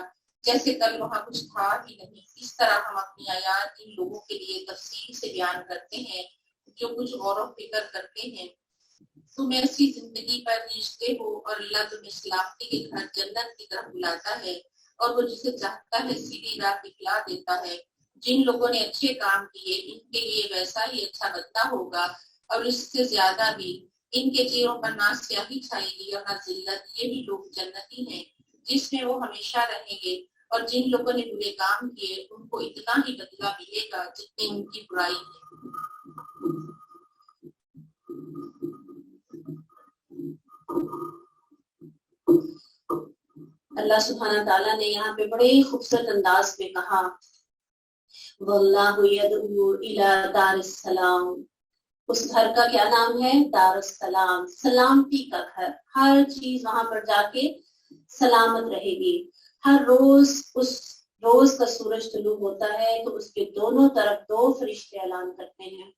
جیسے کل وہاں کچھ تھا ہی نہیں۔ اس طرح ہم اپنی آیات ان لوگوں کے لیے تفصیل سے بیان کرتے ہیں جو کچھ غور و فکر کرتے ہیں۔ تم ایسی زندگی پر رشتے ہو اور اللہ تمہیں سلامتی کے گھر جنت کی طرف بلاتا ہے، اور وہ جسے چاہتا ہے سیدھی راہ دکھلا دیتا ہے۔ جن لوگوں نے اچھے کام کیے ان کے لیے ویسا ہی اچھا بدلہ ہوگا، اور اس سے زیادہ بھی۔ ان کے چہروں پر نہ سیاہی چھائے گی اور نہ ذلت، یہی لوگ جنتی ہیں جس میں وہ ہمیشہ رہیں گے۔ اور جن لوگوں نے برے کام کیے ان کو اتنا ہی بدلہ ملے گا جتنی ان کی برائی ہے۔ اللہ سبحانہ تعالیٰ نے یہاں پہ بڑے خوبصورت انداز میں کہا واللہ یدعو الی دار السلام۔ اس گھر کا کیا نام ہے؟ دار السلام، سلامتی کا گھر۔ ہر چیز وہاں پر جا کے سلامت رہے گی۔ ہر روز اس روز کا سورج طلوع ہوتا ہے تو اس کے دونوں طرف دو فرشتے اعلان کرتے ہیں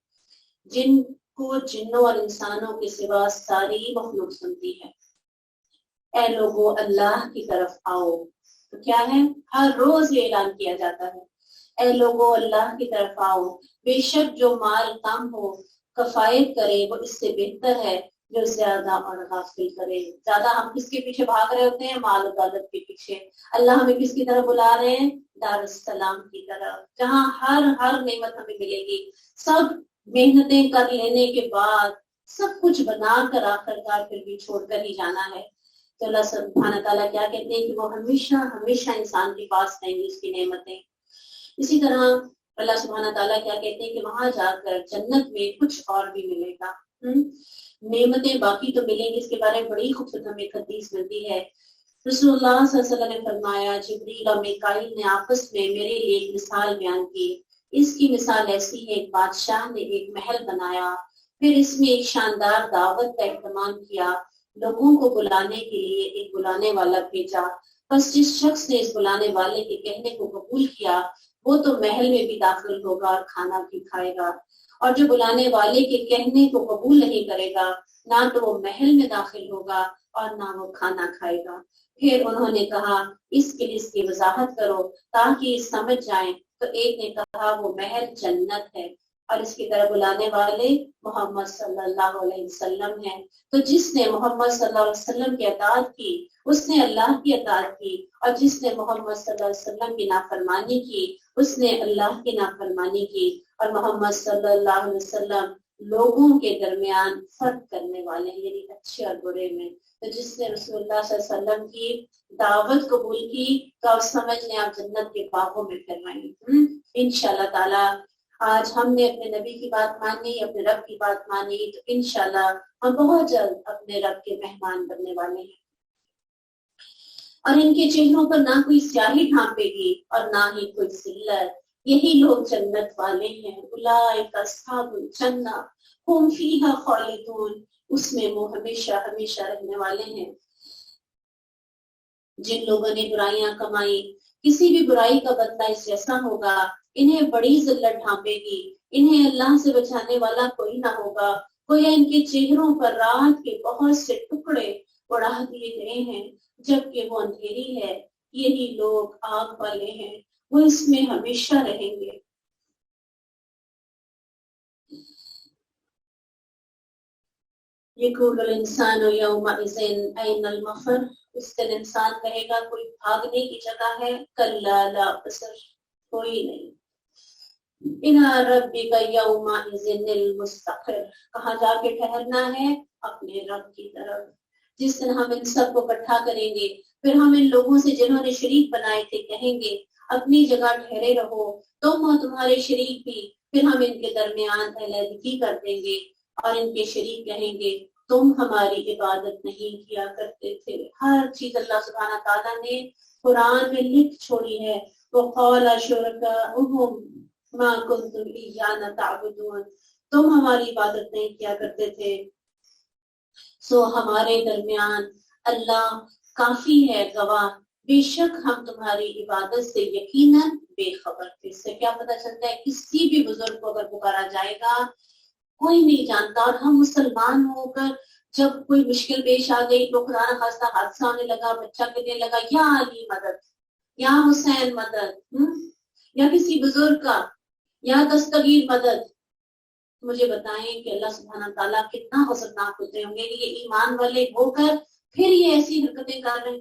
جن کو جنوں اور انسانوں کے سوا ساری مخلوق سنتی ہے۔ اے لوگو اللہ کی طرف آؤ۔ تو کیا ہے؟ ہر روز یہ اعلان کیا جاتا ہے، اے لوگو اللہ کی طرف آؤ، بے شک جو مال کم ہو کفایت کرے وہ اس سے بہتر ہے جو زیادہ اور غافل کرے۔ زیادہ ہم کس کے پیچھے بھاگ رہے ہوتے ہیں؟ مال و دولت کے پیچھے۔ اللہ ہمیں کس کی طرف بلا رہے ہیں؟ دار السلام کی طرف، جہاں ہر نعمت ہمیں ملے گی۔ سب محنتیں کر لینے کے بعد سب کچھ بنا کر آخرکار پھر بھی چھوڑ کر ہی جانا ہے۔ تو اللہ سبحانہ تعالیٰ کیا کہتے ہیں کہ وہ ہمیشہ ہمیشہ انسان کے پاس رہیں گی اس کی نعمتیں۔ اسی طرح اللہ سبحانہ تعالیٰ کیا کہتے ہیں کہ وہاں جا کر جنت میں کچھ اور بھی ملے گا۔ نعمتیں باقی تو ملیں گی، اس کے بارے میں بڑی خوبصورت ہمیں ایک حدیث ملتی ہے۔ رسول اللہ صلی اللہ علیہ وسلم نے فرمایا جبریل اور میکائیل نے آپس میں میرے لیے ایک مثال بیان کی۔ اس کی مثال ایسی ہے، ایک بادشاہ نے ایک محل بنایا، پھر اس میں ایک شاندار دعوت کا اہتمام کیا، لوگوں کو بلانے کے لیے ایک بلانے والا بھیجا۔ بس جس شخص نے اس بلانے والے کے کہنے کو قبول کیا وہ تو محل میں بھی داخل ہوگا اور کھانا بھی کھائے گا، اور جو بلانے والے کے کہنے کو قبول نہیں کرے گا نہ تو وہ محل میں داخل ہوگا اور نہ وہ کھانا کھائے گا۔ پھر انہوں نے کہا اس کے لیے اس کی وضاحت کرو تاکہ سمجھ جائیں۔ تو ایک نے کہا وہ محل جنت ہے، اور اس کی طرح بلانے والے محمد صلی اللہ علیہ وسلم ہیں۔ تو جس نے محمد صلی اللہ علیہ وسلم کی اطاعت کی اس نے اللہ کی اطاعت کی، اور جس نے محمد صلی اللہ علیہ وسلم کی نافرمانی کی اس نے اللہ کی نافرمانی کی۔ اور محمد صلی اللہ علیہ وسلم لوگوں کے درمیان فرق کرنے والے ہیں، یعنی اچھے اور برے میں۔ تو جس نے رسول اللہ صلی اللہ علیہ وسلم کی دعوت قبول کی تو آپ سمجھ لیں آپ جنت کے باغوں میں پھر رہے ہیں۔ انشاءاللہ تعالی آج ہم نے اپنے نبی کی بات مانی، اپنے رب کی بات مانی، تو انشاءاللہ ہم بہت جلد اپنے رب کے مہمان بننے والے ہیں، اور ان کے چہروں پر نہ کوئی سیاہی ڈھانپے گی اور نہ ہی کوئی ذلت۔ یہی لوگ جنت والے ہیں۔ اولئک اصحاب الجنہ هم فیہا خالدون، اس میں وہ ہمیشہ ہمیشہ رہنے والے ہیں۔ جن لوگوں نے برائیاں کمائی کسی بھی برائی کا بدلہ اس جیسا ہوگا، انہیں بڑی ذلت ڈھانپے گی، انہیں اللہ سے بچانے والا کوئی نہ ہوگا۔ گویا ان کے چہروں پر رات کے بہت سے ٹکڑے اڑا دیے گئے ہیں جبکہ وہ اندھیری ہے۔ یہی لوگ آگ والے ہیں، وہ اس میں ہمیشہ رہیں گے۔ یقول الانسان یومئذ این المفر، اس دن انسان کہے گا کوئی بھاگنے کی جگہ ہے؟ کلا لا بصر، کوئی نہیں۔ الی ربک یومئذ المستقر، کہاں جا کے ٹھہرنا ہے؟ اپنے رب کی طرف۔ جس دن ہم ان سب کو اکٹھا کریں گے پھر ہم ان لوگوں سے جنہوں نے شریک بنائے تھے کہیں گے اپنی جگہ ٹھہرے رہو تم اور تمہارے شریک بھی۔ پھر ہم ان کے درمیان علیحدگی کر دیں گے اور ان کے شریک کہیں گے تم ہماری عبادت نہیں کیا کرتے تھے. ہر چیز اللہ سبحانہ تعالیٰ نے قرآن میں لکھ چھوڑی ہے. وَقَالَ شُرَكَاؤُهُمْ مَا كُنتُمْ إِيَّانَا تَعْبُدُونَ, تم ہماری عبادت نہیں کیا کرتے تھے, سو ہمارے درمیان اللہ کافی ہے گواہ, بے شک ہم تمہاری عبادت سے یقیناً بے خبر تھے. اس سے کیا پتہ چلتا ہے, کسی بھی بزرگ کو اگر پکارا جائے گا کوئی نہیں جانتا, اور ہم مسلمان ہو کر جب کوئی مشکل پیش آ گئی تو خدا نہ خواستہ حادثہ ہونے لگا, بچہ کہنے لگا یا علی مدد, یا حسین مدد, یا کسی بزرگ کا یا دستگیر مدد, مجھے بتائیں کہ اللہ سبحانہ تعالیٰ کتنا غضبناک ہوتے ہوں گے کہ یہ ایمان والے ہو کر پھر یہ ایسی حرکتیں کر رہے ہیں.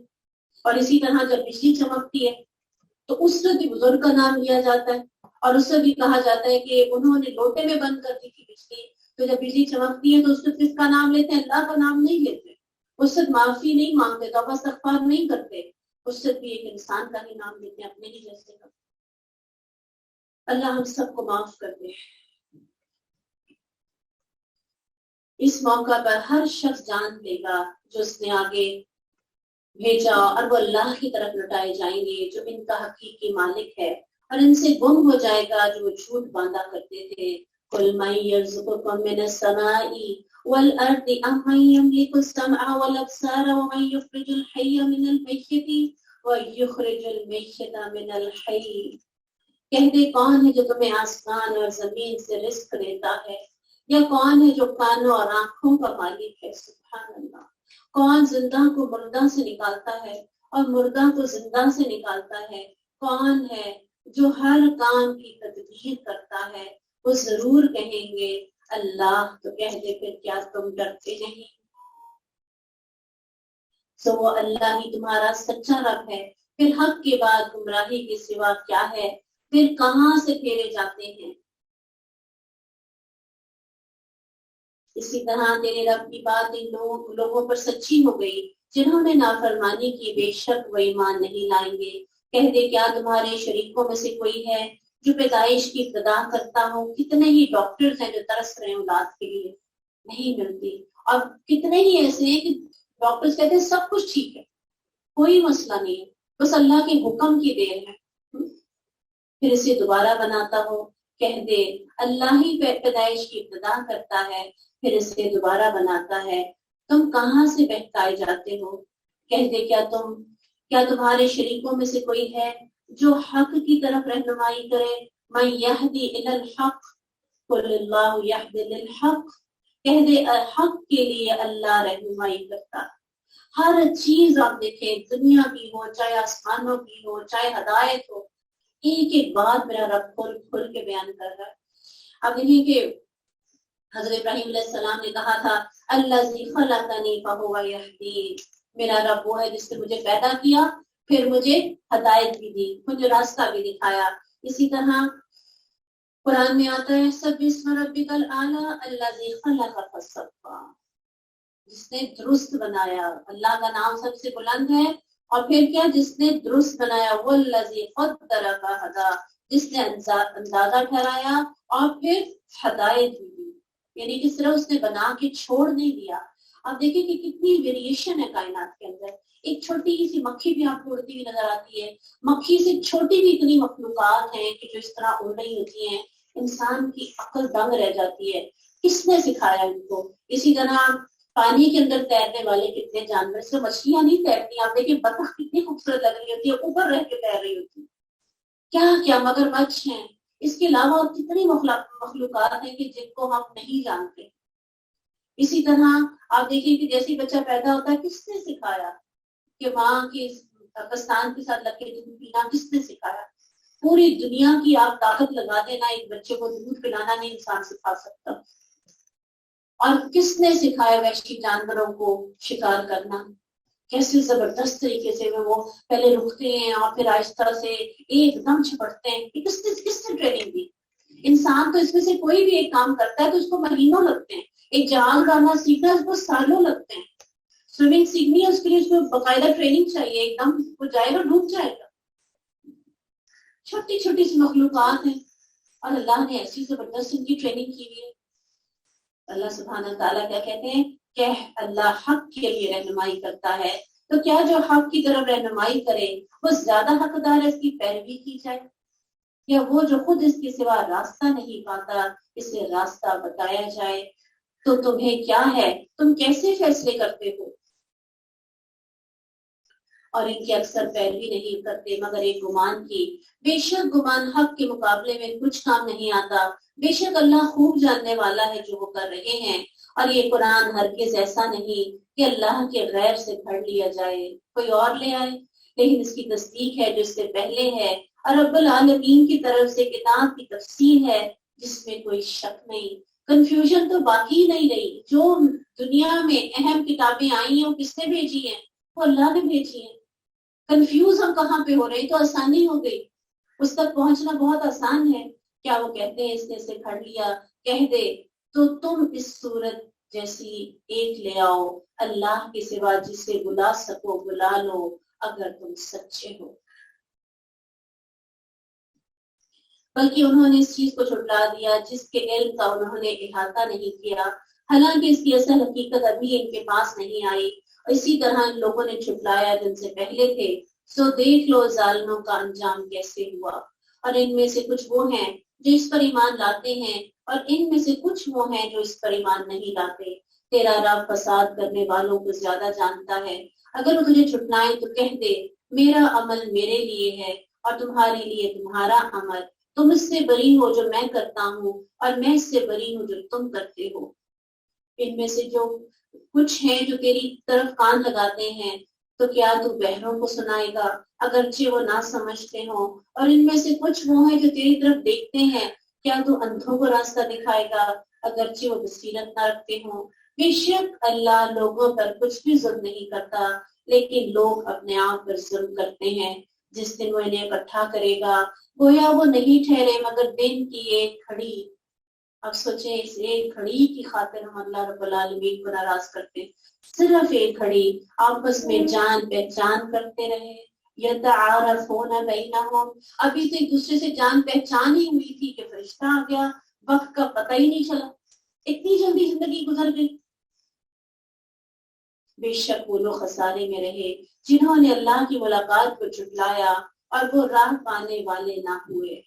اور اسی طرح جب بجلی چمکتی ہے تو اس سے بھی بزرگ کا نام لیا جاتا ہے, اور اس سے بھی کہا جاتا ہے کہ انہوں نے لوٹے میں بند کر دی تھی بجلی, تو جب بجلی چمکتی ہے تو اس سے کس کا نام لیتے ہیں, اللہ کا نام نہیں لیتے, اس سے معافی نہیں مانگتے, توبہ استغفار نہیں کرتے, اس سے بھی ایک انسان کا ہی نام لیتے ہیں, اپنے ہی جیسے کا. اللہ ہم سب کو معاف کر دے. اس موقع پر ہر شخص جان لے گا جو اس نے آگے بھیجا, اور وہ اللہ کی طرف لوٹائے جائیں گے جو ان کا حقیقی مالک ہے, اور ان سے گم ہو جائے گا جو جھوٹ باندھا کرتے تھے. قُلْ مَن يَرْزُقُكُم مِّنَ السَّمَاءِ وَالْأَرْضِ أَمَّن يَمْلِكُ السَّمْعَ وَالْأَبْصَارَ وَمَن يُخْرِجُ الْحَيَّ مِنَ الْمَيِّتِ وَيُخْرِجُ الْمَيِّتَ مِنَ الْحَيِّ, کہہ دے کون ہے جو تمہیں آسمان اور زمین سے رزق دیتا ہے, یا کون ہے جو کانوں اور آنکھوں کا مالک ہے. سبحان اللہ. کون زندہ کو مردہ سے نکالتا ہے اور مردہ کو زندہ سے نکالتا ہے, کون ہے جو ہر کام کی تدبیر کرتا ہے. وہ ضرور کہیں گے اللہ, تو کہہ دے پھر کیا تم ڈرتے نہیں. سو وہ اللہ ہی تمہارا سچا رب ہے, پھر حق کے بعد گمراہی کے سوا کیا ہے, پھر کہاں سے پھیرے جاتے ہیں. اسی طرح تیرے رب کی بات ان لوگوں پر سچی ہو گئی جنہوں نے نافرمانی کی, بے شک وہ ایمان نہیں لائیں گے. کہہ دے کیا تمہارے شریکوں میں سے کوئی ہے جو پیدائش کی ابتدا کرتا ہو. کتنے ہی ڈاکٹرز ہیں جو ترس رہے ہیں اولاد کے لیے, نہیں ملتی, اور کتنے ہی ایسے ہیں کہ ڈاکٹرز کہتے ہیں سب کچھ ٹھیک ہے, کوئی مسئلہ نہیں ہے, بس اللہ کے حکم کی دیر ہے. پھر اسے دوبارہ بناتا ہو, کہہ دے اللہ ہی پیدائش کی ابتدا کرتا ہے پھر اسے دوبارہ بناتا ہے, تم کہاں سے بہکائے جاتے ہو. کہہ دے کیا تمہارے شریکوں میں سے کوئی ہے جو حق کی طرف رہنمائی کرے. من یہدی الی الحق قل اللہ یہدی للحق, کہہ دے حق کے لیے اللہ رہنمائی کرتا. ہر چیز آپ دیکھیں, دنیا کی ہو چاہے آسمانوں کی ہو چاہے ہدایت ہو, ایک ایک بات میرا رب کھل کے بیان کر رہا ہے. اب دیکھیں کہ حضرت ابراہیم علیہ السلام نے کہا تھا الذی خلقنی فہو یہدین, میرا رب وہ ہے جس نے مجھے پیدا کیا پھر مجھے ہدایت بھی دی, مجھے راستہ بھی دکھایا. اسی طرح قرآن میں آتا ہے سبح اسم ربک الاعلی الذی خلق فسوی, جس نے درست بنایا. اللہ کا نام سب سے بلند ہے, اور پھر کیا, جس نے درست بنایا. والذی قدر فہدی, جس نے اندازہ ٹھہرایا اور پھر ہدایت بھی دی. یعنی کس طرح اس نے بنا کے چھوڑ نہیں دیا. آپ دیکھیں کہ کتنی ویریشن ہے کائنات کے اندر. ایک چھوٹی سی مکھی بھی آپ کو اڑتی ہوئی نظر آتی ہے, مکھی سے چھوٹی بھی اتنی مخلوقات ہیں کہ جو اس طرح اڑ رہی ہوتی ہیں, انسان کی عقل دنگ رہ جاتی ہے. کس نے سکھایا ان کو. اسی طرح پانی کے اندر تیرنے والے کتنے جانور, سے مچھلیاں نہیں تیرتی, آپ دیکھیں بطخ کتنی خوبصورت لگ رہی ہوتی ہے, اوپر رہ کے تیر رہی ہوتی ہے, کیا مگرمچھ ہیں. اس کے علاوہ اور کتنی مخلوقات ہیں کہ جن کو ہم نہیں جانتے. اسی طرح آپ دیکھیں کہ جیسے بچہ پیدا ہوتا ہے, کس نے سکھایا کہ ماں کی پستان کے ساتھ لگ کے دودھ پینا, کس نے سکھایا. پوری دنیا کی آپ طاقت لگا دینا, ایک بچے کو دودھ پلانا نہیں انسان سکھا سکتا. اور کس نے سکھایا وحشی جانوروں کو شکار کرنا, کیسے زبردست طریقے سے وہ پہلے رکتے ہیں اور پھر آہستہ سے ایک دم چھپٹتے ہیں. کس نے ٹریننگ دی. انسان تو اس میں سے کوئی بھی ایک کام کرتا ہے تو اس کو مہینوں لگتے ہیں. ایک جال ڈالنا سیکھنا ہے اس کو سالوں لگتے ہیں. سوئمنگ سیکھنی ہے اس کے لیے اس کو باقاعدہ ٹریننگ چاہیے, ایک دم وہ جائے گا ڈوب جائے گا. چھوٹی چھوٹی سی مخلوقات ہیں اور اللہ نے ایسی زبردست ان کی ٹریننگ کی ہوئی ہے. اللہ سبحانہ تعالیٰ کیا کہتے ہیں کہ اللہ حق کے لیے رہنمائی کرتا ہے، تو کیا جو حق کی طرف رہنمائی کرے وہ زیادہ حقدار ہے اس کی پیروی کی جائے، یا وہ جو خود اس کے سوا راستہ نہیں پاتا اسے راستہ بتایا جائے؟ تو تمہیں کیا ہے، تم کیسے فیصلے کرتے ہو؟ اور ان کی اکثر پیروی نہیں کرتے مگر ایک گمان کی، بے شک گمان حق کے مقابلے میں کچھ کام نہیں آتا، بے شک اللہ خوب جاننے والا ہے جو وہ کر رہے ہیں۔ اور یہ قرآن ہرگز ایسا نہیں کہ اللہ کے غیر سے پڑھ لیا جائے، کوئی اور لے آئے، لیکن اس کی تصدیق ہے جو اس سے پہلے ہے، اور رب العالمین کی طرف سے کتاب کی تفسیر ہے جس میں کوئی شک نہیں، کنفیوژن تو باقی نہیں رہی۔ جو دنیا میں اہم کتابیں آئی ہیں وہ کس نے بھیجی ہیں؟ وہ اللہ نے بھیجی ہیں۔ کنفیوز ہم کہاں پہ ہو رہے، تو آسانی ہو گئی، اس تک پہنچنا بہت آسان ہے۔ کیا وہ کہتے ہیں اس نے اسے پڑھ لیا، کہہ دے تو تم اس صورت جیسی ایک لے آؤ، اللہ کے سوا جسے بلا سکو بلا لو اگر تم سچے ہو۔ بلکہ انہوں نے اس چیز کو جھٹلا دیا جس کے علم کا انہوں نے احاطہ نہیں کیا، حالانکہ اس کی اصل حقیقت ابھی ان کے پاس نہیں آئی۔ اسی طرح ان لوگوں نے جھٹلایا جن سے پہلے تھے، سو دیکھ لو ظالموں کا انجام کیسے ہوا۔ اور ان میں سے کچھ وہ ہیں جو اس پر ایمان لاتے ہیں، اور ان میں سے کچھ وہ ہیں جو اس پر ایمان نہیں لاتے۔ تیرا رب فساد کرنے والوں کو زیادہ جانتا ہے۔ اگر وہ تجھے جھٹلائیں تو کہہ دے میرا عمل میرے لیے ہے اور تمہارے لیے تمہارا عمل، تم اس سے بری ہو جو میں کرتا ہوں اور میں اس سے بری ہوں جو تم کرتے ہو۔ ان میں سے جو کچھ ہیں جو تیری طرف کان لگاتے ہیں، تو کیا تو بہروں کو سنائے گا اگرچہ وہ نہ سمجھتے ہوں؟ اور ان میں سے کچھ وہ ہیں جو تیری طرف دیکھتے ہیں، کیا تو اندھوں کو راستہ دکھائے گا اگرچہ وہ بصیرت نہ رکھتے ہوں؟ بے شک اللہ لوگوں پر کچھ بھی ظلم نہیں کرتا، لیکن لوگ اپنے آپ پر ظلم کرتے ہیں۔ جس دن وہ انہیں اکٹھا کرے گا گویا وہ نہیں ٹھہرے مگر دن کی ایک گھڑی۔ اب سوچیں اس ایک گھڑی کی خاطر ہم اللہ رب العالمین کو ناراض کرتے ہیں۔ صرف ایک گھڑی آپس میں جان پہچان کرتے رہے، یتعارفون بینہم، ابھی تو ایک دوسرے سے جان پہچان ہی ہوئی تھی کہ فرشتہ آ گیا، وقت کا پتہ ہی نہیں چلا، اتنی جلدی زندگی گزر گئی۔ بے شک وہ لوگ خسارے میں رہے جنہوں نے اللہ کی ملاقات کو جھٹلایا اور وہ راہ پانے والے نہ ہوئے۔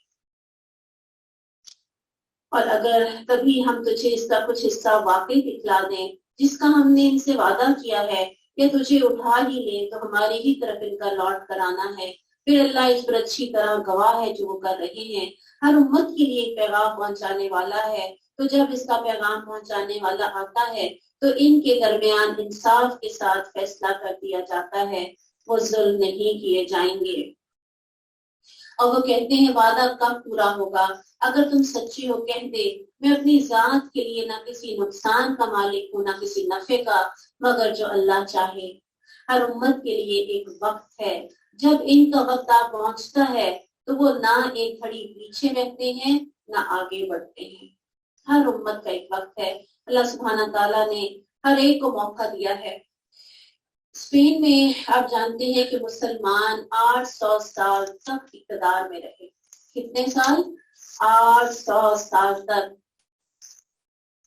اور اگر کبھی ہم تجھے اس کا کچھ حصہ واقعی دکھلا دیں جس کا ہم نے ان سے وعدہ کیا ہے، یا تجھے اٹھا ہی لیں تو ہماری ہی طرف ان کا لوٹ کر آنا ہے، پھر اللہ اس پر اچھی طرح گواہ ہے جو وہ کر رہے ہیں۔ ہر امت کے لیے ایک پیغام پہنچانے والا ہے، تو جب اس کا پیغام پہنچانے والا آتا ہے تو ان کے درمیان انصاف کے ساتھ فیصلہ کر دیا جاتا ہے، وہ ظلم نہیں کیے جائیں گے۔ اور وہ کہتے ہیں وعدہ کب پورا ہوگا؟ اگر تم سچے ہو کہہ دے میں اپنی ذات کے لیے نہ کسی نقصان کا مالک ہوں نہ کسی نفع کا، مگر جو اللہ چاہے۔ ہر امت کے لیے ایک وقت ہے، جب ان کا وقت آ پہنچتا ہے تو وہ نہ ایک گھڑی پیچھے رہتے ہیں نہ آگے بڑھتے ہیں۔ ہر امت کا ایک وقت ہے، اللہ سبحانہ تعالیٰ نے ہر ایک کو موقع دیا ہے۔ اسپین میں آپ جانتے ہیں کہ مسلمان 800 سال تک اقتدار میں رہے۔ کتنے سال؟ 800 سال تک۔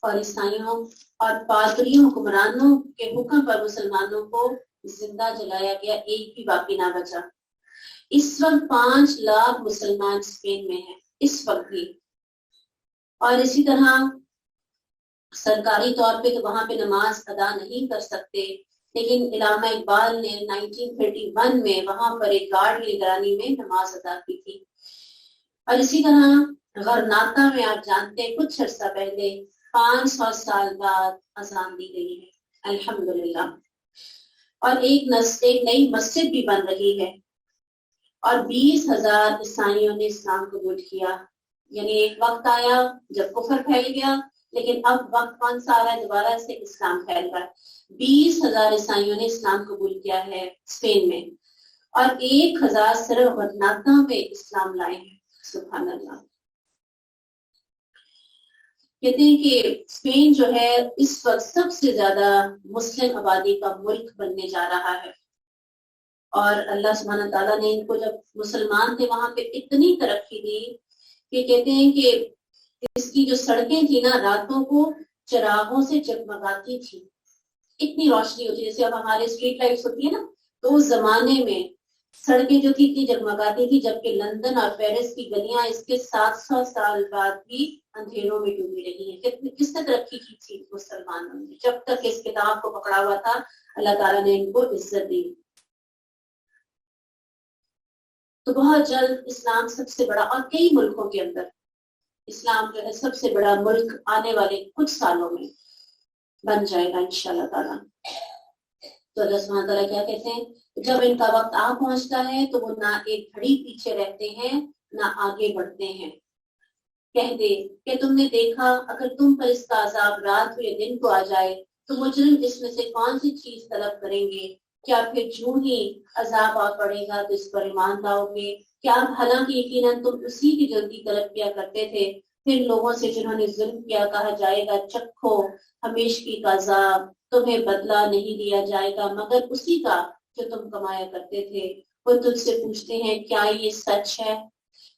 اور عیسائیوں اور پادریوں حکمرانوں کے حکم پر مسلمانوں کو زندہ جلایا گیا، ایک بھی باقی نہ بچا۔ اس وقت 5 لاکھ مسلمان اسپین میں ہیں، اس وقت بھی۔ اور اسی طرح سرکاری طور پہ تو وہاں پہ نماز ادا نہیں کر سکتے، لیکن علامہ اقبال نے 1931 میں وہاں پر ایک گارڈ کی نگرانی میں نماز ادا کی تھی۔ اور اسی طرح غرناطہ میں آپ جانتے ہیں کچھ عرصہ پہلے 500 سال بعد اذان دی گئی ہے، الحمدللہ۔ اور ایک نئی مسجد بھی بن رہی ہے، اور 20,000 عیسائیوں نے اسلام قبول کیا۔ یعنی ایک وقت آیا جب کفر پھیل گیا، لیکن اب وقت کون سا آ رہا ہے؟ دوبارہ سے اسلام پھیل رہا ہے۔ 20,000 عیسائیوں نے اسلام قبول کیا ہے اسپین میں، اور 1,000 صرف غرناطہ میں اسلام لائے ہیں۔ سبحان اللہ۔ کہتے ہیں کہ اسپین جو ہے اس وقت سب سے زیادہ مسلم آبادی کا ملک بننے جا رہا ہے، اور اللہ سبحانہ تعالیٰ نے ان کو جب مسلمان تھے وہاں پہ اتنی ترقی دی کہ کہتے ہیں کہ اس کی جو سڑکیں تھی نا راتوں کو چراغوں سے جگمگاتی تھی، اتنی روشنی ہوتی ہے، جیسے اب ہمارے اسٹریٹ لائٹس ہوتی ہے نا، تو اس زمانے میں سڑکیں جو تھی اتنی جگمگاتی تھی، جبکہ لندن اور پیرس کی گلیاں اس کے 700 سال بعد بھی اندھیروں میں ڈوبی رہی ہیں۔ کس نے ترقی کی تھی مسلمانوں نے؟ جب تک اس کتاب کو پکڑا ہوا تھا اللہ تعالیٰ نے ان کو عزت دی۔ تو بہت جلد اسلام سب سے بڑا، اور کئی ملکوں کے اندر اسلام جو ہے سب سے بڑا ملک آنے والے کچھ سالوں میں بن جائے گا انشاءاللہ تعالیٰ۔ تو اللہ سبحانہ تعالیٰ کیا کہتے ہیں، جب ان کا وقت آ پہنچتا ہے تو وہ نہ ایک گھڑی پیچھے رہتے ہیں نہ آگے بڑھتے ہیں۔ کہہ دے کہ تم نے دیکھا اگر تم پر اس کا عذاب رات یا دن کو آ جائے تو مجرم اس میں سے کون سی چیز طلب کریں گے؟ کیا پھر جو ہی عذاب آ پڑے گا تو اس پر ایمان لاؤ گے؟ کیا حالانکہ یقیناً تم اسی کی جلدی طلب کیا کرتے تھے۔ پھر لوگوں سے جنہوں نے ظلم کیا کہا جائے گا چکھو ہمیشگی کا عذاب، تمہیں بدلہ نہیں دیا جائے گا مگر اسی کا جو تم کمایا کرتے تھے۔ وہ تجھ سے پوچھتے ہیں کیا یہ سچ ہے؟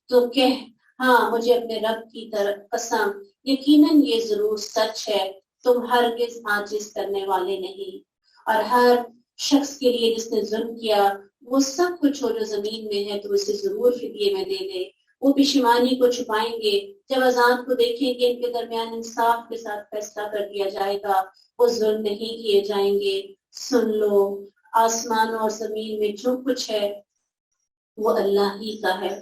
تو کہہ ہاں مجھے اپنے رب کی طرف قسم یقیناً یہ ضرور سچ ہے، تم ہرگز عاجز کرنے والے نہیں۔ اور ہر شخص کے لیے جس نے ظلم کیا وہ سب کچھ ہو جو زمین میں ہے تو اسے ضرور فدیے میں دے دے۔ وہ پشیمانی کو چھپائیں گے جب عذاب کو دیکھیں گے، ان کے درمیان انصاف کے ساتھ فیصلہ کر دیا جائے گا، وہ ظلم نہیں کیے جائیں گے۔ سن لو آسمان اور زمین میں جو کچھ ہے وہ اللہ ہی کا ہے،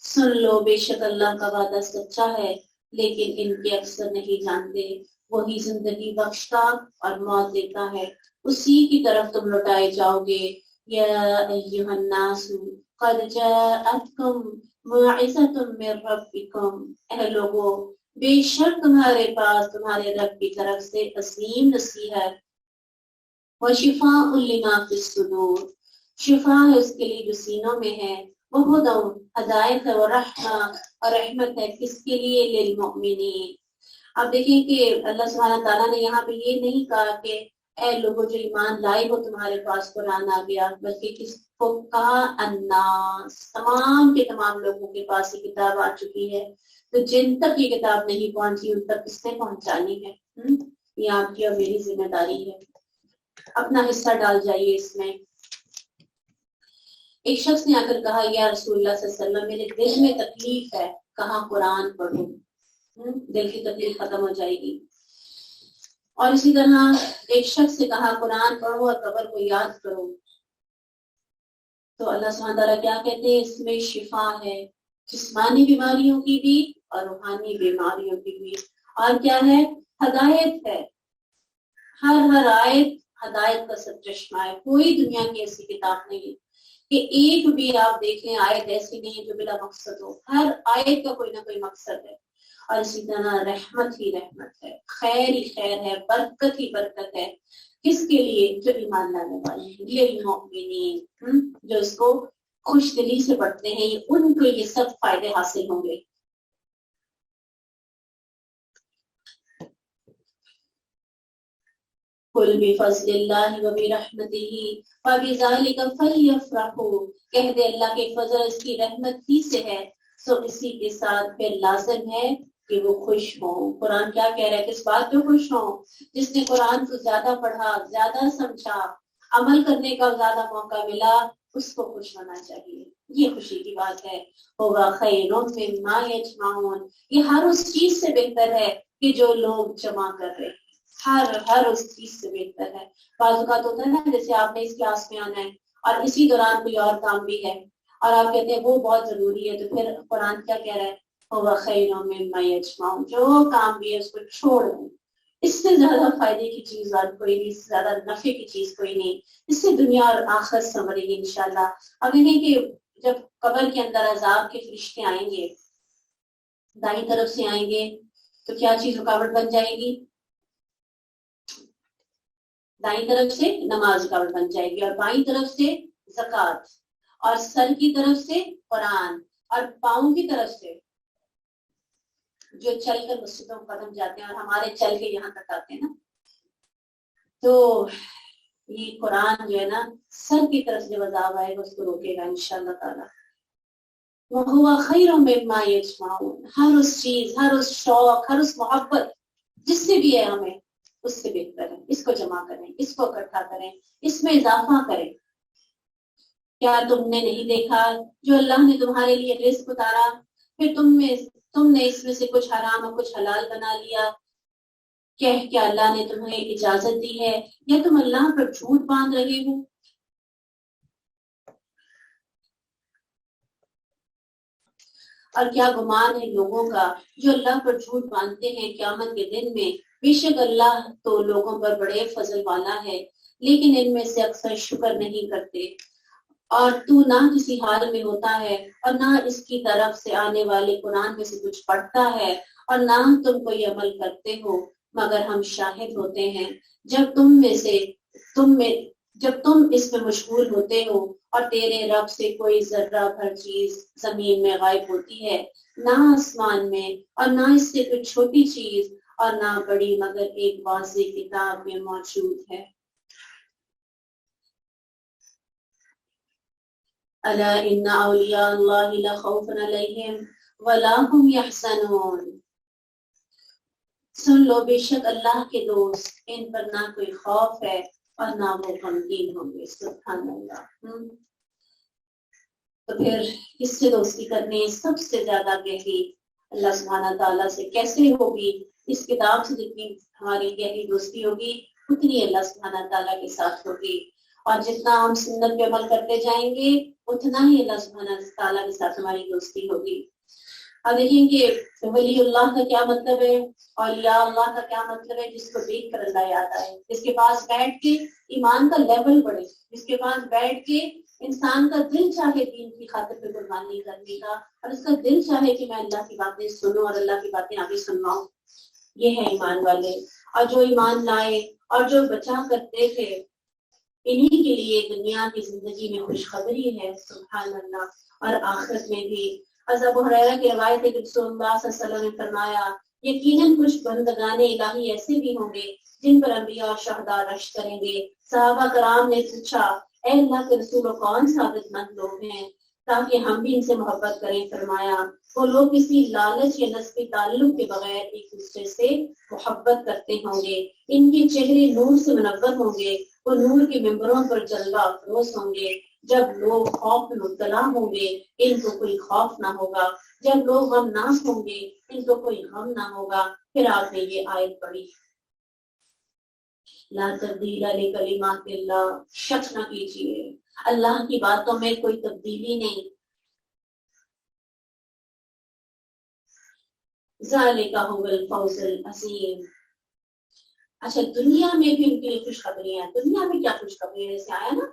سن لو بے شک اللہ کا وعدہ سچا ہے لیکن ان کے اکثر نہیں جانتے۔ وہی زندگی بخشتا اور موت دیتا ہے، اسی کی طرف تم لوٹائے جاؤ گے۔ یا ایھا الناس قد جاءتکم موعظۃ من ربکم، اے لوگو بے شک تمہارے پاس تمہارے رب کی طرف سے عظیم نصیحت، وشفاء لما فی الصدور، شفا ہے اس کے لیے جو سینوں میں ہے، وہدی ہدایت ہے، ورحمہ اور رحمت ہے کس کے لیے؟ للمؤمنین۔ اب دیکھیں کہ اللہ سبحانہ تعالیٰ نے یہاں پہ یہ نہیں کہا کہ اے لوگوں جو ایمان لائے وہ تمہارے پاس قرآن آ گیا، بلکہ کس کو کہا؟ الناس، تمام کے تمام لوگوں کے پاس یہ کتاب آ چکی ہے۔ تو جن تک یہ کتاب نہیں پہنچی ان تک کس نے پہنچانی ہے؟ یہ آپ کی اور میری ذمہ داری ہے، اپنا حصہ ڈال جائیے اس میں۔ ایک شخص نے آ کر کہا یا رسول اللہ صلی اللہ علیہ وسلم میرے دل میں تکلیف ہے، کہاں قرآن پڑھوں؟ دل کی تکلیف ختم ہو جائے گی۔ اور اسی طرح ایک شخص سے کہا قرآن پڑھو اور قبر کو یاد کرو، تو اللہ سبحانہ تعالیٰ کیا کہتے ہیں؟ اس میں شفا ہے، جسمانی بیماریوں کی بھی اور روحانی بیماریوں کی بھی، اور کیا ہے؟ ہدایت ہے۔ ہر آیت ہدایت کا سب چشمہ ہے۔ کوئی دنیا کی ایسی کتاب نہیں کہ ایک بھی آپ دیکھ لیں آیت ایسی نہیں ہے جو بلا مقصد ہو، ہر آیت کا کوئی نہ کوئی مقصد ہے۔ اور اسی طرح رحمت ہی رحمت ہے، خیر ہی خیر ہے، برکت ہی برکت ہے، کس کے لیے؟ جو ایمان لانے والے ہیں، للمؤمنین، جو اس کو خوش دلی سے پڑھتے ہیں، ان کو یہ سب فائدے حاصل ہوں گے۔ قل بفضل اللہ وبرحمتہ فبذلک فلیفرحوا، کہہ دے اللہ کے فضل اس کی رحمت ہی سے ہے، سو اسی کے ساتھ پھر لازم ہے کہ وہ خوش ہوں۔ قرآن کیا کہہ رہا ہے؟ کس بات پہ خوش ہوں؟ جس نے قرآن کو زیادہ پڑھا، زیادہ سمجھا، عمل کرنے کا زیادہ موقع ملا، اس کو خوش ہونا چاہیے، یہ خوشی کی بات ہے۔ ہوگا خیر مما یجمعون، یہ ہر اس چیز سے بہتر ہے کہ جو لوگ جمع کر رہے ہیں، ہر اس چیز سے بہتر ہے۔ بعض اوقات ہوتا ہے نا جیسے آپ نے اس کلاس میں آنا ہے اور اسی دوران کوئی اور کام بھی ہے اور آپ کہتے ہیں وہ بہت ضروری ہے، تو پھر قرآن کیا کہہ رہا ہے؟ ہوگا خیر مما یجمعون، جو کام بھی ہے اس کو چھوڑ دیں، اس سے زیادہ فائدے کی چیز اور کوئی نہیں، اس سے زیادہ نفع کی چیز کوئی نہیں، اس سے دنیا اور آخرت سنورے گی انشاءاللہ۔ اب یہ کہ جب قبر کے اندر عذاب کے فرشتے آئیں گے، دائیں طرف سے آئیں گے تو کیا چیز رکاوٹ بن جائے گی؟ دائیں طرف سے نماز رکاوٹ بن جائے گی، اور بائیں طرف سے زکوٰۃ، اور سر کی طرف سے قرآن، اور پاؤں کی طرف سے جو چل کر مسجدوں قدم جاتے ہیں اور ہمارے چل کے یہاں تک آتے ہیں نا، تو یہ قرآن جو ہے نا سر کی طرف جب عذاب آئے گا اس کو روکے گا انشاءاللہ تعالی۔ وَهُوَ خَيْرٌ مِّمَّا يَجْمَعُونَ، ہر اس چیز، ہر اس شوق، ہر اس محبت جس سے بھی ہے ہمیں، اس سے بہتر ہے، اس کو جمع کریں، اس کو اکٹھا کریں، اس میں اضافہ کریں۔ کیا تم نے نہیں دیکھا جو اللہ نے تمہارے لیے رزق اتارا، پھر تم نے اس میں سے کچھ حرام اور کچھ حلال بنا لیا، کیا اللہ نے تمہیں اجازت دی ہے، یا تم اللہ پر جھوٹ باندھ رہے ہو؟ اور کیا گمان ہے لوگوں کا جو اللہ پر جھوٹ باندھتے ہیں قیامت کے دن میں، بے شک اللہ تو لوگوں پر بڑے فضل والا ہے، لیکن ان میں سے اکثر شکر نہیں کرتے۔ اور تو نہ کسی حال میں ہوتا ہے اور نہ اس کی طرف سے آنے والے قرآن میں سے کچھ پڑھتا ہے، اور نہ تم کوئی عمل کرتے ہو مگر ہم شاہد ہوتے ہیں جب تم اس میں مشغول ہوتے ہو، اور تیرے رب سے کوئی ذرہ بھر چیز زمین میں غائب ہوتی ہے، نہ آسمان میں، اور نہ اس سے کوئی چھوٹی چیز اور نہ بڑی، مگر ایک واضح کتاب میں موجود ہے۔ الا ان اولیاء اللہ لا خوف علیہم ولا هم یحزنون۔ سن لو بے شک اللہ کے دوست، ان پر نہ کوئی خوف ہے اور نہ وہ غمگین ہوں گے۔ سبحان اللہ۔ تو پھر کس سے دوستی کرنی ہے؟ سب سے زیادہ گہری اللہ سبحانہ تعالیٰ سے کیسے ہوگی؟ اس کتاب سے جتنی ہماری گہری دوستی ہوگی اتنی اللہ سبحانہ تعالیٰ کے ساتھ ہوگی، اور جتنا ہم سنت پہ عمل کرتے جائیں گے اتنا ہی اللہ سبحانہ تعالیٰ کے ساتھ ہماری دوستی ہوگی۔ اب دیکھیں کہ ولی اللہ کا کیا مطلب ہے، اولیاء اللہ کا کیا مطلب ہے؟ جس کو دیکھ کر اللہ یاد آئے، جس کے پاس بیٹھ کے ایمان کا لیول بڑھے، جس کے پاس بیٹھ کے انسان کا دل چاہے دین کی خاطر پہ قربانی کرنے کا، اور اس کا دل چاہے کہ میں اللہ کی باتیں سنوں اور اللہ کی باتیں آگے سنواؤں۔ یہ ہے ایمان والے، اور جو ایمان لائے اور جو بچا کرتے تھے، انہی کے لیے دنیا کی زندگی میں خوشخبری ہے۔ سبحان اللہ۔ اور آخرت میں بھی ابو ہریرہ کی روایت ہے کہ رسول اللہ صلی اللہ علیہ وسلم نے فرمایا، یقیناً کچھ بندگان الہی ایسے بھی ہوں گے جن پر انبیاء اور شہداء رشک کریں گے۔ صحابہ کرام نے پوچھا، اے اللہ کے رسول، کون ثابت مند لوگ ہیں تاکہ ہم بھی ان سے محبت کریں؟ فرمایا، وہ لوگ کسی لالچ یا نسبی تعلق کے بغیر ایک دوسرے سے محبت کرتے ہوں گے، ان کے چہرے نور سے منور ہوں گے، وہ نور کے ممبروں پر جلوہ افروز ہوں گے۔ جب لوگ خوف میں مبتلا ہوں گے ان کو کوئی خوف نہ ہوگا، جب لوگ غمناک ہوں گے ان کو کوئی غم نہ ہوگا۔ پھر آپ نے یہ آیت پڑھی، لا تبدیل لکلمات اللہ، شک نہ کیجیے، اللہ کی باتوں میں کوئی تبدیلی نہیں۔ ذالک هو الفوز العظیم۔ اچھا، دنیا میں بھی ان کے لیے خوشخبریاں ہیں۔ دنیا میں کیا خوشخبری ہے؟ جیسے آیا نا،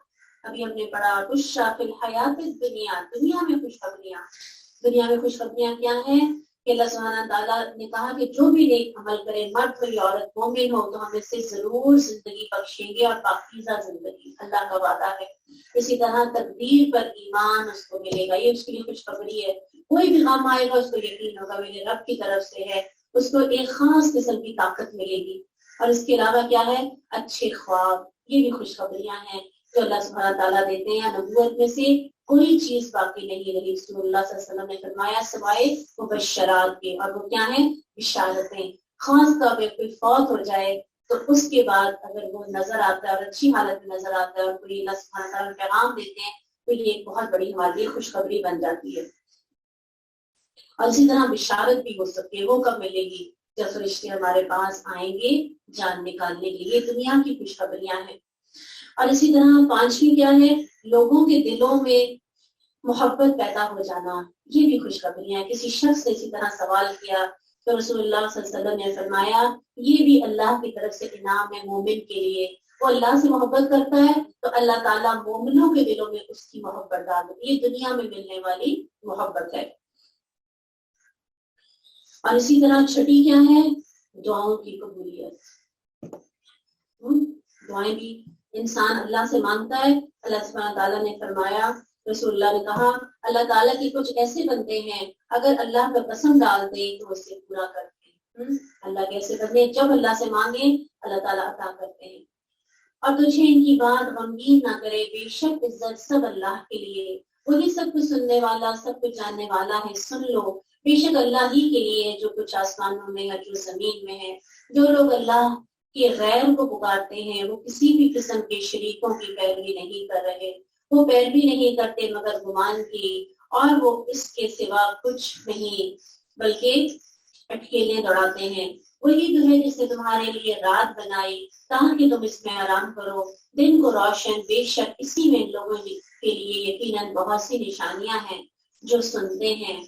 ابھی ہم نے پڑھا بشریٰ فی الحیات الدنیا، دنیا میں خوشخبریاں۔ دنیا میں خوشخبریاں کیا ہیں کہ اللہ سبحانہ تعالیٰ نے کہا کہ جو بھی نیک عمل کرے، مرد ہو یا عورت، مومن ہو، تو ہم اس سے ضرور زندگی بخشیں گے، اور پاکیزہ زندگی اللہ کا وعدہ ہے۔ اسی طرح تقدیر پر ایمان اس کو ملے گا، یہ اس کے لیے خوشخبری ہے۔ کوئی بھی غم آئے گا اس کو یقین ہوگا میرے رب کی طرف سے ہے، اس کو ایک خاص قسم کی طاقت ملے گی۔ اور اس کے علاوہ کیا ہے؟ اچھے خواب، یہ بھی خوشخبریاں ہیں جو اللہ سبحانہ تعالیٰ دیتے ہیں۔ نبوت میں سے کوئی چیز باقی نہیں رہی، رسول اللہ صلی اللہ علیہ وسلم نے فرمایا، سوائے مبشرات کے، اور وہ کیا ہیں؟ بشارتیں۔ خاص طور پہ کوئی فوت ہو جائے تو اس کے بعد اگر وہ نظر آتا ہے اور اچھی حالت میں نظر آتا ہے اور کوئی اللہ سبحانہ تعالیٰ پیغام دیتے ہیں تو یہ ایک بہت بڑی ہمارے لیے خوشخبری بن جاتی ہے۔ اور اسی طرح بشارت بھی ہو سکتی ہے، وہ کب ملے گی؟ جب فرشتے ہمارے پاس آئیں گے جان نکالنے کے لیے۔ دنیا کی خوشخبریاں ہیں۔ اور اسی طرح پانچویں کیا ہے؟ لوگوں کے دلوں میں محبت پیدا ہو جانا، یہ بھی خوشخبریاں ہیں۔ کسی شخص نے اسی طرح سوال کیا تو رسول اللہ صلی اللہ علیہ وسلم نے فرمایا، یہ بھی اللہ کی طرف سے انعام ہے مومن کے لیے۔ وہ اللہ سے محبت کرتا ہے تو اللہ تعالیٰ مومنوں کے دلوں میں اس کی محبت ڈال دیتی ہے۔ یہ دنیا میں ملنے والی محبت ہے۔ اور اسی طرح چھٹی کیا ہے؟ دعاؤں کی قبولیت۔ دعائیں بھی انسان اللہ سے مانگتا ہے، اللہ سبحانہ تعالیٰ نے فرمایا، رسول اللہ نے کہا، اللہ تعالیٰ کے کچھ ایسے بندے ہیں اگر اللہ کا قسم ڈال دیں تو اسے پورا کرتے ہیں۔ اللہ کے ایسے بندے جب اللہ سے مانگیں اللہ تعالیٰ عطا کرتے ہیں۔ اور تجھے ان کی بات غمگین نہ کرے، بے شک عزت سب اللہ کے لیے، وہی سب کچھ سننے والا، سب کچھ جاننے والا ہے۔ سن لو، بے شک اللہ ہی کے لیے جو کچھ آسمانوں میں ہے، جو زمین میں ہے۔ جو لوگ اللہ کہ غیر کو پکارتے ہیں، وہ کسی بھی قسم کے شریکوں کی پیروی نہیں کر رہے، وہ پیروی نہیں کرتے مگر گمان کی، اور وہ اس کے سوا کچھ نہیں بلکہ اٹکیلیں دوڑاتے ہیں۔ وہی تو ہے جس نے تمہارے لیے رات بنائی تاکہ تم اس میں آرام کرو، دن کو روشن، بے شک اسی میں لوگوں کے لیے یقیناً بہت سی نشانیاں ہیں جو سنتے ہیں۔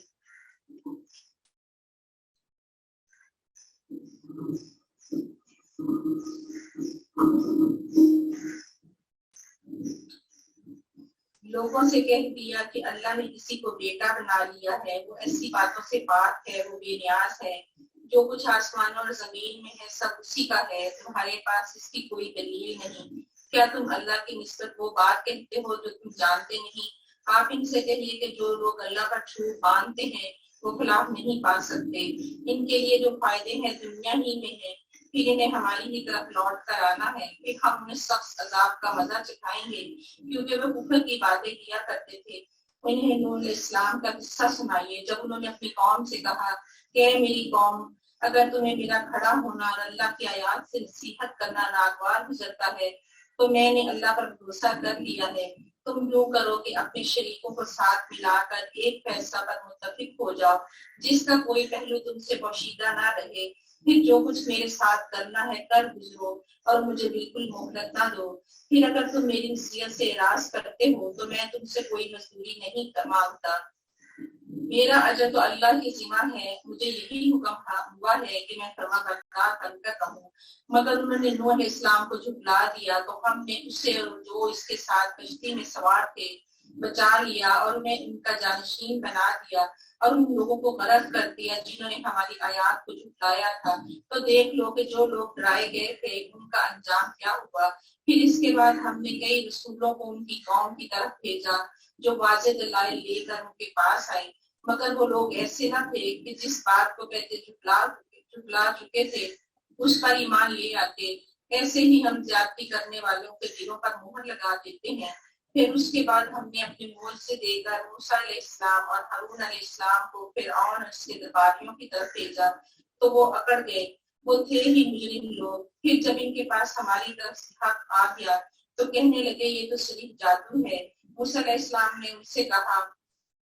لوگوں سے کہہ دیا کہ اللہ نے کسی کو بیٹا بنا لیا ہے، وہ ایسی باتوں سے پاک ہے، وہ بے نیاز ہے۔ جو کچھ آسمانوں اور زمین میں ہے سب اسی کا ہے، تمہارے پاس اس کی کوئی دلیل نہیں۔ کیا تم اللہ کی نسبت وہ بات کہتے ہو جو تم جانتے نہیں؟ آپ ان سے کہیے کہ جو لوگ اللہ پر جھوٹ باندھتے ہیں وہ خلاف نہیں پا سکتے، ان کے لیے جو فائدے ہیں دنیا ہی میں ہیں، پھر انہیں ہماری ہی طرف لوٹ کر آنا ہے، پھر ہم انہیں سخت عذاب کا مزہ چکھائیں گے، کیونکہ وہ کفر کی باتیں کیا کرتے تھے۔ انہیں نوح علیہ السلام کا قصہ سنائیے جب انہوں نے اپنی قوم سے کہا کہ اے میری قوم، اگر تمہیں میرا کھڑا ہونا اور اللہ کی آیات سے نصیحت کرنا ناگوار گزرتا ہے تو میں نے اللہ پر بھروسہ کر لیا ہے۔ تم یوں کرو کہ اپنے شریکوں کو ساتھ ملا کر ایک فیصلہ پر متفق ہو جاؤ جس کا کوئی پہلو تم سے پوشیدہ نہ رہے، پھر جو کچھ میرے ساتھ کرنا ہے کر گزرو اور مجھے بالکل مہلت نہ دو۔ پھر اگر تم میری نصیحت سے اعراض کرتے ہو تو میں تم سے کوئی مزدوری نہیں مانگتا، میرا اجر تو اللہ کی ذمہ ہے، مجھے یہی حکم ہوا ہے کہ میں فرمانبردار بن کر رہوں۔ مگر انہوں نے نوح علیہ السلام کو جھٹلا دیا تو ہم نے اسے اور جو اس کے ساتھ کشتی میں سوار تھے بچا لیا اور انہیں ان کا جانشین بنا دیا اور ان لوگوں کو غرق کر دیا جنہوں نے ہماری آیات کو جھٹلایا تھا۔ تو دیکھ لو کہ جو لوگ ڈرائے گئے تھے ان کا انجام کیا ہوا۔ پھر اس کے بعد ہم نے کئی رسولوں کو ان کی قوم کی طرف بھیجا جو واضح دلائل لے کر ان کے پاس آئے، مگر وہ لوگ ایسے نہ تھے کہ جس بات کو کہتے جھٹلا چکے تھے اس پر ایمان لے آتے۔ ایسے ہی ہم زیادتی کرنے والوں کے دلوں پر مہر لگا دیتے ہیں۔ پھر اس کے بعد ہم نے اپنی مول سے دے کر موسیٰ علیہ السلام اور ہارون علیہ السلام کو فرعون اور اس کے درباریوں کی طرف بھیجا تو وہ اکڑ گئے، وہ تھے ہی مجرم لوگ۔ پھر جب ان کے پاس ہماری طرف سے حق آ گیا تو کہنے لگے یہ تو صرف جادو ہے۔ موسیٰ علیہ السلام نے ان سے کہا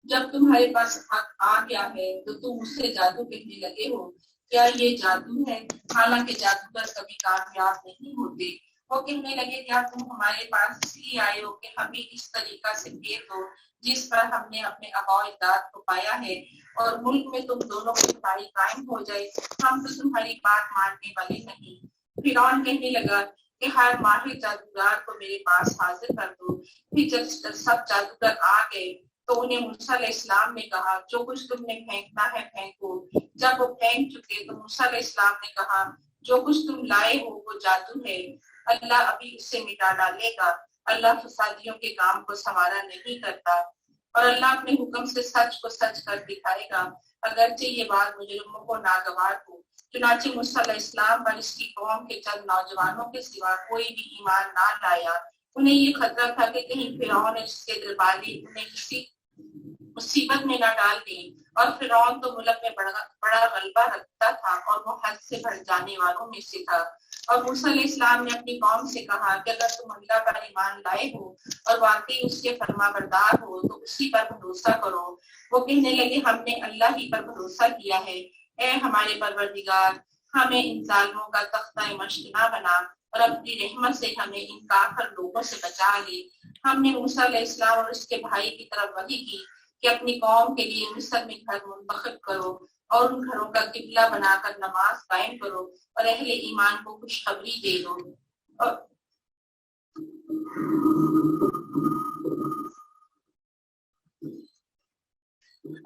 جب تمہارے پاس حق آ گیا ہے تو تم اس سے جادو کہنے لگے ہو، کیا یہ جادو ہے؟ حالانکہ جادوگر کبھی کامیاب نہیں ہوتے۔ وہ کہنے لگے کیا تم ہمارے پاس اس لیے آئے ہو کہ ہمیں اس طریقہ سے پھیر دو جس پر ہم نے اپنے آباء و اجداد کو پایا ہے اور ملک میں تم دونوں کی بھائی قائم ہو جائے؟ ہم تو تمہاری بات ماننے والے نہیں۔ فرعون کہنے لگا کہ ہر ماہر جادوگر کو میرے پاس حاضر کر دو۔ پھر جب سب جادوگر آ گئے تو انہیں موسیٰ علیہ السلام نے کہا جو کچھ تم نے پھینکنا ہے پھینکو۔ جب وہ پھینک چکے تو موسیٰ علیہ السلام نے کہا جو کچھ تم لائے ہو وہ جادو ہے، اللہ ابھی اسے مٹا ڈالے گا، اللہ فسادیوں کے کام کو سنوارا نہیں کرتا، اور اللہ اپنے حکم سے سچ کو سچ کر دکھائے گا، اگرچہ یہ بات مجرموں کو ناگوار ہو۔ چنانچہ موسیٰ علیہ السلام پر اس کی قوم کے چند نوجوانوں کے سوا کوئی بھی ایمان نہ لایا۔ انہیں یہ خطرہ تھا کہ کہیں فرعون اور اس کے درباری انہیں کسی مصیبت میں نہ ڈال دیں، اور فرعون تو ملک میں بڑا غلبہ رکھتا تھا اور وہ حد سے بڑھ جانے والوں میں سے تھا۔ اور موسیٰ علیہ السلام نے اپنی قوم سے کہا کہ اگر تم اللہ پر ایمان لائے ہو اور واقعی اس کے فرما بردار ہو تو اسی پر بھروسہ کرو۔ وہ کہنے لگے ہم نے اللہ ہی پر بھروسہ کیا ہے، اے ہمارے پروردگار ہمیں ان ظالموں کا تختہ مشق نہ بنا اور اپنی رحمت سے ہمیں ان کافر لوگوں سے بچا لے۔ ہم نے موسیٰ علیہ السلام اور اس کے بھائی کی طرف وحی کی کہ اپنی قوم کے لیے مصر میں گھر منتخب کرو اور ان گھروں کا قبلہ بنا کر نماز قائم کرو اور اہل ایمان کو خوشخبری دے دو۔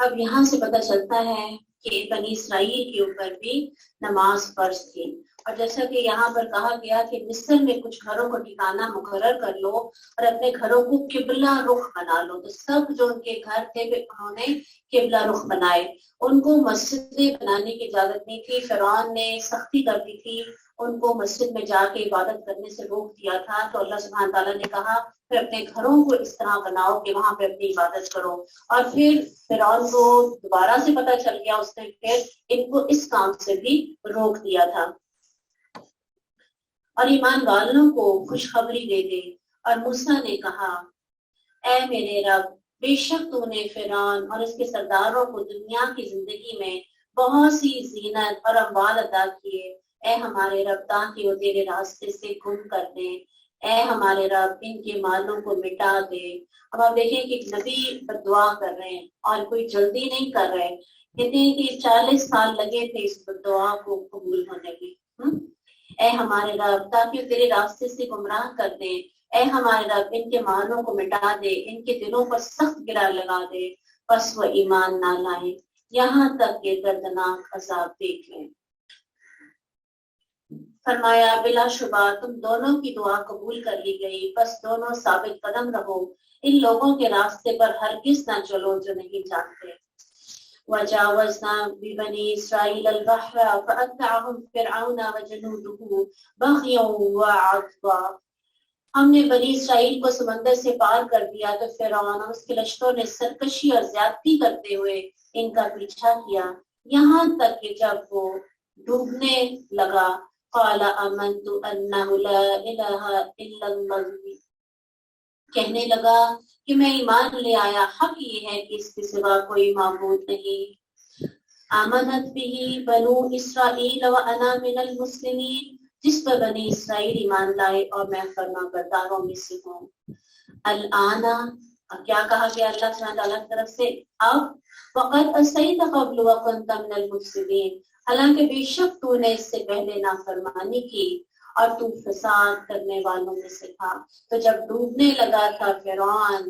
اب یہاں سے پتہ چلتا ہے کہ بنی اسرائیل کے اوپر بھی نماز فرض تھی، اور جیسا کہ یہاں پر کہا گیا کہ مصر میں کچھ گھروں کو ٹھکانہ مقرر کر لو اور اپنے گھروں کو قبلہ رخ بنا لو، تو سب جو ان کے گھر تھے انہوں نے قبلہ رخ بنائے۔ ان کو مسجدیں بنانے کی اجازت نہیں تھی، فرعون نے سختی کر دی تھی، ان کو مسجد میں جا کے عبادت کرنے سے روک دیا تھا، تو اللہ سبحانہ تعالیٰ نے کہا پھر اپنے گھروں کو اس طرح بناؤ کہ وہاں پہ اپنی عبادت کرو۔ اور پھر فرعون کو دوبارہ سے پتہ چل گیا، اس نے پھر ان کو اس کام سے بھی روک دیا تھا۔ اور ایمان والوں کو خوشخبری دے دے۔ اور موسیٰ نے کہا اے میرے رب، بے شک تو نے فرعون اور اس کے سرداروں کو دنیا کی زندگی میں بہت سی زینت اور اموال عطا کیے، اے ہمارے رب تاکہ وہ تیرے راستے سے گم کر دیں، اے ہمارے رب ان کے مالوں کو مٹا دے۔ اب آپ دیکھیں کہ ایک نبی دعا کر رہے ہیں اور کوئی جلدی نہیں کر رہے، کہتے ہیں کہ 40 سال لگے تھے اس دعا کو قبول ہونے کی۔ اے ہمارے رب تاکہ تیرے راستے سے گمراہ کر دیں، اے ہمارے رب ان کے مالوں کو مٹا دے، ان کے دلوں پر سخت گرا لگا دے، پس وہ ایمان نہ لائیں یہاں تک کہ دردناک عذاب دیکھ لیں۔ فرمایا بلا شبہ تم دونوں کی دعا قبول کر لی گئی، بس دونوں ثابت قدم رہو، ان لوگوں کے راستے پر ہرگز نہ چلو جو نہیں جانتے۔ وجاوزنا ببنی اسرائیل البحر فأتبعهم فرعون وجنوده بغيا وعدوا، ہم نے بنی اسرائیل کو سمندر سے پار کر دیا تو فرعون اور اس کے لشکروں نے سرکشی اور زیادتی کرتے ہوئے ان کا پیچھا کیا، یہاں تک کہ جب وہ ڈوبنے لگا قال آمنت انہ لا الہ الا اللہ، کہنے لگا کہ میں ایمان لے آیا، حق یہ ہے کہ اس کے سوا کوئی معبود نہیں۔ آمنت بھی بنو اسرائیل وانا من المسلمین، جس پر بنی اسرائیل ایمان لائے اور میں فرما برداروں میں سے ہوں۔ الآن، کیا کہا گیا اللہ سبحانہ تعالیٰ کی طرف سے؟ اب وقد عصیت قبل وکنت من المفسدین، حالانکہ بے شک تو نے اس سے پہلے نافرمانی کی اور تو فساد کرنے والوں میں سے تھا۔ تو جب ڈوبنے لگا تھا فرعون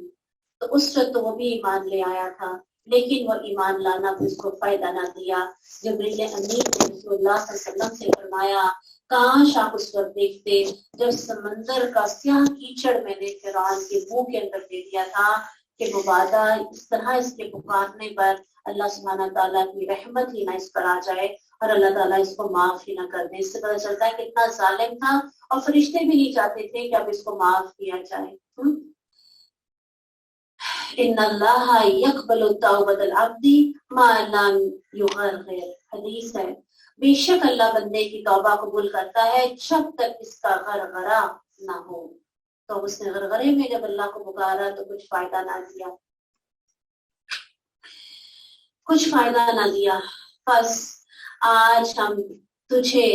تو اس وقت تو وہ بھی ایمان لے آیا تھا، لیکن وہ ایمان لانا بھی اس کو فائدہ نہ دیا۔ جبریل امین نے رسول اللہ صلی اللہ علیہ وسلم سے فرمایا کاش آپ اس وقت دیکھتے جب سمندر کا سیاہ کیچڑ میں نے فرعون کے منہ کے اندر دے دیا تھا کہ مبادہ اس طرح اس کے پکارنے پر اللہ سبحانہ تعالیٰ کی رحمت ہی نہ اس پر آ جائے اور اللہ تعالیٰ اس کو معاف ہی نہ کر دے۔ اس سے پتہ چلتا ہے کتنا ظالم تھا اور فرشتے بھی نہیں چاہتے تھے کہ اب اس کو معاف کیا جائے۔ ان اللہ یقبل توبۃ العبد ما لم یغرغر، حدیث ہے بے شک اللہ بندے کی توبہ قبول کرتا ہے جب تک اس کا غرغرہ نہ ہو۔ تو اس نے غرغرے میں جب اللہ کو پکارا تو کچھ فائدہ نہ دیا، کچھ فائدہ نہ دیا۔ بس آج ہم تجھے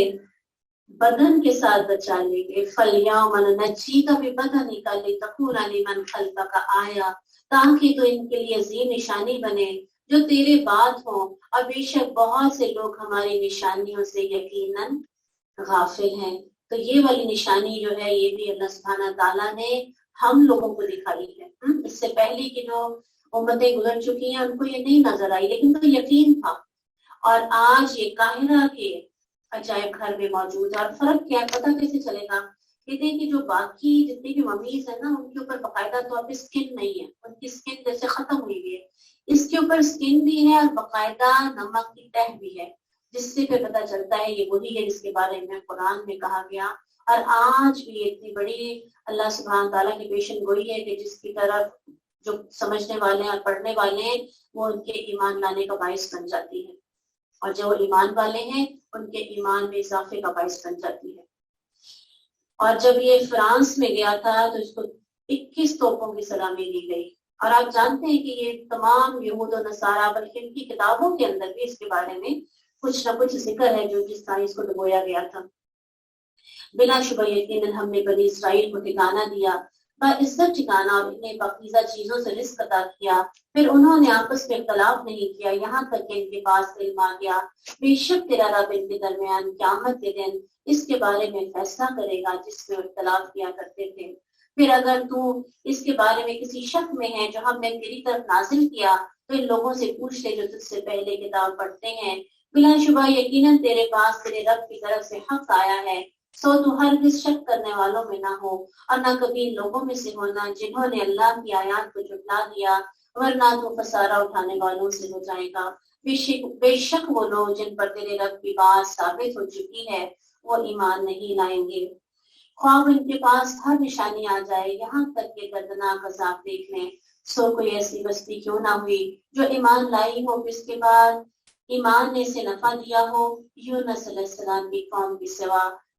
بدن کے ساتھ بچا لیں گے، فَالْيَوْمَ نُنَجِّيكَ بِبَدَنِكَ لِتَكُونَ لِمَنْ خَلْفَكَ آیَةً، تاکہ تو ان کے لیے عظیم نشانی بنے جو تیرے بعد ہوں، اور بے شک بہت سے لوگ ہماری نشانیوں سے یقیناً غافل ہیں۔ تو یہ والی نشانی جو ہے یہ بھی اللہ سبحانہ تعالیٰ نے ہم لوگوں کو دکھائی ہے۔ اس سے پہلے کی جو امتیں گزر چکی ہیں ان کو یہ نہیں نظر آئی، لیکن تو یقین تھا۔ اور آج یہ قاہرہ کے عجائب گھر میں موجود ہے۔ اور فرق کیا ہے پتہ کیسے چلے گا؟ کہتے ہیں کہ جو باقی جتنی بھی ممیز ہیں نا ان کے اوپر باقاعدہ طور پہ اسکن نہیں ہے، ان کی اسکن جیسے ختم ہوئی ہوئی ہے، اس کے اوپر اسکن بھی ہے اور باقاعدہ نمک کی تہ بھی ہے، جس سے پھر پتہ چلتا ہے یہ وہی ہے جس کے بارے میں قرآن میں کہا گیا۔ اور آج بھی اتنی بڑی اللہ سبحانہ تعالیٰ کی پیشن گوئی ہے کہ جس کی طرف جو سمجھنے والے ہیں اور پڑھنے والے ہیں وہ ان کے ایمان لانے کا باعث بن جاتی ہے، اور جو ایمان والے ہیں ان کے ایمان میں اضافے کا باعث بن جاتی ہے۔ اور جب یہ فرانس میں گیا تھا تو اس کو 21 توپوں کی سلامی دی گئی، اور آپ جانتے ہیں کہ یہ تمام یہود و نصارہ بلکہ ان کی کتابوں کے اندر بھی اس کے بارے میں کچھ نہ کچھ ذکر ہے جو جس طرح اس کو ڈبویا گیا تھا۔ بلا شبہ یقیناً ہم نے بنی اسرائیل کو ٹھکانہ دیا، باعزت ٹھکانہ، اور انہیں پاکیزہ چیزوں سے رزق عطا کیا، پھر انہوں نے آپس میں اختلاف نہیں کیا یہاں تک کہ ان کے پاس علم آ گیا۔ بے شک تیرا رب ان کے درمیان قیامت کے دن اس کے بارے میں فیصلہ کرے گا جس میں اختلاف کیا کرتے تھے۔ پھر اگر تو اس کے بارے میں کسی شک میں ہے جو ہم نے تیری طرف نازل کیا تو ان لوگوں سے پوچھ لے جو تجھ سے پہلے کتاب پڑھتے ہیں، بلا شبہ یقیناً تیرے پاس تیرے رب کی طرف سے حق آیا ہے، سو تو ہرگز شک کرنے والوں میں نہ ہو اور نہ کبھی لوگوں میں سے ہونا جنہوں نے اللہ کی آیات کو جھٹلا دیا، ورنہ تو خسارہ اٹھانے والوں سے ہو جائے گا۔ بے شک وہ لوگ جن پر تیرے رب کی بات ثابت ہو چکی ہے وہ ایمان نہیں لائیں گے، خواب ان کے پاس ہر نشانی آ جائے یہاں تک کہ دردناک عذاب دیکھ لیں۔ سو کوئی ایسی بستی کیوں نہ ہوئی جو ایمان لائی ہو اس کے بعد ایمان نے سے نفع دیا ہو یونس علیہ السلام کی قوم کی سوا،